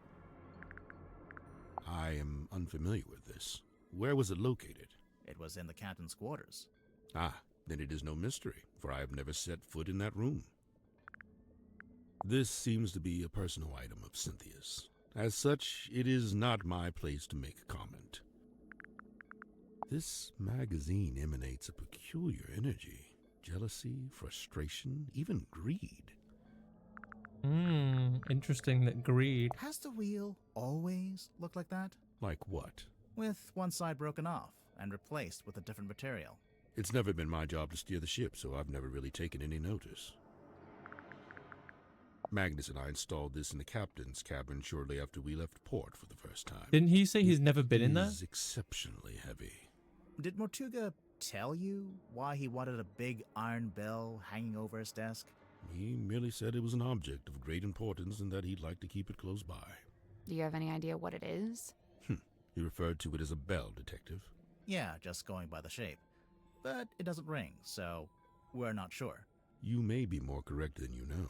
I am unfamiliar with this. Where was it located? It was in the captain's quarters. Ah, then it is no mystery, for I have never set foot in that room. This seems to be a personal item of Cynthia's. As such, it is not my place to make a comment. This magazine emanates a peculiar energy. Jealousy, frustration, even greed. Interesting that greed. Has the wheel always looked like that? Like what? With one side broken off and replaced with a different material. It's never been my job to steer the ship, so I've never really taken any notice. Magnus and I installed this in the captain's cabin shortly after we left port for the first time. Didn't he say he's never been in there? It is exceptionally heavy. Did Mortuga tell you why he wanted a big iron bell hanging over his desk? He merely said it was an object of great importance and that he'd like to keep it close by. Do you have any idea what it is? He referred to it as a bell, Detective. Yeah, just going by the shape. But it doesn't ring, so we're not sure. You may be more correct than you know.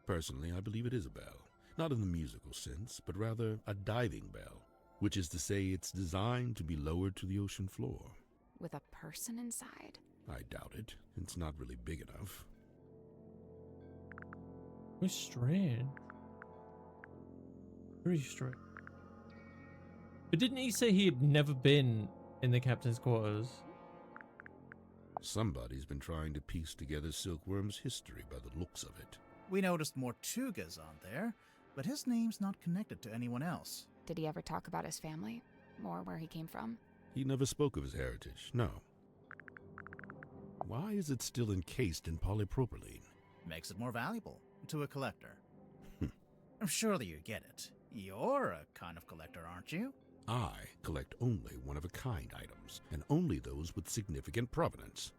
Personally, I believe it is a bell. Not in the musical sense, but rather a diving bell, which is to say it's designed to be lowered to the ocean floor. With a person inside? I doubt it. It's not really big enough. Very strange. Very strange. But didn't he say he had never been in the captain's quarters? Somebody's been trying to piece together Silkworm's history by the looks of it. We noticed Mortuga's on there, but his name's not connected to anyone else. Did he ever talk about his family? Or where he came from? He never spoke of his heritage, no. Why is it still encased in polypropylene? Makes it more valuable to a collector. Surely you get it. You're a kind of collector, aren't you? I collect only one-of-a-kind items, and only those with significant provenance.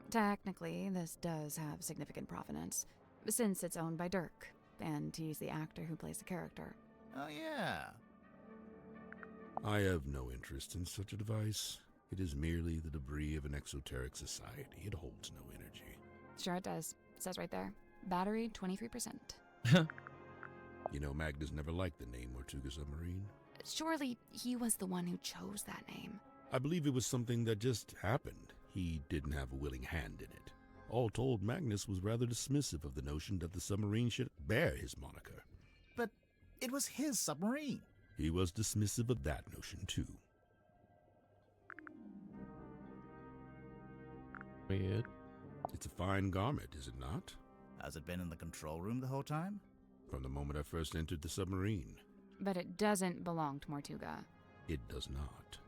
Technically, this does have significant provenance, since it's owned by Dirk, and he's the actor who plays the character. Oh, yeah. I have no interest in such a device. It is merely the debris of an exoteric society. It holds no energy. Sure it does. It says right there. Battery, 23%. You know, Magnus never liked the name Mortuga Submarine. Surely he was the one who chose that name. I believe it was something that just happened. He didn't have a willing hand in it. All told, Magnus was rather dismissive of the notion that the submarine should bear his moniker. But it was his submarine. He was dismissive of that notion, too. Weird. It's a fine garment, is it not? Has it been in the control room the whole time? From the moment I first entered the submarine. But it doesn't belong to Mortuga. It does not.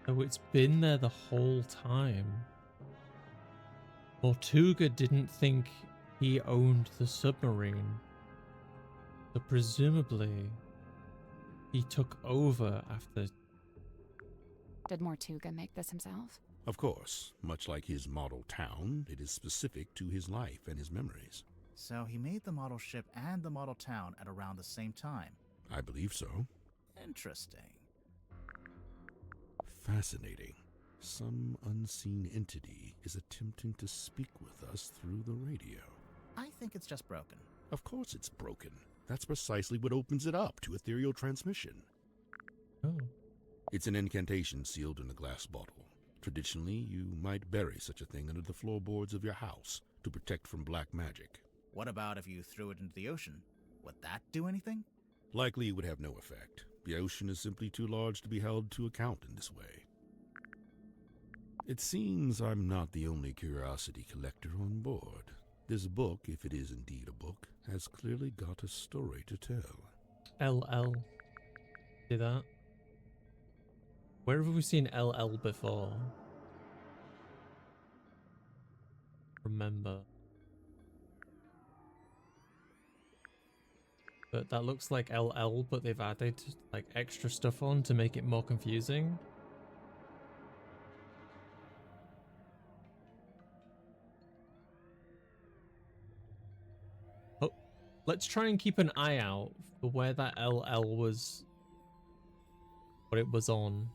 Oh, it's been there the whole time. Mortuga didn't think he owned the submarine. So presumably, he took over after... Did Mortuga make this himself? Of course, much like his model town, it is specific to his life and his memories. So he made the model ship and the model town at around the same time. I believe so. Interesting. Fascinating. Some unseen entity is attempting to speak with us through the radio. I think it's just broken. Of course it's broken. That's precisely what opens it up to ethereal transmission. Oh. It's an incantation sealed in a glass bottle. Traditionally, you might bury such a thing under the floorboards of your house to protect from black magic. What about if you threw it into the ocean? Would that do anything? Likely it would have no effect. The ocean is simply too large to be held to account in this way. It seems I'm not the only curiosity collector on board. This book, if it is indeed a book, has clearly got a story to tell. LL. See that? Where have we seen LL before? Remember. But that looks like LL, but they've added like extra stuff on to make it more confusing. Oh, let's try and keep an eye out for where that LL was. What it was on.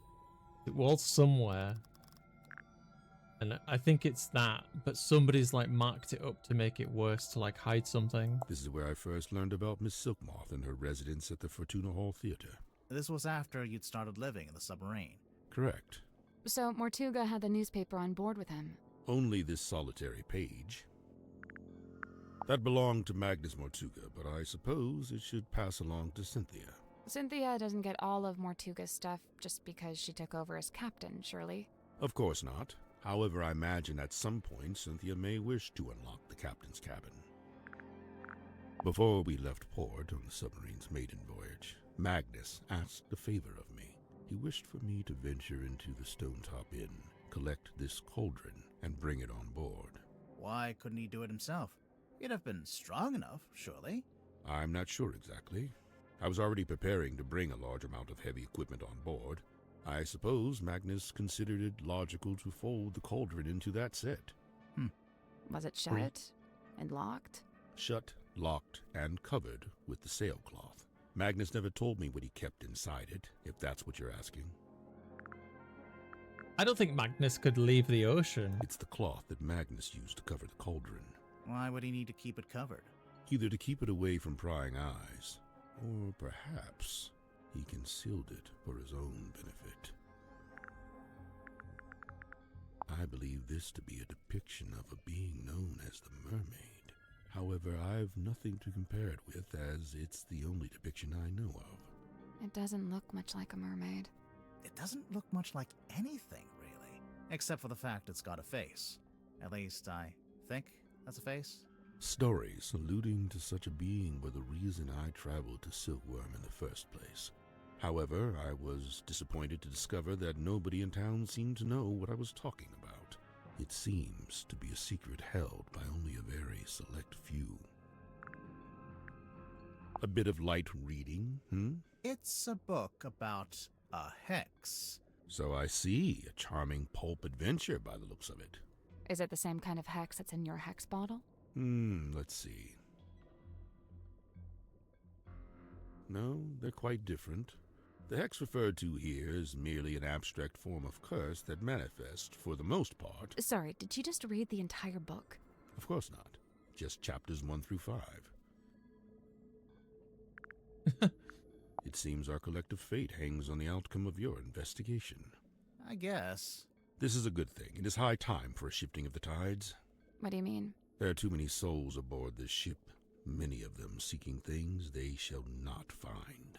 It was somewhere. And I think it's that, but somebody's like marked it up to make it worse, to like hide something. This is where I first learned about Miss Silkmoth and her residence at the Fortuna Hall Theater. This was after you'd started living in the submarine. Correct. So Mortuga had the newspaper on board with him. Only this solitary page. That belonged to Magnus Mortuga, but I suppose it should pass along to Cynthia. Cynthia doesn't get all of Mortuga's stuff just because she took over as captain, surely? Of course not. However, I imagine at some point Cynthia may wish to unlock the captain's cabin. Before we left port on the submarine's maiden voyage, Magnus asked a favor of me. He wished for me to venture into the Stonetop Inn, collect this cauldron, and bring it on board. Why couldn't he do it himself? He'd have been strong enough, surely. I'm not sure exactly. I was already preparing to bring a large amount of heavy equipment on board. I suppose Magnus considered it logical to fold the cauldron into that set. Was it shut and locked? Shut, locked, and covered with the sailcloth. Magnus never told me what he kept inside it, if that's what you're asking. I don't think Magnus could leave the ocean. It's the cloth that Magnus used to cover the cauldron. Why would he need to keep it covered? Either to keep it away from prying eyes, or perhaps he concealed it for his own benefit. I believe this to be a depiction of a being known as the Mermaid. However, I've nothing to compare it with, as it's the only depiction I know of. It doesn't look much like a mermaid. It doesn't look much like anything, really. Except for the fact it's got a face. At least I think that's a face. Stories alluding to such a being were the reason I traveled to Silkworm in the first place. However, I was disappointed to discover that nobody in town seemed to know what I was talking about. It seems to be a secret held by only a very select few. A bit of light reading, It's a book about a hex. So I see, a charming pulp adventure by the looks of it. Is it the same kind of hex that's in your hex bottle? Let's see. No, they're quite different. The hex referred to here is merely an abstract form of curse that manifests, for the most part. Sorry, did you just read the entire book? Of course not. Just chapters 1 through 5. It seems our collective fate hangs on the outcome of your investigation. I guess. This is a good thing. It is high time for a shifting of the tides. What do you mean? There are too many souls aboard this ship, many of them seeking things they shall not find.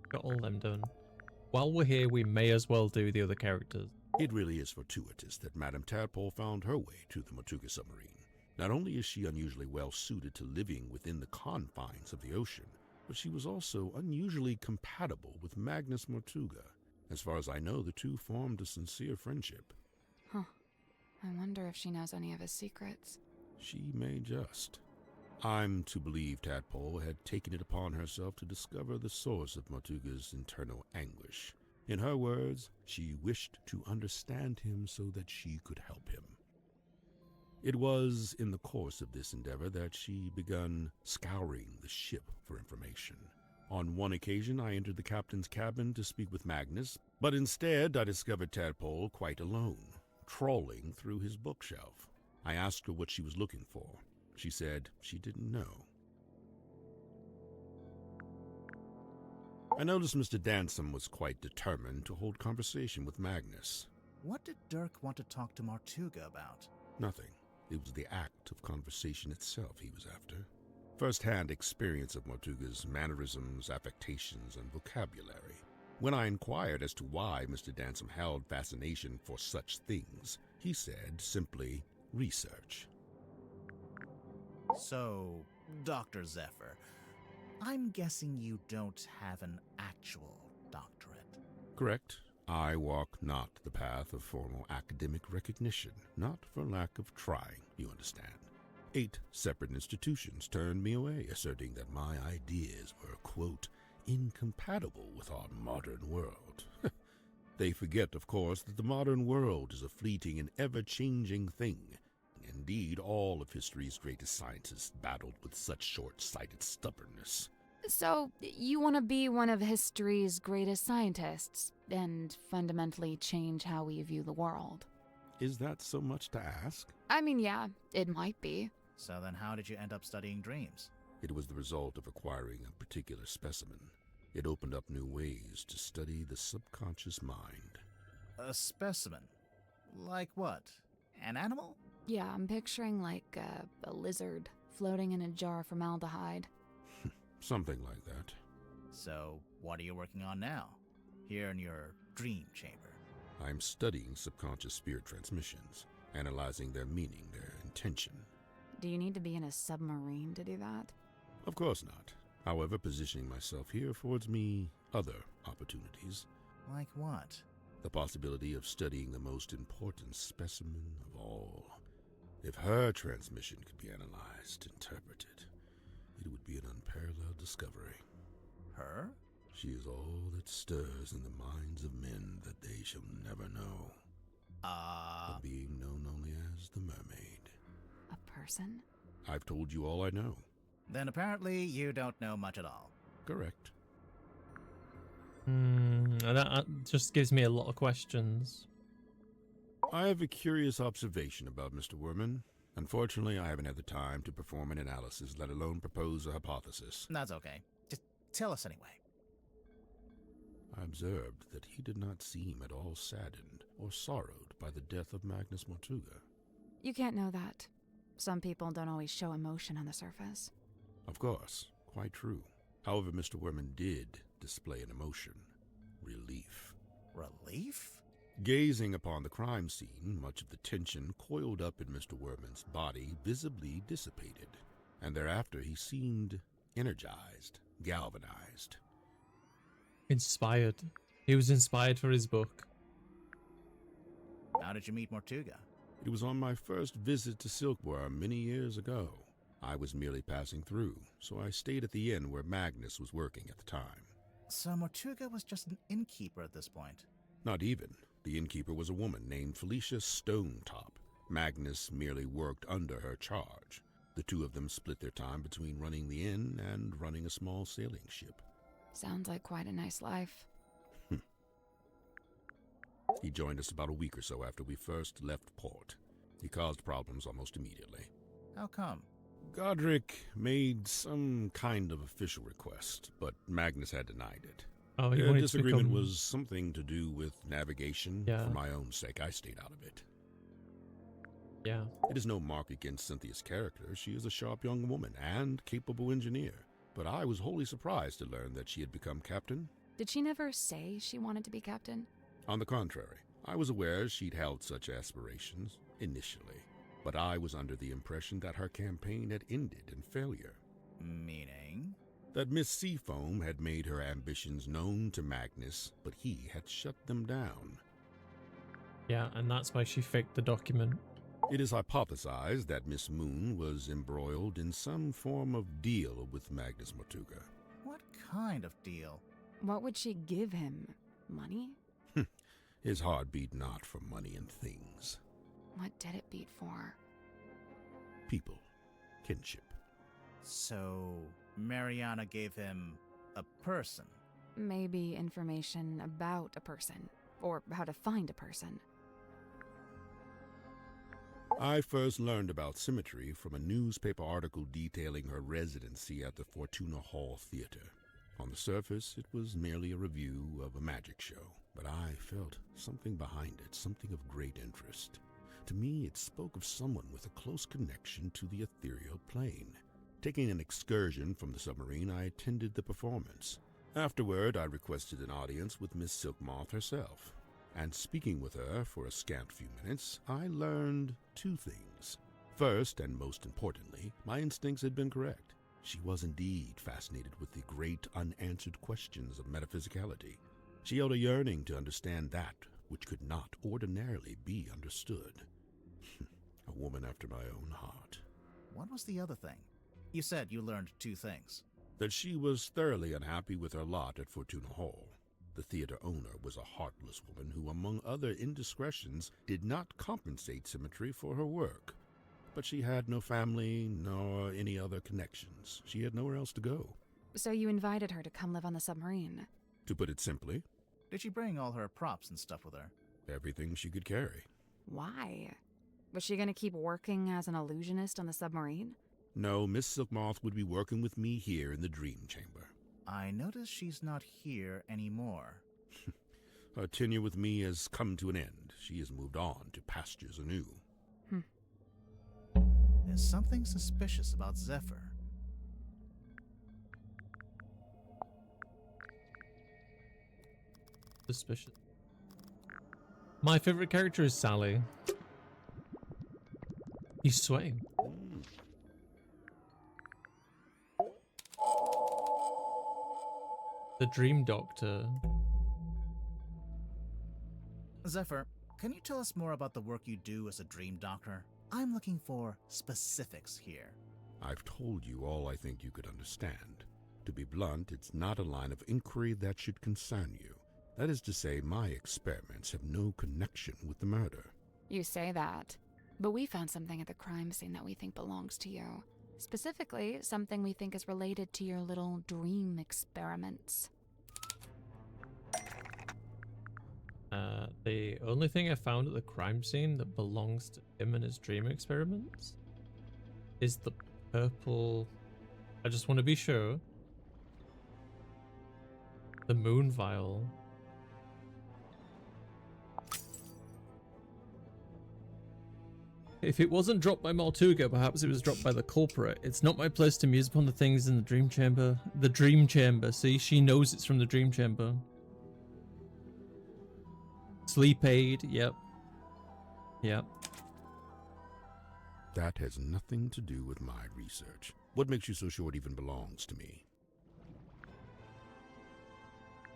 Got all them done. While we're here, we may as well do the other characters. It really is fortuitous that Madame Tadpole found her way to the Motuga submarine. Not only is she unusually well suited to living within the confines of the ocean, but she was also unusually compatible with Magnus Motuga. As far as I know, the two formed a sincere friendship. Huh. I wonder if she knows any of his secrets. She may just. I'm to believe Tadpole had taken it upon herself to discover the source of Motuga's internal anguish. In her words, she wished to understand him so that she could help him. It was in the course of this endeavor that she began scouring the ship for information. On one occasion, I entered the captain's cabin to speak with Magnus, but instead I discovered Tadpole quite alone, trawling through his bookshelf. I asked her what she was looking for. She said she didn't know. I noticed Mr. Dansom was quite determined to hold conversation with Magnus. What did Dirk want to talk to Martuga about? Nothing. It was the act of conversation itself he was after. First-hand experience of Motuga's mannerisms, affectations, and vocabulary. When I inquired as to why Mr. Dansom held fascination for such things, he said simply, research. So, Dr. Zephyr, I'm guessing you don't have an actual doctorate. Correct. I walk not the path of formal academic recognition, not for lack of trying, you understand. 8 separate institutions turned me away, asserting that my ideas were, quote, incompatible with our modern world. They forget, of course, that the modern world is a fleeting and ever-changing thing. Indeed, all of history's greatest scientists battled with such short-sighted stubbornness. So, you want to be one of history's greatest scientists, and fundamentally change how we view the world? Is that so much to ask? I mean, yeah, it might be. So then how did you end up studying dreams? It was the result of acquiring a particular specimen. It opened up new ways to study the subconscious mind. A specimen? Like what? An animal? Yeah, I'm picturing like a lizard floating in a jar of formaldehyde. Something like that. So, what are you working on now? Here in your dream chamber? I'm studying subconscious spirit transmissions, analyzing their meaning, their intention. Do you need to be in a submarine to do that? Of course not. However, positioning myself here affords me other opportunities. Like what? The possibility of studying the most important specimen of all. If her transmission could be analyzed, interpreted, it would be an unparalleled discovery. Her? She is all that stirs in the minds of men that they shall never know. A being known only as the Mermaid. A person? I've told you all I know. Then apparently you don't know much at all. Correct. That just gives me a lot of questions. I have a curious observation about Mr. Worman. Unfortunately, I haven't had the time to perform an analysis, let alone propose a hypothesis. That's okay. Just tell us anyway. I observed that he did not seem at all saddened or sorrowed by the death of Magnus Motuga. You can't know that. Some people don't always show emotion on the surface. Of course, quite true. However, Mr. Worman did display an emotion. relief. Relief? Gazing upon the crime scene, much of the tension coiled up in Mr. Werman's body visibly dissipated, and thereafter he seemed energized, galvanized. Inspired. He was inspired for his book. How did you meet Mortuga? It was on my first visit to Silkworm many years ago. I was merely passing through, so I stayed at the inn where Magnus was working at the time. So Mortuga was just an innkeeper at this point? Not even. The innkeeper was a woman named Felicia Stonetop. Magnus merely worked under her charge. The two of them split their time between running the inn and running a small sailing ship. Sounds like quite a nice life. He joined us about a week or so after we first left port. He caused problems almost immediately. How come? Godric made some kind of official request, but Magnus had denied it. Oh, he Their wanted disagreement to become... was something to do with navigation. Yeah. For my own sake, I stayed out of it. Yeah. It is no mark against Cynthia's character. She is a sharp young woman and capable engineer. But I was wholly surprised to learn that she had become captain. Did she never say she wanted to be captain? On the contrary, I was aware she'd held such aspirations, initially. But I was under the impression that her campaign had ended in failure. Meaning? That Miss Seafoam had made her ambitions known to Magnus, but he had shut them down. Yeah, and that's why she faked the document. It is hypothesized that Miss Moon was embroiled in some form of deal with Magnus Mortuga. What kind of deal? What would she give him? Money? His heart beat not for money and things. What did it beat for? People. Kinship. So, Mariana gave him a person? Maybe information about a person, or how to find a person. I first learned about Symmetry from a newspaper article detailing her residency at the Fortuna Hall Theater. On the surface, it was merely a review of a magic show, but I felt something behind it, something of great interest. To me, it spoke of someone with a close connection to the ethereal plane. Taking an excursion from the submarine, I attended the performance. Afterward, I requested an audience with Miss Silkmoth herself. And speaking with her for a scant few minutes, I learned two things. First, and most importantly, my instincts had been correct. She was indeed fascinated with the great unanswered questions of metaphysicality. She held a yearning to understand that which could not ordinarily be understood. A woman after my own heart. What was the other thing? You said you learned two things. That she was thoroughly unhappy with her lot at Fortuna Hall. The theater owner was a heartless woman who, among other indiscretions, did not compensate Symmetry for her work. But she had no family, nor any other connections. She had nowhere else to go. So you invited her to come live on the submarine? To put it simply, did she bring all her props and stuff with her? Everything she could carry. Why? Was she going to keep working as an illusionist on the submarine? No, Miss Silkmoth would be working with me here in the Dream Chamber. I notice she's not here anymore. Her tenure with me has come to an end. She has moved on to pastures anew. There's something suspicious about Zephyr. Suspicious. My favorite character is Sally. He's sweating. The Dream Doctor. Zephyr, can you tell us more about the work you do as a dream doctor? I'm looking for specifics here. I've told you all I think you could understand. To be blunt, it's not a line of inquiry that should concern you. That is to say, my experiments have no connection with the murder. You say that, but we found something at the crime scene that we think belongs to you. Specifically, something we think is related to your little dream experiments. The only thing I found at the crime scene that belongs to him and his dream experiments is the purple... I just want to be sure. The moon vial. If it wasn't dropped by Mortuga, perhaps it was dropped by the culprit. It's not my place to muse upon the things in the dream chamber. The dream chamber. See, she knows it's from the dream chamber. Sleep aid. Yep. Yep. That has nothing to do with my research. What makes you so sure it even belongs to me?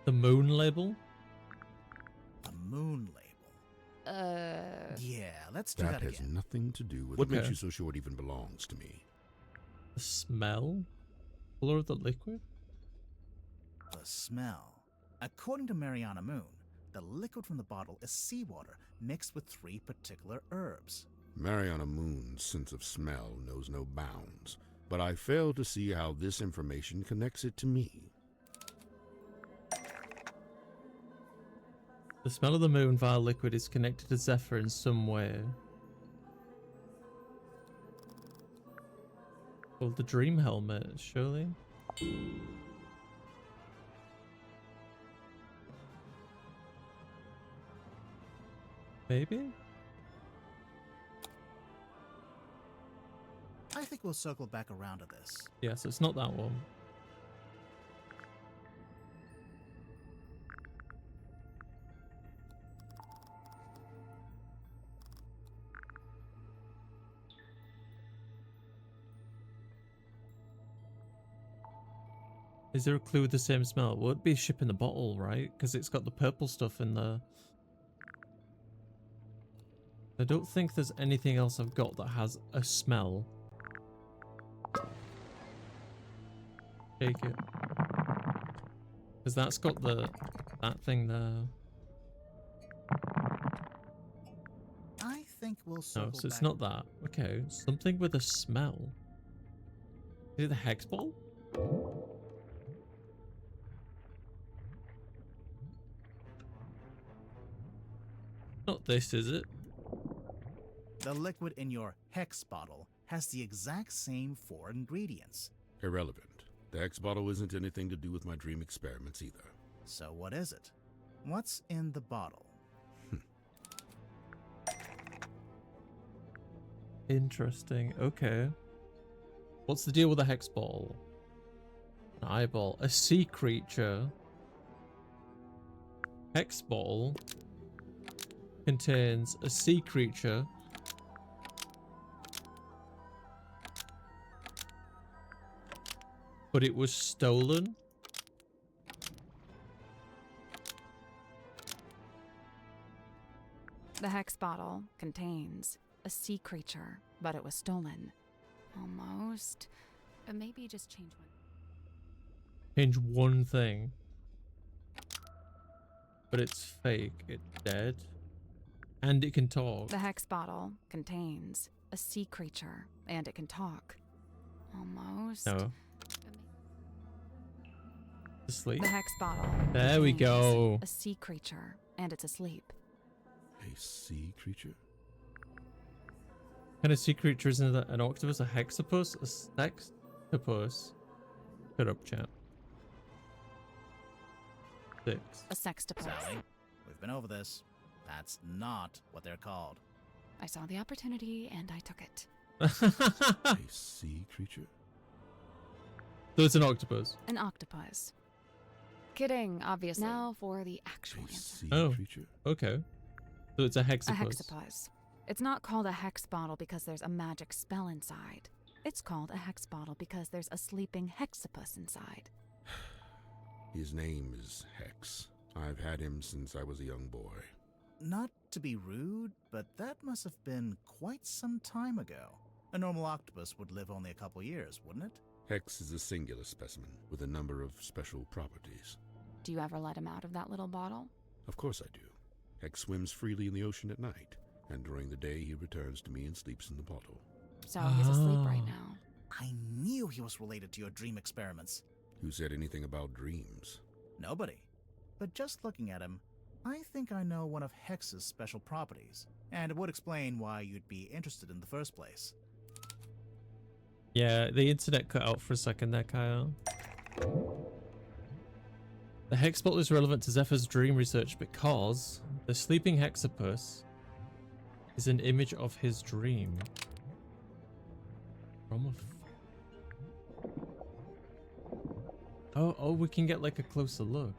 The moon label? The moon label. Yeah, let's do that That has again. nothing to do with... What Okay. makes you so sure it even belongs to me? The smell? Color of the liquid? The smell. According to Mariana Moon, the liquid from the bottle is seawater mixed with 3 particular herbs. Mariana Moon's sense of smell knows no bounds, but I fail to see how this information connects it to me. The smell of the moon via liquid is connected to Zephyr in some way. Well, the dream helmet, surely? Maybe? I think we'll circle back around to this. Yeah, so it's not that one. Is there a clue with the same smell? Well, it'd be a ship in the bottle, right? Because it's got the purple stuff in the... I don't think there's anything else I've got that has a smell. Take it. Because that's got that thing there. I think we'll circle No, so it's back. not that. Okay, something with a smell. Is it the hex ball? Not this, is it? The liquid in your hex bottle has the exact same 4 ingredients. Irrelevant. The X bottle isn't anything to do with my dream experiments either. So what is it? What's in the bottle? Interesting. Okay. What's the deal with the hex ball? An eyeball. A sea creature. Hex ball contains a sea creature. But it was stolen? The hex bottle contains a sea creature, but it was stolen. Almost. Maybe just change one. Change one thing. But it's fake. It's dead. And it can talk. The hex bottle contains a sea creature, and it can talk. Almost. No. Asleep. The hex bottle. There we contains go. A sea creature, and it's asleep. A sea creature? What kind of sea creature isn't that? An octopus? A hexapus? A sextopus? Shut up, chat. 6. A sextopus. Sally, we've been over this. That's not what they're called. I saw the opportunity, and I took it. A sea creature? So it's an octopus. An octopus. Kidding, obviously. Now for the actual A answer. sea Oh. creature? Okay. So it's a hexapus. A hexapus. It's not called a hex bottle because there's a magic spell inside. It's called a hex bottle because there's a sleeping hexapus inside. His name is Hex. I've had him since I was a young boy. Not to be rude, but that must have been quite some time ago. A normal octopus would live only a couple years, wouldn't it? Hex is a singular specimen with a number of special properties. Do you ever let him out of that little bottle? Of course I do. Hex swims freely in the ocean at night, and during the day he returns to me and sleeps in the bottle. So he's asleep Oh. right now. I knew he was related to your dream experiments. Who said anything about dreams? Nobody. But just looking at him, I think I know one of Hex's special properties, and it would explain why you'd be interested in the first place. Yeah, the internet cut out for a second there, Kyle. The hex bottle is relevant to Zephyr's dream research because the sleeping hexapus is an image of his dream. From a oh, we can get like a closer look.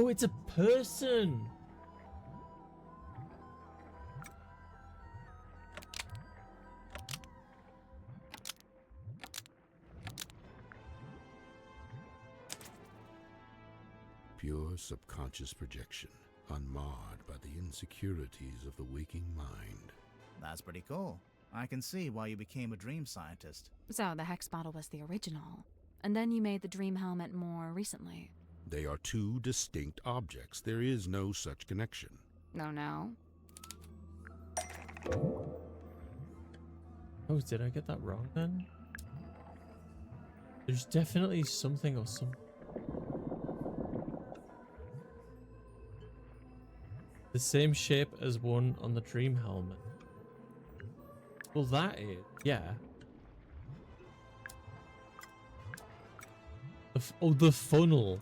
Oh, it's a person. Pure subconscious projection, unmarred by the insecurities of the waking mind. That's pretty cool. I can see why you became a dream scientist. So the hex bottle was the original, and then you made the dream helmet more recently. They are two distinct objects. There is no such connection. No. Oh, did I get that wrong then? There's definitely something or some. The same shape as one on the dream helmet. Well, that is, yeah. The funnel.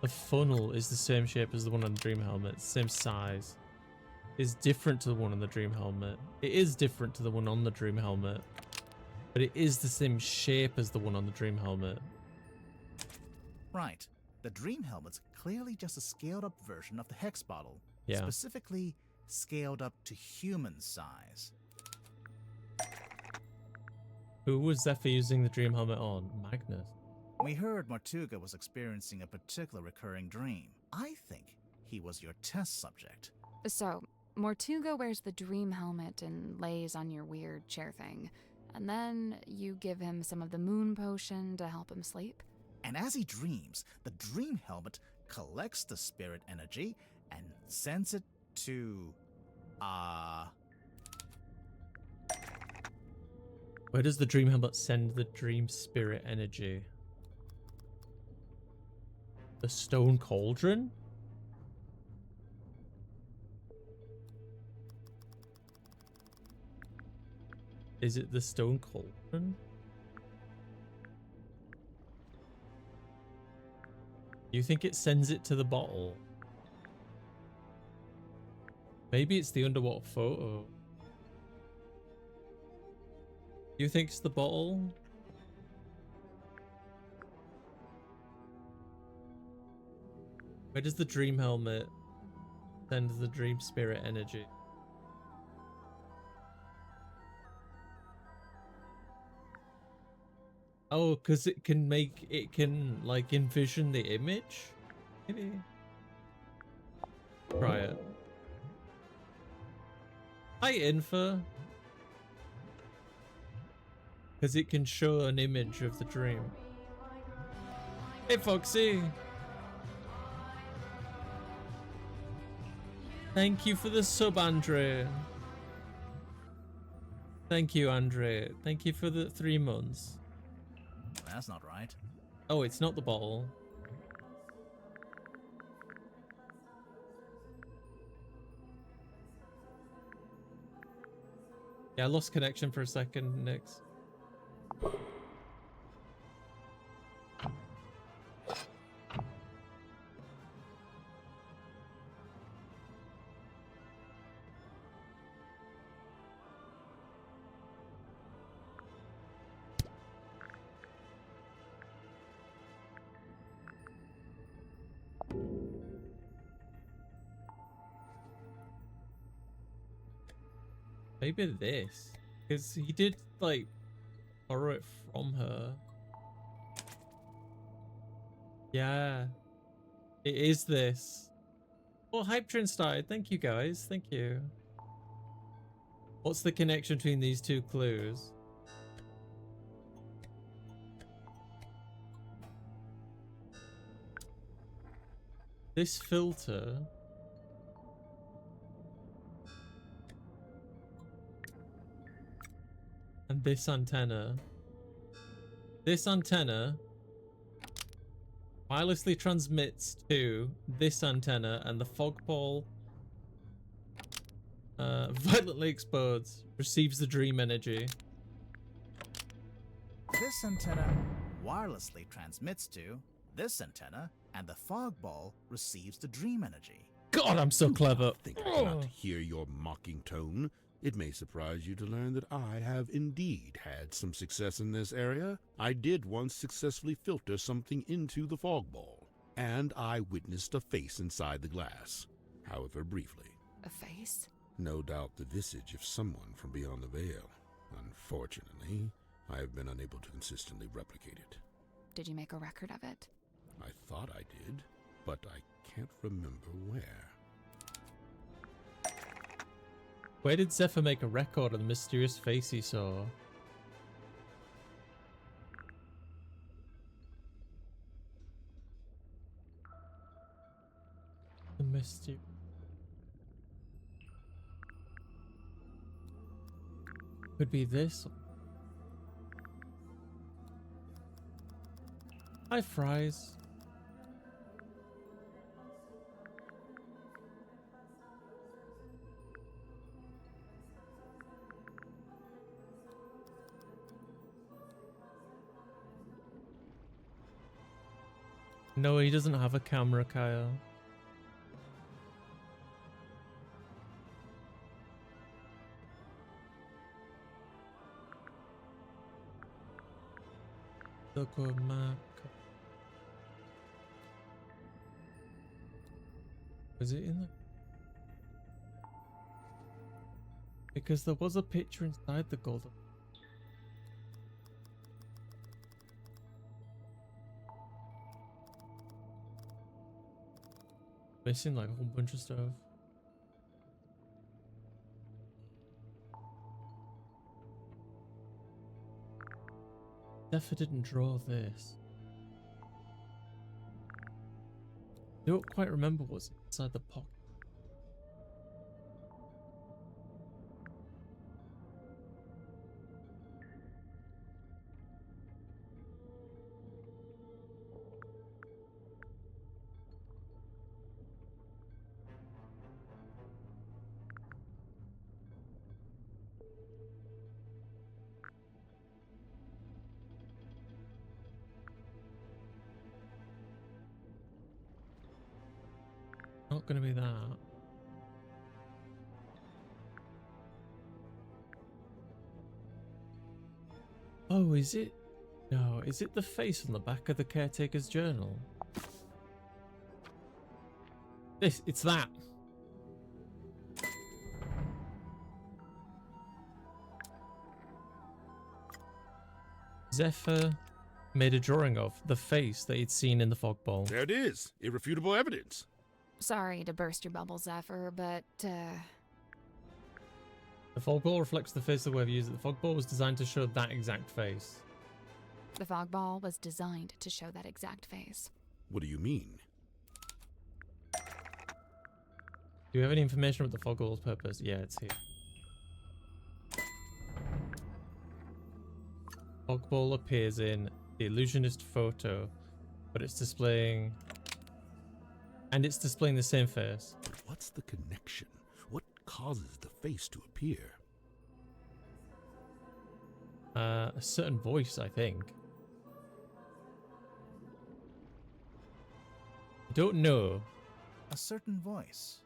The funnel is the same shape as the one on the dream helmet. Same size. It's different to the one on the dream helmet. It is different to the one on the dream helmet. But it is the same shape as the one on the dream helmet. Right. The dream helmet's clearly just a scaled up version of the hex bottle. Yeah. Specifically, scaled up to human size. Who was Zephyr using the dream helmet on? Magnus. We heard Martuga was experiencing a particular recurring dream. I think he was your test subject. So, Mortuga wears the dream helmet and lays on your weird chair thing. And then you give him some of the moon potion to help him sleep. And as he dreams, the dream helmet collects the spirit energy and sends it to... Where does the dream helmet send the dream spirit energy? The stone cauldron? Is it the stone cauldron? You think it sends it to the bottle? Maybe it's the underwater photo. You think it's the bottle? Where does the dream helmet send the dream spirit energy? Oh, because it can like envision the image? Maybe. Try it. Hi, Infa. Because it can show an image of the dream. Hey, Foxy. Thank you for the sub, Andre. Thank you, Andre. Thank you for the 3 months. That's not right. Oh, it's not the bottle. Yeah, I lost connection for a second, Nix. Maybe this, because he did like borrow it from her. Yeah, it is this. Oh, Hype Train started. Thank you guys. Thank you. What's the connection between these two clues? This filter. And this antenna. This antenna wirelessly transmits to this antenna, and the fog ball violently explodes, receives the dream energy. This antenna wirelessly transmits to this antenna, and the fog ball receives the dream energy. God, I'm so clever. I think I cannot hear your mocking tone. It may surprise you to learn that I have indeed had some success in this area. I did once successfully filter something into the fog ball, and I witnessed a face inside the glass, however briefly. A face? No doubt the visage of someone from beyond the veil. Unfortunately, I have been unable to consistently replicate it. Did you make a record of it? I thought I did, but I can't remember where. Where did Zephyr make a record of the mysterious face he saw? The mystery. Could be this. Hi, Fries. No, he doesn't have a camera, Kyle. Was it in there? Because there was a picture inside the golden. Missing like a whole bunch of stuff. Zephyr didn't draw this. I don't quite remember what's inside the pocket. Not gonna be that. Oh, is it? No, is it the face on the back of the caretaker's journal? It's that. Zephyr made a drawing of the face that he'd seen in the fog ball. There it is. Irrefutable evidence. Sorry to burst your bubble, Zephyr, but, The fog ball reflects the face of whoever used it. The fog ball was designed to show that exact face. the fog ball was designed to show that exact face. What do you mean? Do you have any information about the fog ball's purpose? Yeah, it's here. Fog ball appears in the illusionist photo, but it's displaying... And it's displaying the same face. But what's the connection? What causes the face to appear? A certain voice, I think. I don't know. A certain voice.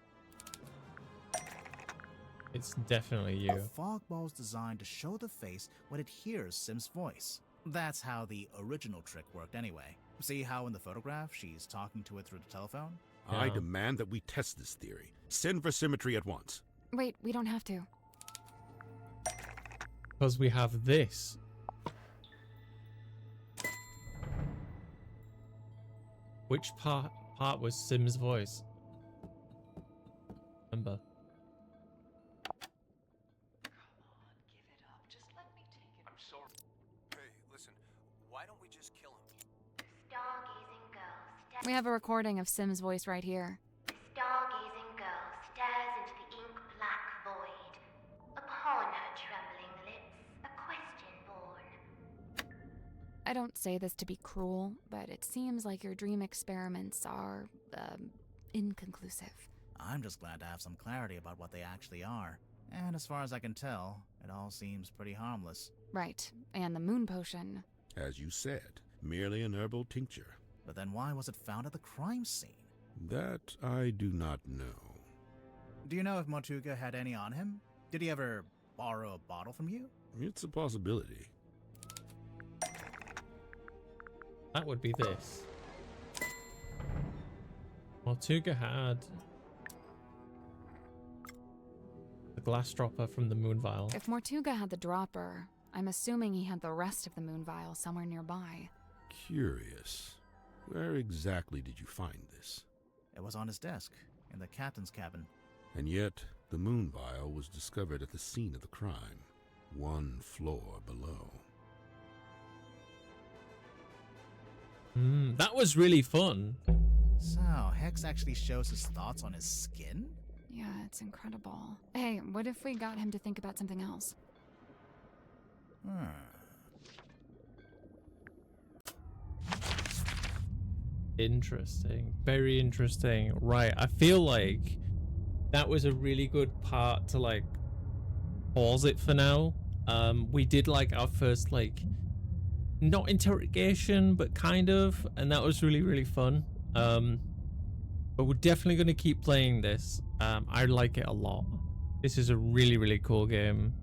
It's definitely you. A fog ball's designed to show the face when it hears Sim's voice. That's how the original trick worked anyway. See how in the photograph she's talking to it through the telephone? Yeah. I demand that we test this theory. Send for symmetry at once. Wait, we don't have to. Because we have this. Which part was Sim's voice? Remember. Hey, listen, why don't we just kill him? Stargazing girl We have a recording of Sim's voice right here. Stargazing girl stares into the ink-black void. Upon her trembling lips, a question born. I don't say this to be cruel, but it seems like your dream experiments are, inconclusive. I'm just glad to have some clarity about what they actually are. And as far as I can tell, it all seems pretty harmless. Right, and the moon potion. As you said, merely an herbal tincture. But then why was it found at the crime scene? That I do not know. Do you know if Motuga had any on him? Did he ever borrow a bottle from you? It's a possibility. That would be this. Mortuga had the glass dropper from the moon vial. If Mortuga had the dropper, I'm assuming he had the rest of the moon vial somewhere nearby. Curious. Where exactly did you find this? It was on his desk, in the captain's cabin. And yet, the moon vial was discovered at the scene of the crime, 1 floor below. That was really fun. So, Hex actually shows his thoughts on his skin? Yeah, it's incredible. Hey, what if we got him to think about something else? Interesting. Very interesting. Right. I feel like that was a really good part to like pause it for now. We did like our first like not interrogation but kind of, and that was really, really fun. But we're definitely going to keep playing this. I like it a lot. This is a really, really cool game.